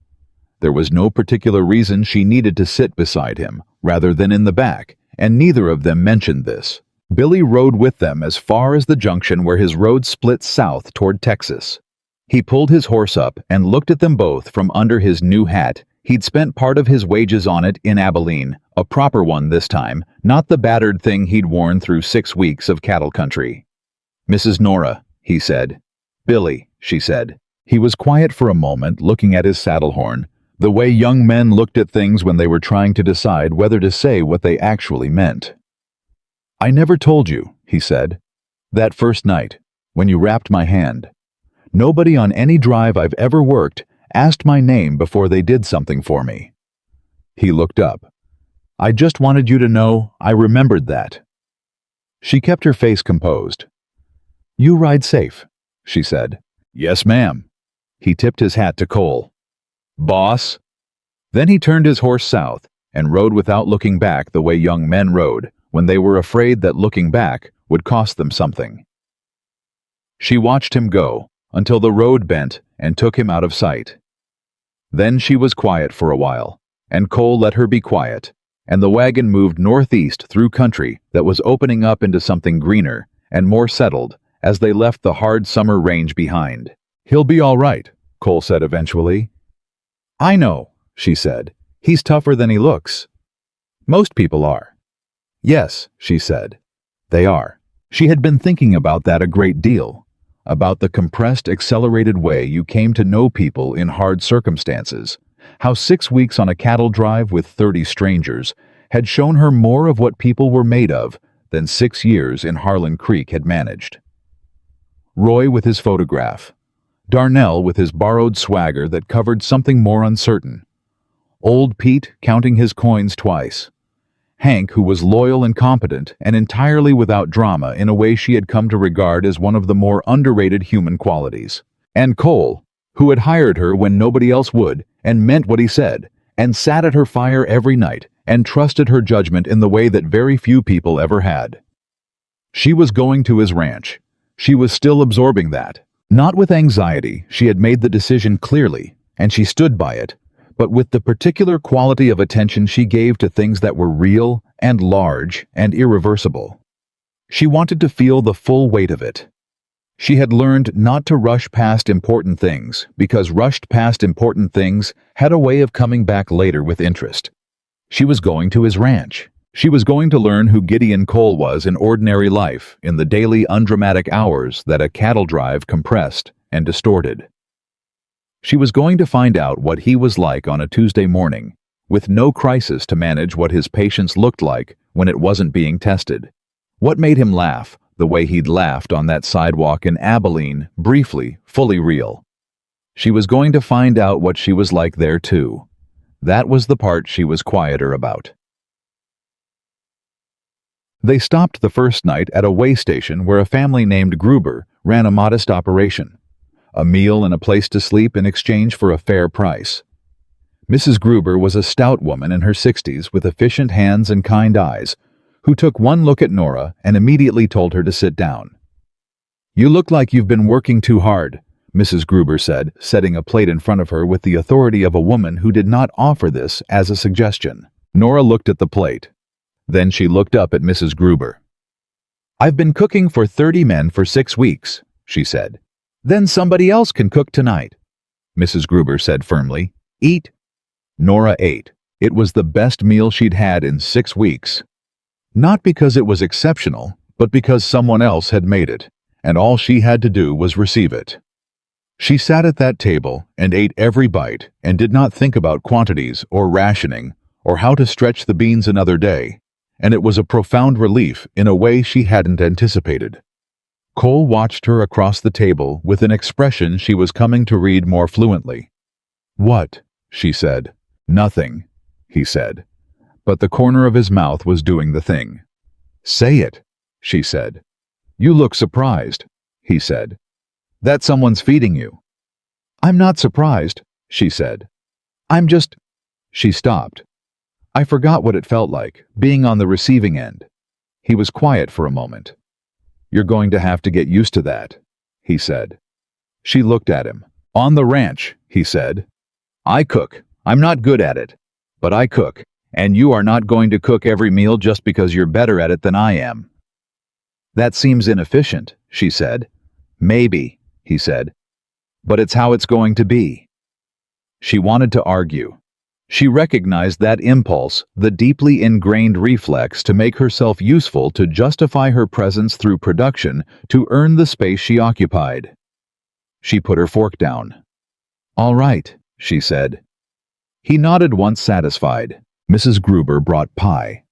There was no particular reason she needed to sit beside him, rather than in the back, and neither of them mentioned this. Billy rode with them as far as the junction where his road split south toward Texas. He pulled his horse up and looked at them both from under his new hat. He'd spent part of his wages on it in Abilene, a proper one this time, not the battered thing he'd worn through 6 weeks of cattle country. "Mrs. Nora," he said. "Billy," she said. He was quiet for a moment, looking at his saddle horn, the way young men looked at things when they were trying to decide whether to say what they actually meant. "I never told you," he said. "That first night, when you wrapped my hand. Nobody on any drive I've ever worked asked my name before they did something for me." He looked up. "I just wanted you to know I remembered that." She kept her face composed. "You ride safe," she said. "Yes, ma'am." He tipped his hat to Cole. "Boss." Then he turned his horse south and rode without looking back the way young men rode when they were afraid that looking back would cost them something. She watched him go until the road bent and took him out of sight. Then she was quiet for a while, and Cole let her be quiet, and the wagon moved northeast through country that was opening up into something greener and more settled as they left the hard summer range behind. "He'll be all right," Cole said eventually. "I know," she said. "He's tougher than he looks." "Most people are." "Yes," she said. "They are." She had been thinking about that a great deal, about the compressed, accelerated way you came to know people in hard circumstances, how 6 weeks on a cattle drive with 30 strangers had shown her more of what people were made of than 6 years in Harlan Creek had managed. Roy with his photograph. Darnell with his borrowed swagger that covered something more uncertain. Old Pete counting his coins twice. Hank, who was loyal and competent and entirely without drama in a way she had come to regard as one of the more underrated human qualities. And Cole, who had hired her when nobody else would and meant what he said, and sat at her fire every night and trusted her judgment in the way that very few people ever had. She was going to his ranch. She was still absorbing that. Not with anxiety, she had made the decision clearly, and she stood by it, but with the particular quality of attention she gave to things that were real and large and irreversible. She wanted to feel the full weight of it. She had learned not to rush past important things because rushed past important things had a way of coming back later with interest. She was going to his ranch. She was going to learn who Gideon Cole was in ordinary life, in the daily undramatic hours that a cattle drive compressed and distorted. She was going to find out what he was like on a Tuesday morning, with no crisis to manage what his patience looked like when it wasn't being tested. What made him laugh the way he'd laughed on that sidewalk in Abilene, briefly, fully real. She was going to find out what she was like there too. That was the part she was quieter about. They stopped the first night at a way station where a family named Gruber ran a modest operation. A meal and a place to sleep in exchange for a fair price. Mrs. Gruber was a stout woman in her 60s with efficient hands and kind eyes, who took one look at Nora and immediately told her to sit down. "You look like you've been working too hard," Mrs. Gruber said, setting a plate in front of her with the authority of a woman who did not offer this as a suggestion. Nora looked at the plate. Then she looked up at Mrs. Gruber. "I've been cooking for 30 men for 6 weeks," she said. "Then somebody else can cook tonight," Mrs. Gruber said firmly. "Eat." Nora ate. It was the best meal she'd had in 6 weeks. Not because it was exceptional, but because someone else had made it, and all she had to do was receive it. She sat at that table and ate every bite and did not think about quantities or rationing or how to stretch the beans another day, and it was a profound relief in a way she hadn't anticipated. Cole watched her across the table with an expression she was coming to read more fluently. "What?" she said. "Nothing," he said. But the corner of his mouth was doing the thing. "Say it," she said. "You look surprised," he said. "That someone's feeding you." "I'm not surprised," she said. "I'm just—" She stopped. I forgot what it felt like, being on the receiving end. He was quiet for a moment. "You're going to have to get used to that," he said. She looked at him. "On the ranch," he said. "I cook. I'm not good at it, but I cook. And you are not going to cook every meal just because you're better at it than I am." "That seems inefficient," she said. "Maybe," he said. "But it's how it's going to be." She wanted to argue. She recognized that impulse, the deeply ingrained reflex to make herself useful to justify her presence through production to earn the space she occupied. She put her fork down. "All right," she said. He nodded once satisfied. Mrs. Gruber brought pie.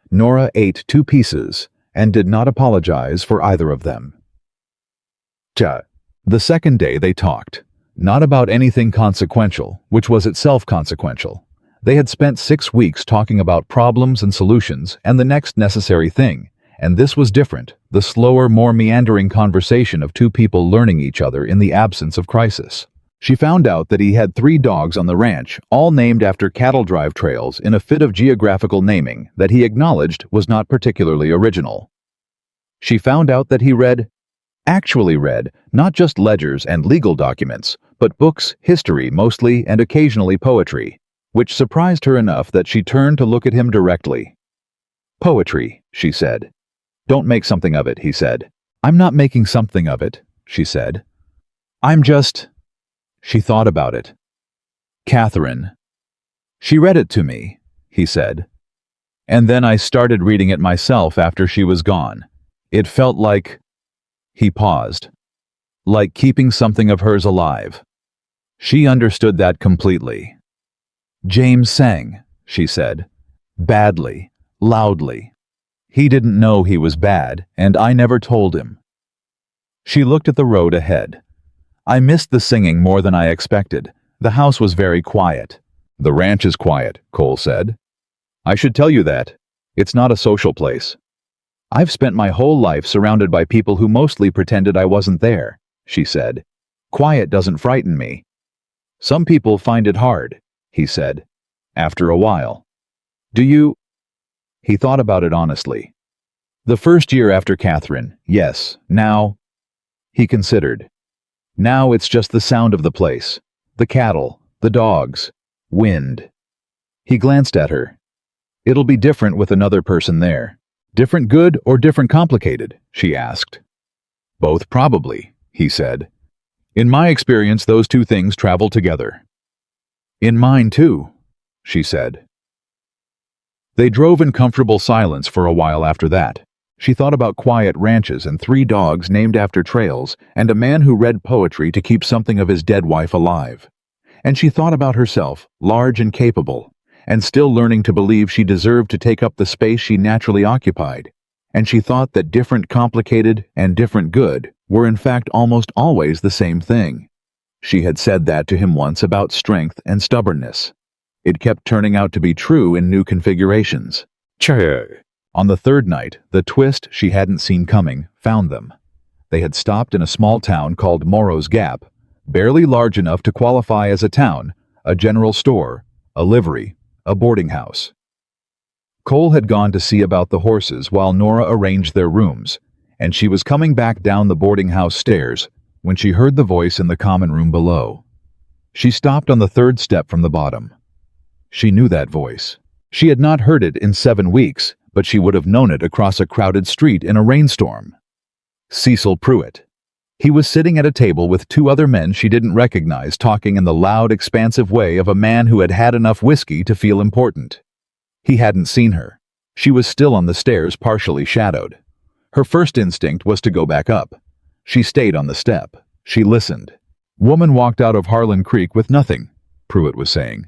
Nora ate 2 pieces and did not apologize for either of them. The second day they talked, not about anything consequential, which was itself consequential. They had spent 6 weeks talking about problems and solutions and the next necessary thing, and this was different, the slower, more meandering conversation of 2 people learning each other in the absence of crisis. She found out that he had 3 dogs on the ranch, all named after cattle drive trails in a fit of geographical naming that he acknowledged was not particularly original. She found out that he actually read, not just ledgers and legal documents, but books, history mostly, and occasionally poetry, which surprised her enough that she turned to look at him directly. "Poetry," she said. "Don't make something of it," he said. "I'm not making something of it," she said. "I'm just—" She thought about it. "Catherine. She read it to me," he said. "And then I started reading it myself after she was gone. It felt like—" He paused. "Like keeping something of hers alive." She understood that completely. "James sang," she said. "Badly, loudly. He didn't know he was bad, and I never told him." She looked at the road ahead. "I missed the singing more than I expected. The house was very quiet." "The ranch is quiet," Cole said. "I should tell you that. It's not a social place." "I've spent my whole life surrounded by people who mostly pretended I wasn't there," she said. "Quiet doesn't frighten me." "Some people find it hard," he said, after a while. "Do you—" He thought about it honestly. "The first year after Catherine, yes. Now—" He considered. "Now it's just the sound of the place. The cattle, the dogs. Wind. He glanced at her. It'll be different with another person there. Different good or different complicated? She asked. Both probably, he said. In my experience, those two things travel together. In mine too, she said. They drove in comfortable silence for a while after that. She thought about quiet ranches and 3 dogs named after trails and a man who read poetry to keep something of his dead wife alive. And she thought about herself, large and capable, and still learning to believe she deserved to take up the space she naturally occupied. And she thought that different complicated and different good were in fact almost always the same thing. She had said that to him once about strength and stubbornness. It kept turning out to be true in new configurations. On the 3rd night, the twist she hadn't seen coming found them. They had stopped in a small town called Morrow's Gap, barely large enough to qualify as a town, a general store, a livery, a boarding house. Cole had gone to see about the horses while Nora arranged their rooms, and she was coming back down the boarding house stairs when she heard the voice in the common room below. She stopped on the 3rd step from the bottom. She knew that voice. She had not heard it in 7 weeks, but she would have known it across a crowded street in a rainstorm. Cecil Pruitt. He was sitting at a table with 2 other men she didn't recognize, talking in the loud, expansive way of a man who had had enough whiskey to feel important. He hadn't seen her. She was still on the stairs, partially shadowed. Her first instinct was to go back up. She stayed on the step. She listened. Woman walked out of Harlan Creek with nothing, Pruitt was saying.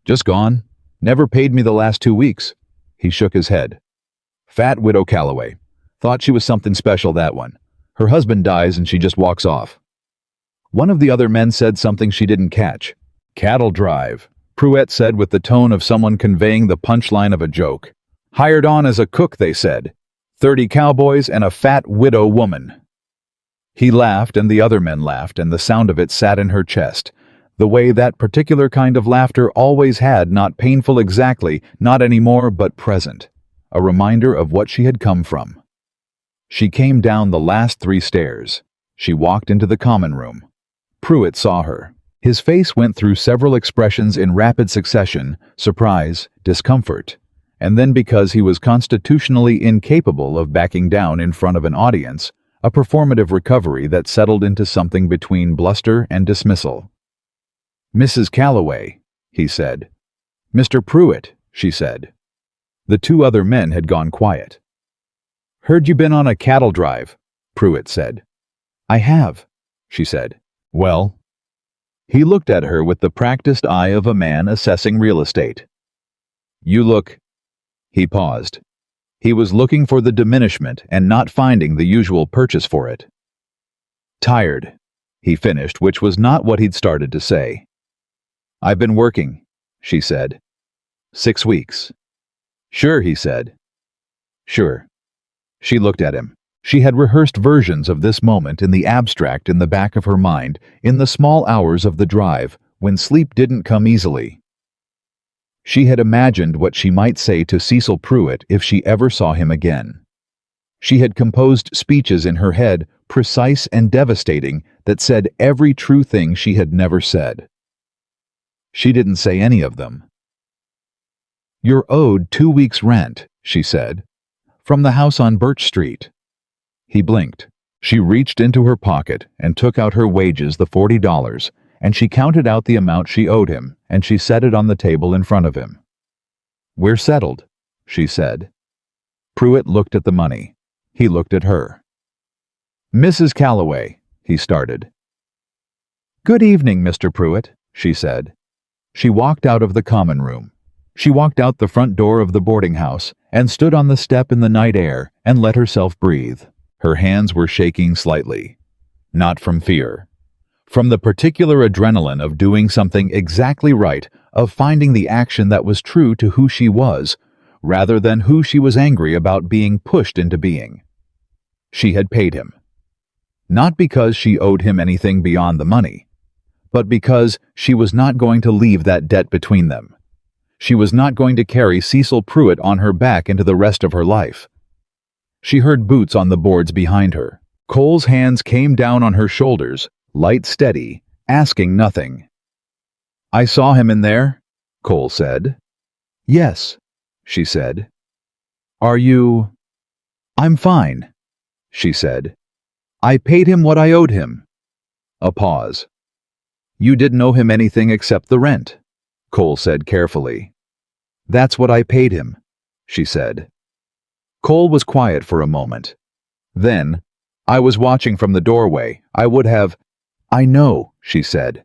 Just gone. Never paid me the last 2 weeks. He shook his head. Fat widow Calloway. Thought she was something special, that one. Her husband dies and she just walks off. One of the other men said something she didn't catch. Cattle drive, Pruitt said with the tone of someone conveying the punchline of a joke. Hired on as a cook, they said. 30 cowboys and a fat widow woman. He laughed and the other men laughed, and the sound of it sat in her chest, the way that particular kind of laughter always had, not painful exactly, not anymore, but present, a reminder of what she had come from. She came down the last 3 stairs. She walked into the common room. Pruitt saw her. His face went through several expressions in rapid succession: surprise, discomfort, and then, because he was constitutionally incapable of backing down in front of an audience, a performative recovery that settled into something between bluster and dismissal. Mrs. Calloway, he said. Mr. Pruitt, she said. The 2 other men had gone quiet. Heard you been on a cattle drive, Pruitt said. I have, she said. Well? He looked at her with the practiced eye of a man assessing real estate. You look... He paused. He was looking for the diminishment and not finding the usual purchase for it. Tired, he finished, which was not what he'd started to say. I've been working, she said. 6 weeks. Sure, he said. Sure. She looked at him. She had rehearsed versions of this moment in the abstract in the back of her mind, in the small hours of the drive, when sleep didn't come easily. She had imagined what she might say to Cecil Pruitt if she ever saw him again. She had composed speeches in her head, precise and devastating, that said every true thing she had never said. She didn't say any of them. You're owed 2 weeks' rent, she said, from the house on Birch Street. He blinked. She reached into her pocket and took out her wages, the $40, and she counted out the amount she owed him, and she set it on the table in front of him. We're settled, she said. Pruitt looked at the money. He looked at her. Mrs. Calloway, he started. Good evening, Mr. Pruitt, she said. She walked out of the common room. She walked out the front door of the boarding house and stood on the step in the night air and let herself breathe. Her hands were shaking slightly. Not from fear. From the particular adrenaline of doing something exactly right, of finding the action that was true to who she was, rather than who she was angry about being pushed into being. She had paid him. Not because she owed him anything beyond the money, but because she was not going to leave that debt between them. She was not going to carry Cecil Pruitt on her back into the rest of her life. She heard boots on the boards behind her. Cole's hands came down on her shoulders, light, steady, asking nothing. I saw him in there, Cole said. Yes, she said. Are you? I'm fine, she said. I paid him what I owed him. A pause. You didn't owe him anything except the rent, Cole said carefully. That's what I paid him, she said. Cole was quiet for a moment. Then, I was watching from the doorway. I would have. I know, she said.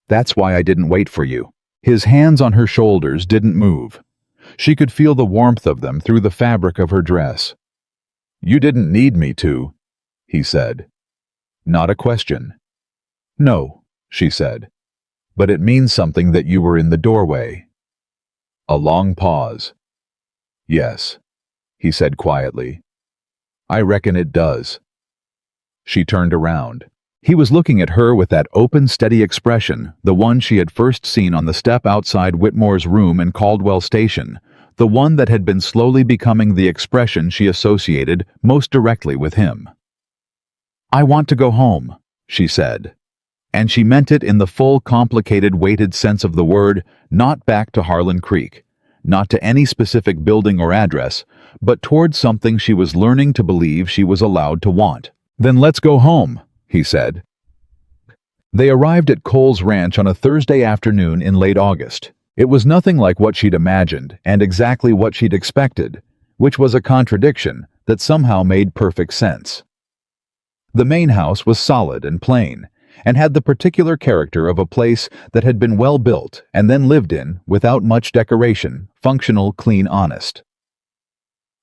That's why I didn't wait for you. His hands on her shoulders didn't move. She could feel the warmth of them through the fabric of her dress. You didn't need me to, he said. Not a question. No, she said. But it means something that you were in the doorway. A long pause. Yes, he said quietly. I reckon it does. She turned around. He was looking at her with that open, steady expression, the one she had first seen on the step outside Whitmore's room in Caldwell Station, the one that had been slowly becoming the expression she associated most directly with him. I want to go home, she said. And she meant it in the full, complicated, weighted sense of the word, not back to Harlan Creek, not to any specific building or address, but towards something she was learning to believe she was allowed to want. Then let's go home, he said. They arrived at Cole's ranch on a Thursday afternoon in late August. It was nothing like what she'd imagined and exactly what she'd expected, which was a contradiction that somehow made perfect sense. The main house was solid and plain, and had the particular character of a place that had been well built and then lived in without much decoration, functional, clean, honest.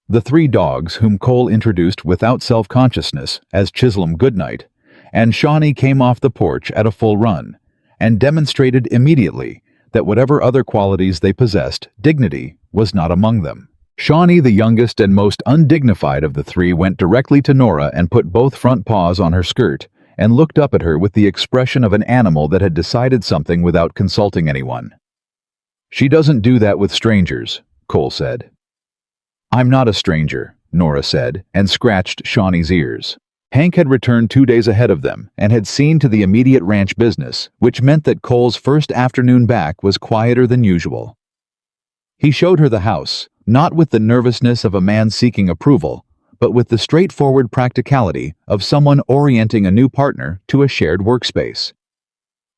The three dogs, whom Cole introduced without self-consciousness as Chisholm Goodnight, and Shawnee came off the porch at a full run, and demonstrated immediately that whatever other qualities they possessed, dignity was not among them. Shawnee, the youngest and most undignified of the three, went directly to Nora and put both front paws on her skirt, and looked up at her with the expression of an animal that had decided something without consulting anyone. She doesn't do that with strangers, Cole said. I'm not a stranger, Nora said, and scratched Shawnee's ears. Hank had returned 2 days ahead of them and had seen to the immediate ranch business, which meant that Cole's first afternoon back was quieter than usual. He showed her the house, not with the nervousness of a man seeking approval, but with the straightforward practicality of someone orienting a new partner to a shared workspace.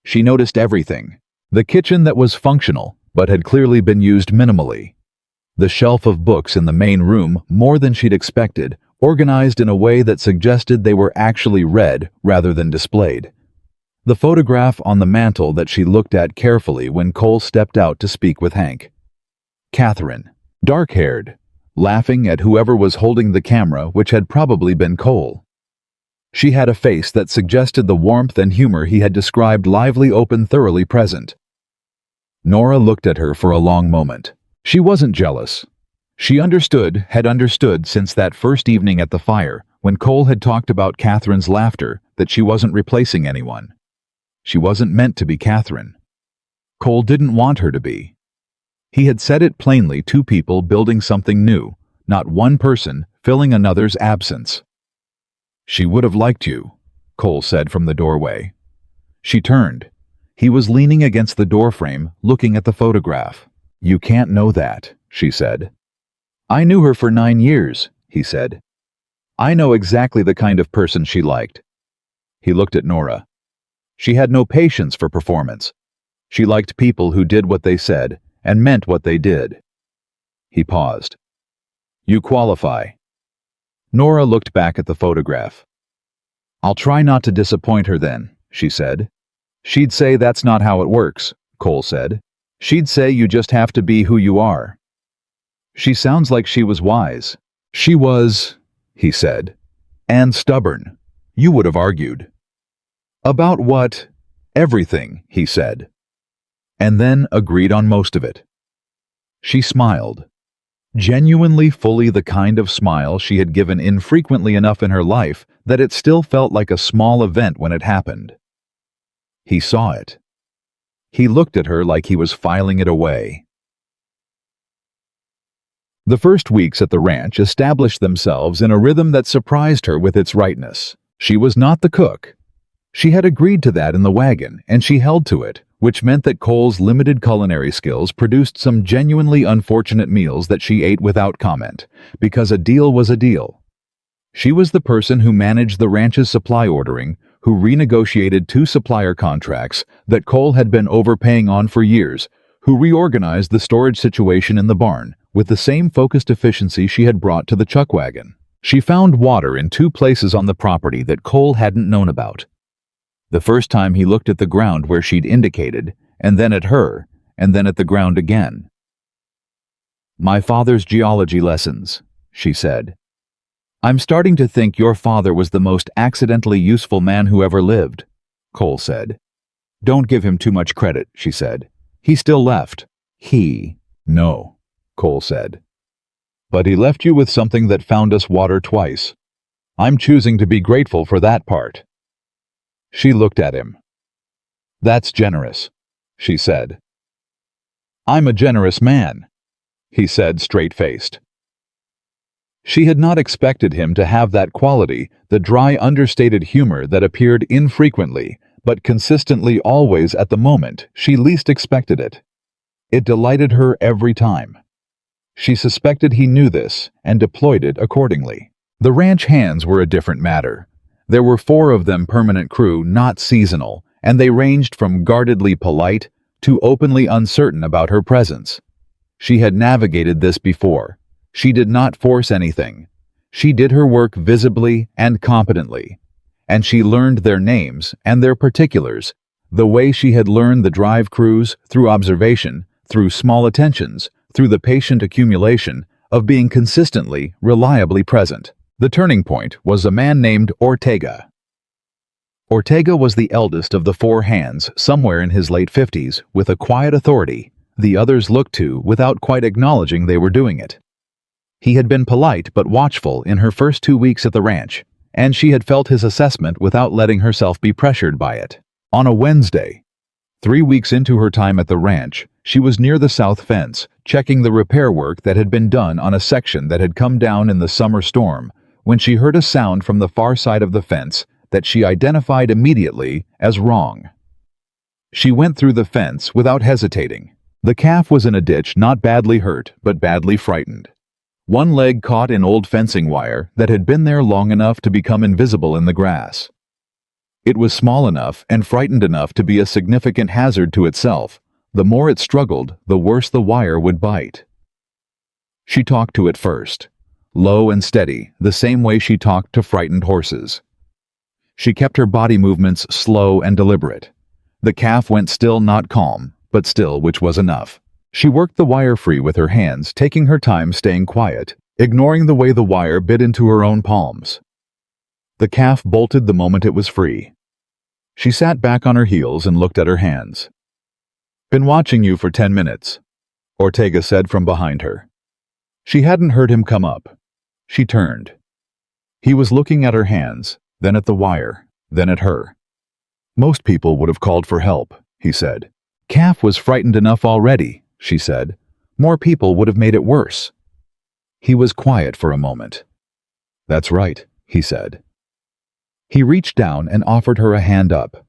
She noticed everything. The kitchen that was functional, but had clearly been used minimally. The shelf of books in the main room, more than she'd expected, organized in a way that suggested they were actually read rather than displayed. The photograph on the mantel that she looked at carefully when Cole stepped out to speak with Hank. Catherine, dark-haired, laughing at whoever was holding the camera, which had probably been Cole. She had a face that suggested the warmth and humor he had described, lively, open, thoroughly present. Nora looked at her for a long moment. She wasn't jealous. She had understood since that first evening at the fire, when Cole had talked about Catherine's laughter, that she wasn't replacing anyone. She wasn't meant to be Catherine. Cole didn't want her to be. He had said it plainly, two people building something new, not one person filling another's absence. She would have liked you, Cole said from the doorway. She turned. He was leaning against the doorframe, looking at the photograph. You can't know that, she said. I knew her for 9 years, he said. I know exactly the kind of person she liked. He looked at Nora. She had no patience for performance. She liked people who did what they said and meant what they did. He paused. You qualify. Nora looked back at the photograph. I'll try not to disappoint her then, she said. She'd say that's not how it works, Cole said. She'd say you just have to be who you are. She sounds like she was wise. She was, he said, and stubborn. You would have argued. About what? Everything, he said. And then agreed on most of it. She smiled. Genuinely, fully the kind of smile she had given infrequently enough in her life that it still felt like a small event when it happened. He saw it. He looked at her like he was filing it away. The first weeks at the ranch established themselves in a rhythm that surprised her with its rightness. She was not the cook. She had agreed to that in the wagon, and she held to it, which meant that Cole's limited culinary skills produced some genuinely unfortunate meals that she ate without comment, because a deal was a deal. She was the person who managed the ranch's supply ordering, who renegotiated 2 supplier contracts that Cole had been overpaying on for years, who reorganized the storage situation in the barn with the same focused efficiency she had brought to the chuck wagon. She found water in 2 places on the property that Cole hadn't known about. The first time he looked at the ground where she'd indicated, and then at her, and then at the ground again. "My father's geology lessons," she said. "I'm starting to think your father was the most accidentally useful man who ever lived," Cole said. "Don't give him too much credit," she said. "He still left." "No," Cole said. "But he left you with something that found us water twice. I'm choosing to be grateful for that part." She looked at him. "That's generous," she said. "I'm a generous man," he said straight-faced. She had not expected him to have that quality, the dry, understated humor that appeared infrequently, but consistently always at the moment she least expected it. It delighted her every time. She suspected he knew this and deployed it accordingly. The ranch hands were a different matter. There were 4 of them permanent crew, not seasonal, and they ranged from guardedly polite to openly uncertain about her presence. She had navigated this before. She did not force anything. She did her work visibly and competently. And she learned their names and their particulars, the way she had learned the drive crews, through observation, through small attentions, through the patient accumulation of being consistently, reliably present. The turning point was a man named Ortega. Ortega was the eldest of the 4 hands, somewhere in his late 50s, with a quiet authority the others looked to without quite acknowledging they were doing it. He had been polite but watchful in her first 2 weeks at the ranch, and she had felt his assessment without letting herself be pressured by it. On a Wednesday, 3 weeks into her time at the ranch, she was near the south fence, checking the repair work that had been done on a section that had come down in the summer storm, when she heard a sound from the far side of the fence that she identified immediately as wrong. She went through the fence without hesitating. The calf was in a ditch, not badly hurt, but badly frightened. One leg caught in old fencing wire that had been there long enough to become invisible in the grass. It was small enough and frightened enough to be a significant hazard to itself. The more it struggled, the worse the wire would bite. She talked to it first, low and steady, the same way she talked to frightened horses. She kept her body movements slow and deliberate. The calf went still, not calm, but still, which was enough. She worked the wire free with her hands, taking her time staying quiet, ignoring the way the wire bit into her own palms. The calf bolted the moment it was free. She sat back on her heels and looked at her hands. "Been watching you for 10 minutes, Ortega said from behind her. She hadn't heard him come up. She turned. He was looking at her hands, then at the wire, then at her. "Most people would have called for help," he said. "Calf was frightened enough already," she said. "More people would have made it worse." He was quiet for a moment. "That's right," he said. He reached down and offered her a hand up.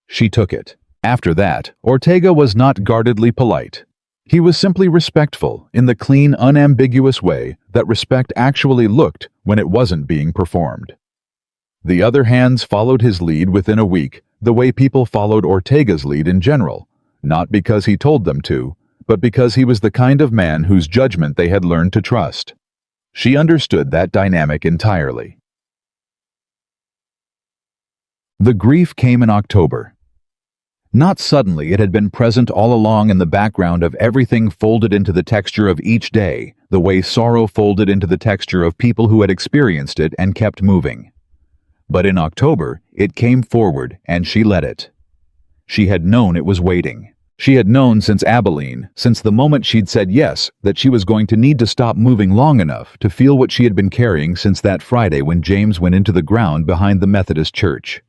She took it. After that, Ortega was not guardedly polite. He was simply respectful in the clean, unambiguous way that respect actually looked when it wasn't being performed. The other hands followed his lead within a week, the way people followed Ortega's lead in general, not because he told them to, but because he was the kind of man whose judgment they had learned to trust. She understood that dynamic entirely. The grief came in October. Not suddenly, it had been present all along in the background of everything, folded into the texture of each day, the way sorrow folded into the texture of people who had experienced it and kept moving. But in October, it came forward, and she let it. She had known it was waiting. She had known since Abilene, since the moment she'd said yes, that she was going to need to stop moving long enough to feel what she had been carrying since that Friday when James went into the ground behind the Methodist church.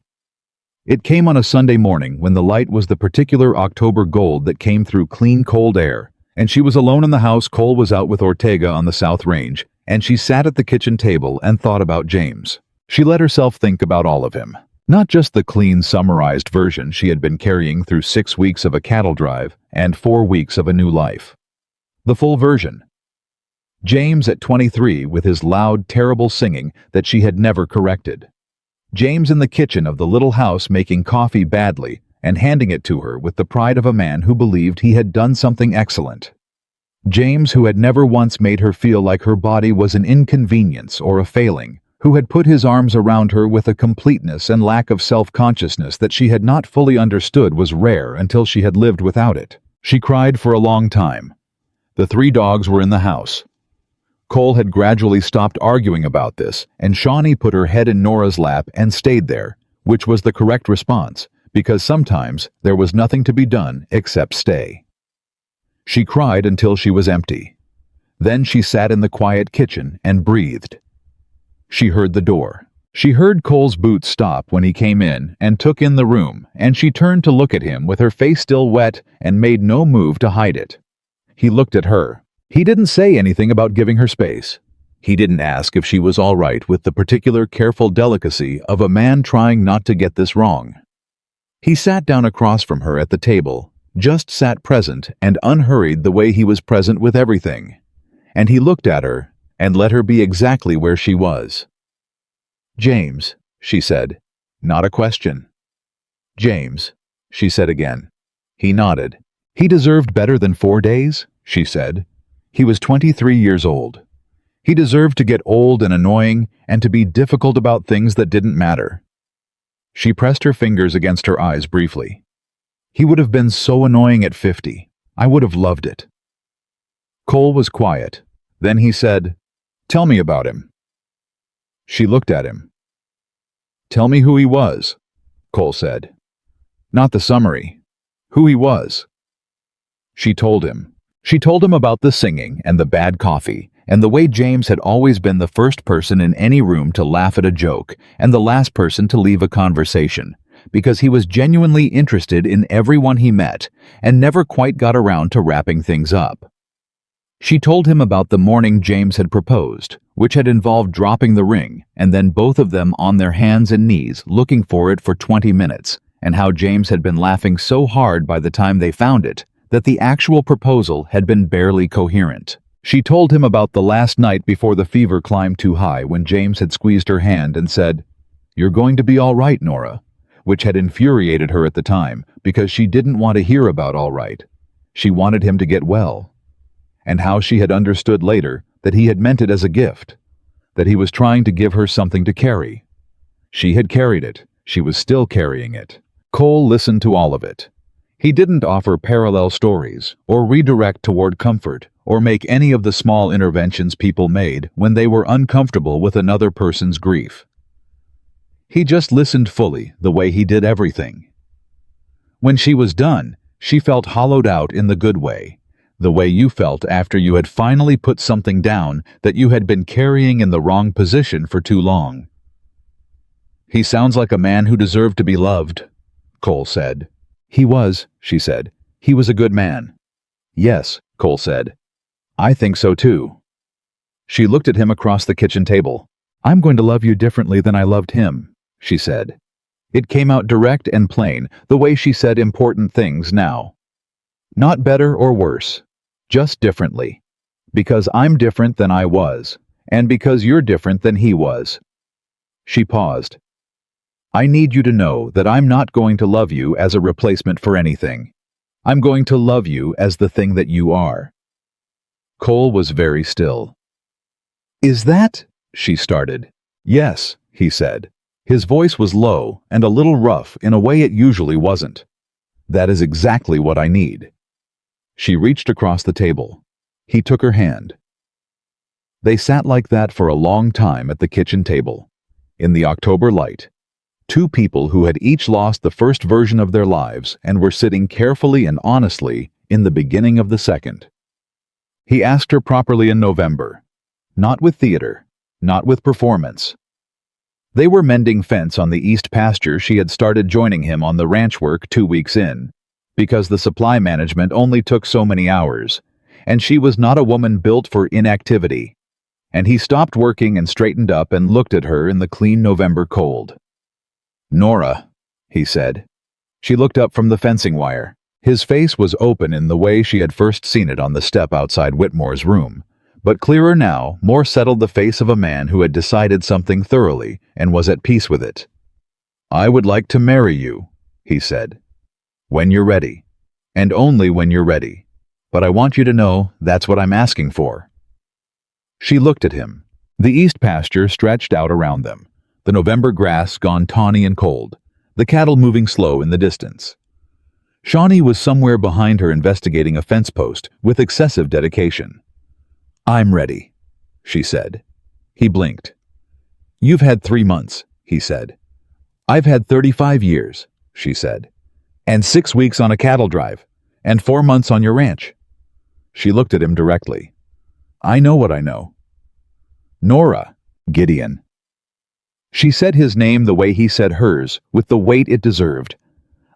It came on a Sunday morning when the light was the particular October gold that came through clean, cold air, and she was alone in the house. Cole was out with Ortega on the South Range, and she sat at the kitchen table and thought about James. She let herself think about all of him. Not just the clean, summarized version she had been carrying through 6 weeks of a cattle drive and 4 weeks of a new life. The full version. James at 23 with his loud, terrible singing that she had never corrected. James in the kitchen of the little house making coffee badly and handing it to her with the pride of a man who believed he had done something excellent. James who had never once made her feel like her body was an inconvenience or a failing, who had put his arms around her with a completeness and lack of self-consciousness that she had not fully understood was rare until she had lived without it. She cried for a long time. The 3 dogs were in the house. Cole had gradually stopped arguing about this, and Shawnee put her head in Nora's lap and stayed there, which was the correct response, because sometimes there was nothing to be done except stay. She cried until she was empty. Then she sat in the quiet kitchen and breathed. She heard the door. She heard Cole's boots stop when he came in and took in the room, and she turned to look at him with her face still wet and made no move to hide it. He looked at her. He didn't say anything about giving her space. He didn't ask if she was all right with the particular careful delicacy of a man trying not to get this wrong. He sat down across from her at the table, just sat present and unhurried the way he was present with everything. And he looked at her and let her be exactly where she was. "James," she said, not a question. "James," she said again. He nodded. "He deserved better than 4 days," she said. He was 23 years old. He deserved to get old and annoying and to be difficult about things that didn't matter. She pressed her fingers against her eyes briefly. "He would have been so annoying at 50. I would have loved it." Cole was quiet. Then he said, "Tell me about him." She looked at him. "Tell me who he was," Cole said. "Not the summary. Who he was." She told him. She told him about the singing and the bad coffee, and the way James had always been the first person in any room to laugh at a joke and the last person to leave a conversation, because he was genuinely interested in everyone he met and never quite got around to wrapping things up. She told him about the morning James had proposed, which had involved dropping the ring and then both of them on their hands and knees looking for it for 20 minutes, and how James had been laughing so hard by the time they found it that the actual proposal had been barely coherent. She told him about the last night before the fever climbed too high when James had squeezed her hand and said, "You're going to be all right, Nora," which had infuriated her at the time because she didn't want to hear about all right. She wanted him to get well. And how she had understood later that he had meant it as a gift, that he was trying to give her something to carry. She had carried it. She was still carrying it. Cole listened to all of it. He didn't offer parallel stories, or redirect toward comfort, or make any of the small interventions people made when they were uncomfortable with another person's grief. He just listened fully, the way he did everything. When she was done, she felt hollowed out in the good way, the way you felt after you had finally put something down that you had been carrying in the wrong position for too long. "He sounds like a man who deserved to be loved," Cole said. "He was," she said. "He was a good man." "Yes," Cole said. "I think so too." She looked at him across the kitchen table. "I'm going to love you differently than I loved him," she said. It came out direct and plain, the way she said important things now. Not better or worse, just differently. Because I'm different than I was, and because you're different than he was. She paused. "I need you to know that I'm not going to love you as a replacement for anything. I'm going to love you as the thing that you are." Cole was very still. "Is that?" she started. "Yes," he said. His voice was low and a little rough in a way it usually wasn't. "That is exactly what I need." She reached across the table. He took her hand. They sat like that for a long time at the kitchen table, in the October light. Two people who had each lost the first version of their lives and were sitting carefully and honestly in the beginning of the second. He asked her properly in November. Not with theater, not with performance. They were mending fence on the east pasture. She had started joining him on the ranch work 2 weeks in, because the supply management only took so many hours, and she was not a woman built for inactivity. And he stopped working and straightened up and looked at her in the clean November cold. "Nora," he said. She looked up from the fencing wire. His face was open in the way she had first seen it on the step outside Whitmore's room, but clearer now, more settled the face of a man who had decided something thoroughly and was at peace with it. "I would like to marry you," he said. "When you're ready. And only when you're ready. But I want you to know that's what I'm asking for." She looked at him. The east pasture stretched out around them, the November grass gone tawny and cold, the cattle moving slow in the distance. Shawnee was somewhere behind her investigating a fence post with excessive dedication. "I'm ready," she said. He blinked. "You've had 3 months," he said. "I've had 35 years," she said. "And 6 weeks on a cattle drive, and 4 months on your ranch." She looked at him directly. "I know what I know." "Nora, Gideon." She said his name the way he said hers, with the weight it deserved.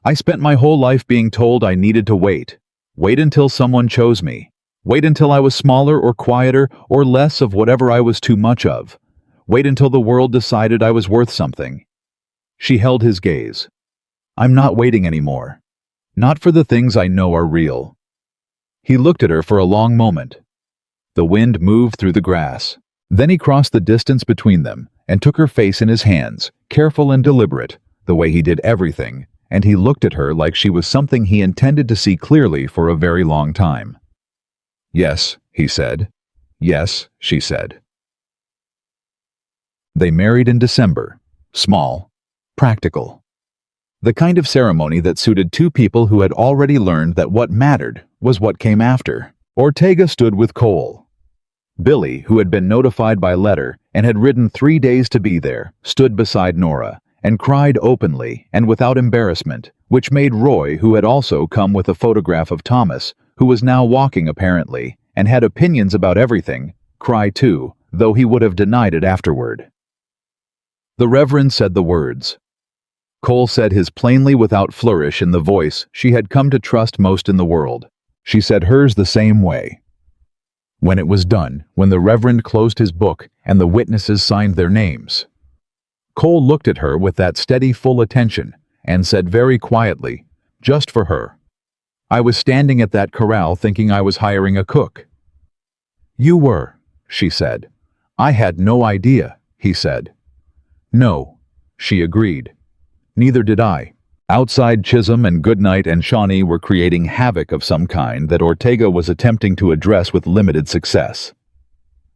"I spent my whole life being told I needed to wait. Wait until someone chose me. Wait until I was smaller or quieter or less of whatever I was too much of. Wait until the world decided I was worth something." She held his gaze. "I'm not waiting anymore. Not for the things I know are real." He looked at her for a long moment. The wind moved through the grass. Then he crossed the distance between them and took her face in his hands, careful and deliberate, the way he did everything, and he looked at her like she was something he intended to see clearly for a very long time. "Yes," he said. "Yes," she said. They married in December. Small. Practical. The kind of ceremony that suited two people who had already learned that what mattered was what came after. Ortega stood with Cole. Billy, who had been notified by letter and had ridden 3 days to be there, stood beside Nora and cried openly and without embarrassment, which made Roy, who had also come with a photograph of Thomas, who was now walking apparently, and had opinions about everything, cry too, though he would have denied it afterward. The Reverend said the words. Cole said his plainly without flourish in the voice she had come to trust most in the world. She said hers the same way. When it was done, when the Reverend closed his book and the witnesses signed their names, Cole looked at her with that steady full attention and said very quietly, just for her, "I was standing at that corral thinking I was hiring a cook." "You were," she said. "I had no idea," he said. "No," she agreed. "Neither did I." Outside, Chisholm and Goodnight and Shawnee were creating havoc of some kind that Ortega was attempting to address with limited success.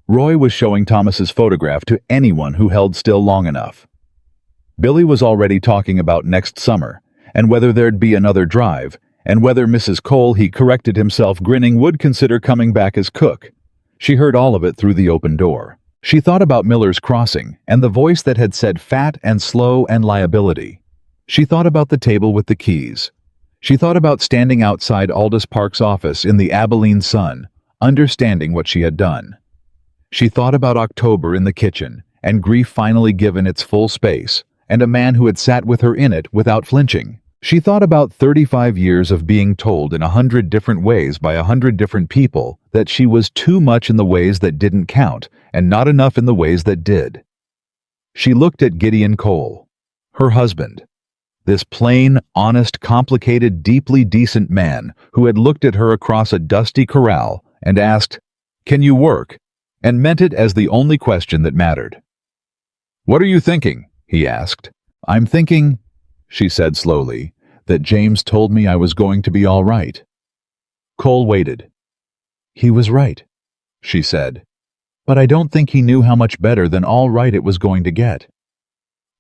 Roy was showing Thomas's photograph to anyone who held still long enough. Billy was already talking about next summer, and whether there'd be another drive, and whether Mrs. Cole, he corrected himself grinning, would consider coming back as cook. She heard all of it through the open door. She thought about Miller's Crossing and the voice that had said fat and slow and liability. She thought about the table with the keys. She thought about standing outside Aldous Park's office in the Abilene sun, understanding what she had done. She thought about October in the kitchen, and grief finally given its full space, and a man who had sat with her in it without flinching. She thought about 35 years of being told in 100 different ways by 100 different people that she was too much in the ways that didn't count, and not enough in the ways that did. She looked at Gideon Cole, her husband. This plain, honest, complicated, deeply decent man who had looked at her across a dusty corral and asked, "Can you work?" and meant it as the only question that mattered. "What are you thinking?" he asked. "I'm thinking," she said slowly, "that James told me I was going to be all right." Cole waited. "He was right," she said. "But I don't think he knew how much better than all right it was going to get."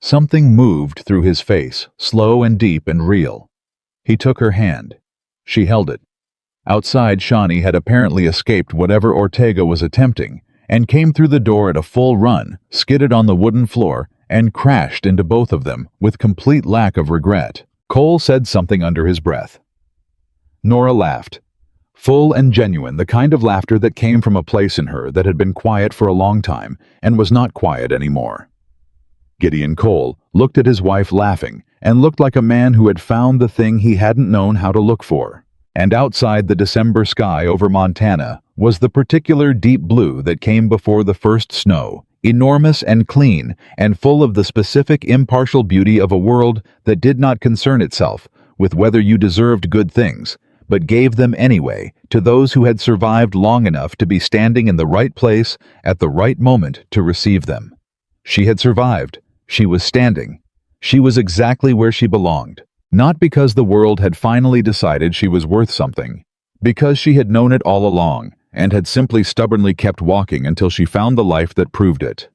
Something moved through his face, slow and deep and real. He took her hand. She held it. Outside, Shawnee had apparently escaped whatever Ortega was attempting, and came through the door at a full run, skidded on the wooden floor, and crashed into both of them with complete lack of regret. Cole said something under his breath. Nora laughed. Full and genuine, the kind of laughter that came from a place in her that had been quiet for a long time and was not quiet anymore. Gideon Cole looked at his wife laughing and looked like a man who had found the thing he hadn't known how to look for. And outside the December sky over Montana was the particular deep blue that came before the first snow, enormous and clean, and full of the specific impartial beauty of a world that did not concern itself with whether you deserved good things, but gave them anyway to those who had survived long enough to be standing in the right place at the right moment to receive them. She had survived. She was standing. She was exactly where she belonged, not because the world had finally decided she was worth something, because she had known it all along and had simply stubbornly kept walking until she found the life that proved it.